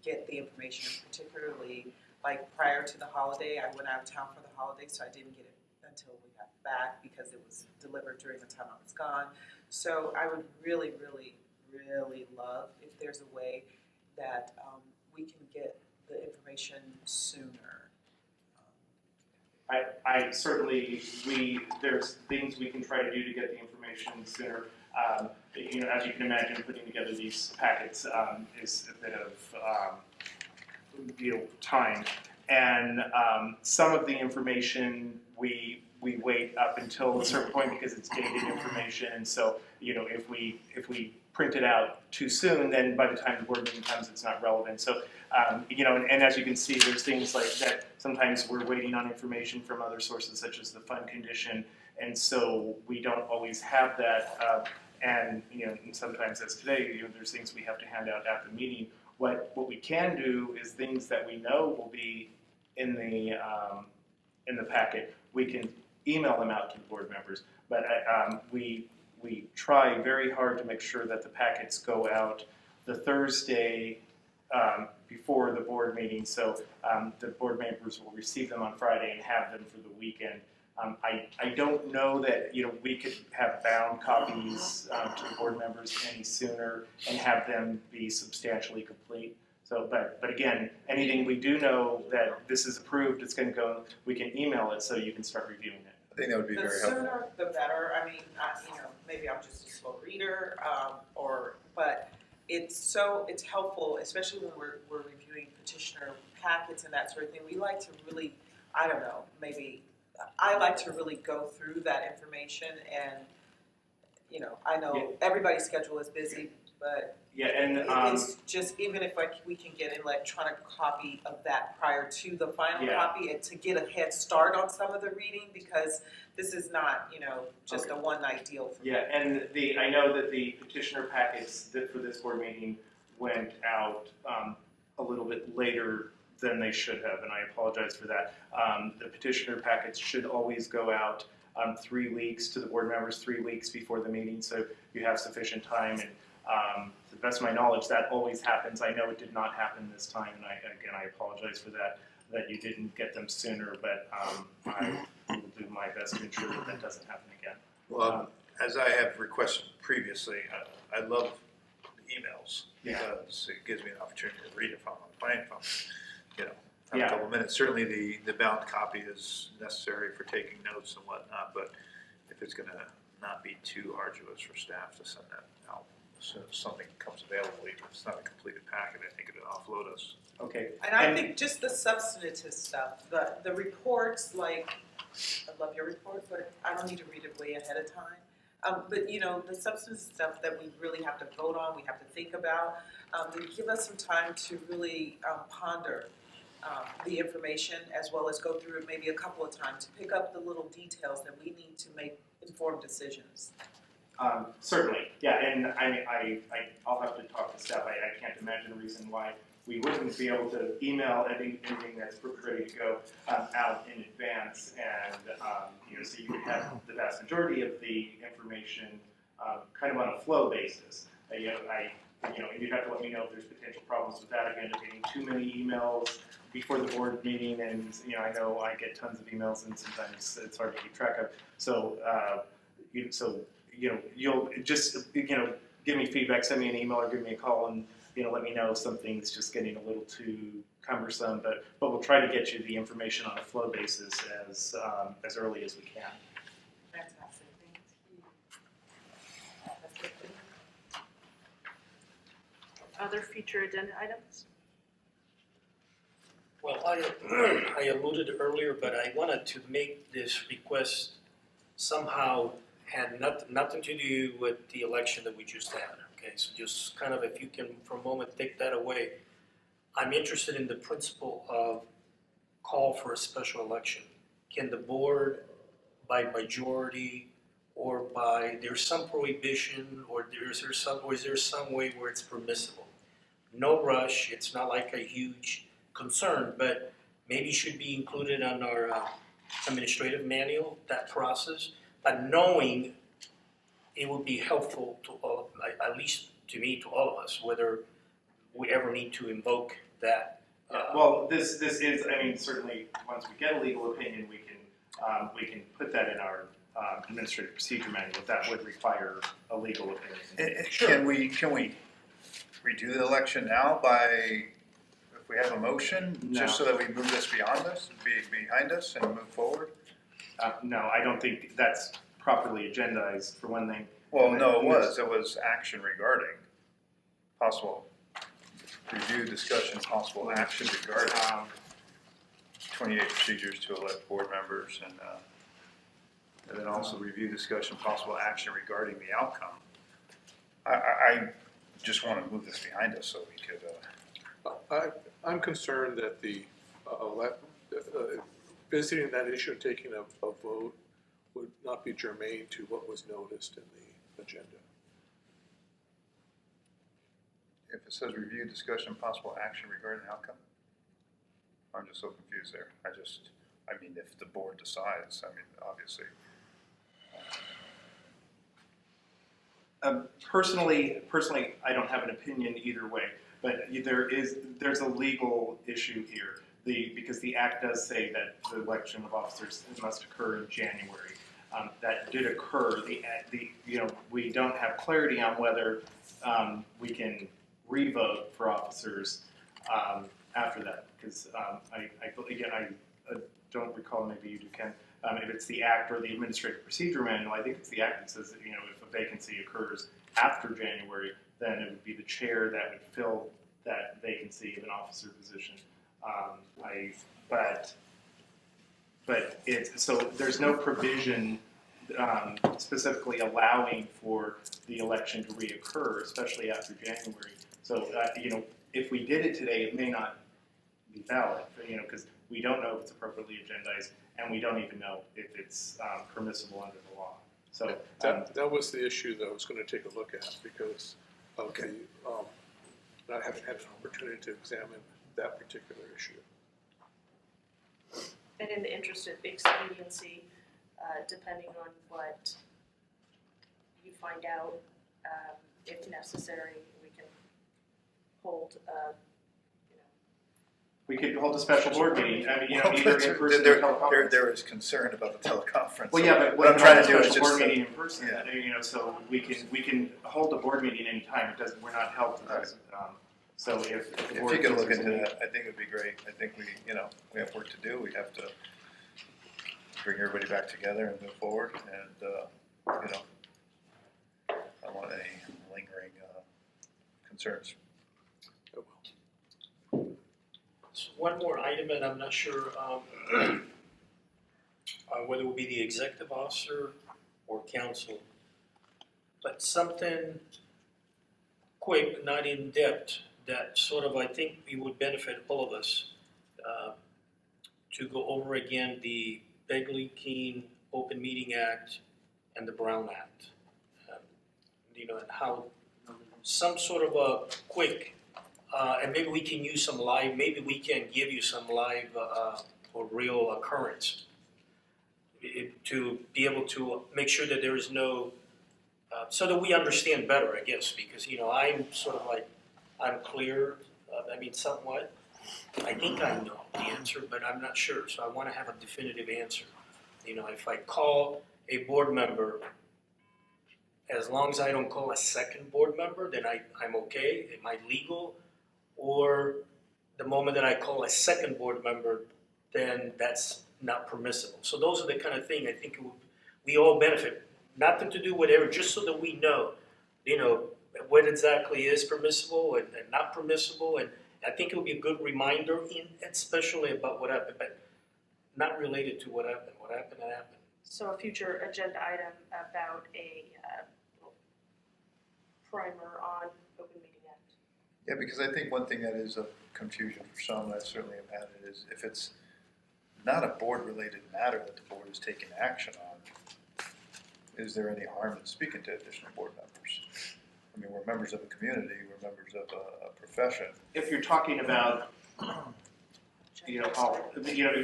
get the information, particularly like prior to the holiday. I went out of town for the holiday, so I didn't get it until we got back because it was delivered during the time I was gone. So I would really, really, really love if there's a way that we can get the information sooner. I certainly, there's things we can try to do to get the information sooner. As you can imagine, putting together these packets is a bit of time. And some of the information we wait up until a certain point because it's dated information. And so, if we print it out too soon, then by the time the board meeting comes, it's not relevant. So, and as you can see, there's things like that. Sometimes we're waiting on information from other sources, such as the fund condition, and so we don't always have that. And sometimes, as today, there's things we have to hand out at the meeting. What we can do is things that we know will be in the packet. We can email them out to the board members, but we try very hard to make sure that the packets go out the Thursday before the board meeting, so the board members will receive them on Friday and have them for the weekend. I don't know that we could have bound copies to the board members any sooner and have them be substantially complete. So, but again, anything we do know that this is approved, it's going to go, we can email it so you can start reviewing it. I think that would be very helpful. The sooner, the better. I mean, maybe I'm just a slow reader, but it's helpful, especially when we're reviewing petitioner packets and that sort of thing. We like to really, I like to really go through that information, and I know everybody's schedule is busy, but it's just even if we can get an electronic copy of that prior to the final copy, and to get a head start on some of the reading, because this is not just a one night deal for me. And I know that the petitioner packets for this board meeting went out a little bit later than they should have, and I apologize for that. The petitioner packets should always go out 3 weeks to the board members, 3 weeks before the meeting, so you have sufficient time. And to the best of my knowledge, that always happens. I know it did not happen this time, and I apologize for that you didn't get them sooner, but I will do my best to ensure that doesn't happen again. Well, as I have requested previously, I love the emails because it gives me an opportunity to read it from a plan from, a couple of minutes. Certainly the bound copy is necessary for taking notes and whatnot, but if it's going to not be too arduous for staff to send that out as soon as something becomes available, even if it's not a completed packet, I think it would offload us. Okay. And I think just the substantive stuff, the reports, like, I love your report, but I don't need to read it way ahead of time. But the substantive stuff that we really have to vote on, we have to think about, give us some time to really ponder the information, as well as go through it maybe a couple of times to pick up the little details that we need to make informed decisions. Certainly, and I'll have to talk to staff. I can't imagine a reason why we wouldn't be able to email anything that's ready to go out in advance, and so you would have the vast majority of the information kind of on a flow basis. And you'd have to let me know if there's potential problems with that. Again, if getting too many emails before the board meeting, and I know I get tons of emails, and sometimes it's hard to keep track of. So, you'll just give me feedback, send me an email, or give me a call, and let me know if something's just getting a little too cumbersome. But we'll try to get you the information on a flow basis as early as we can. Fantastic, thank you. Other future agenda items? Well, I alluded earlier, but I wanted to make this request somehow had nothing to do with the election that we just had. Okay, so just kind of, if you can for a moment take that away. I'm interested in the principle of call for a special election. Can the board, by majority or by, there's some prohibition, or is there some way where it's permissible? No rush, it's not like a huge concern, but maybe should be included on our administrative manual, that process, but knowing it would be helpful to all, at least to me, to all of us, whether we ever need to invoke that. Well, this is, I mean, certainly, once we get a legal opinion, we can put that in our administrative procedure manual. That would require a legal opinion. Can we redo the election now by, if we have a motion, just so that we move this behind us and move forward? No, I don't think that's properly agendized, for one thing. Well, no, it was action regarding possible review, discussion, possible action regarding 28 procedures to elect board members, and then also review, discussion, possible action regarding the outcome. I just want to move this behind us so we could. I'm concerned that the visiting that issue and taking a vote would not be germane to what was noticed in the agenda. If it says review, discussion, possible action regarding the outcome, I'm just so confused there. I mean, if the board decides, I mean, obviously. Personally, I don't have an opinion either way, but there's a legal issue here. Because the Act does say that the election of officers must occur in January. That did occur. We don't have clarity on whether we can re-vote for officers after that, because I don't recall, maybe you do, Ken, if it's the Act or the Administrative Procedure Manual. I think it's the Act that says that, if a vacancy occurs after January, then it would be the chair that would fill that vacancy of an officer position. So there's no provision specifically allowing for the election to reoccur, especially after January. So if we did it today, it may not be valid, because we don't know if it's appropriately agendized, and we don't even know if it's permissible under the law. So that was the issue that I was going to take a look at, because of the not having had an opportunity to examine that particular issue. And in the interest of expediency, depending on what you find out, if necessary, we can hold we could hold a special board meeting. I mean, either in person or teleconference. There is concern about the teleconference. Well, yeah, but what I'm trying to do is just just board meeting in person. Yeah. So we can hold a board meeting anytime. We're not held to that. So if the board, you could look into that, I think it would be great. I think we have work to do. We have to bring everybody back together and move forward. And I don't want any lingering concerns. So one more item, and I'm not sure whether it will be the executive officer or council, but something quick, not in depth, that sort of I think we would benefit all of us to go over again the Begley-Keene Open Meeting Act and the Brown Act. And how some sort of a quick, and maybe we can use some live, maybe we can give you some live or real occurrence to be able to make sure that there is no, so that we understand better, I guess, because, I'm sort of like, I'm clear, somewhat. I think I know the answer, but I'm not sure, so I want to have a definitive answer. If I call a board member, as long as I don't call a second board member, then I'm okay. Am I legal? Or the moment that I call a second board member, then that's not permissible. So those are the kind of thing I think we all benefit. Nothing to do with whatever, just so that we know, what exactly is permissible and not permissible. And I think it would be a good reminder, especially about what happened, but not related to what happened. What happened, happened. So a future agenda item about a primer on Open Meeting Act. Yeah, because I think one thing that is a confusion for some, I certainly have had it, is if it's not a board-related matter that the board is taking action on, is there any harm in speaking to additional board members? I mean, we're members of a community, we're members of a profession. If you're talking about, if you're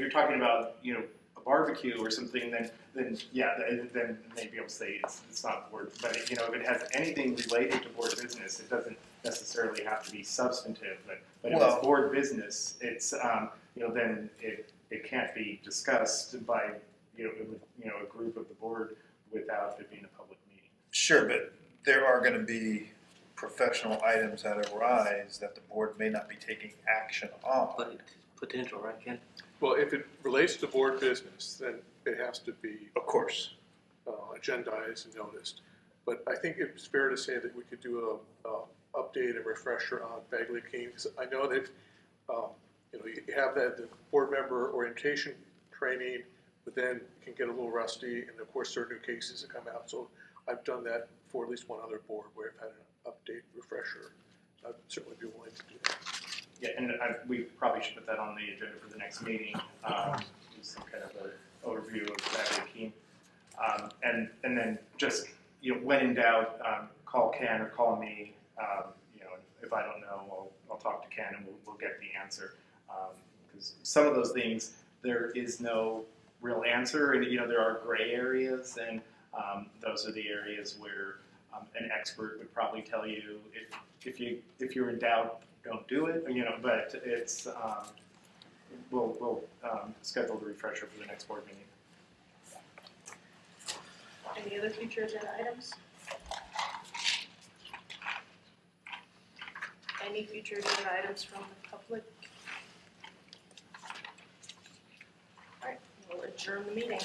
talking about, a barbecue or something, then maybe I'll say it's not board, but if it has anything related to board business, it doesn't necessarily have to be substantive, but if it's board business, it's, then it can't be discussed by, a group of the board without it being a public meeting. Sure, but there are gonna be professional items that arise that the board may not be taking action on. But potential, right, Ken? Well, if it relates to board business, then it has to be Of course. agendized and noticed. But I think it's fair to say that we could do a update and refresher on Bagley Keene, because I know that, you have the board member orientation training, but then it can get a little rusty, and of course, there are new cases that come out. So I've done that for at least one other board where I've had an update refresher. I'd certainly be willing to do that. Yeah, and we probably should put that on the agenda for the next meeting, do some kind of an overview of Bagley Keene. And then just, when in doubt, call Ken or call me. If I don't know, I'll talk to Ken and we'll get the answer. Because some of those things, there is no real answer, and there are gray areas, and those are the areas where an expert would probably tell you if you're in doubt, don't do it. But it's we'll schedule the refresher for the next board meeting. Any other future agenda items? Any future agenda items from the public? All right, we'll adjourn the meeting.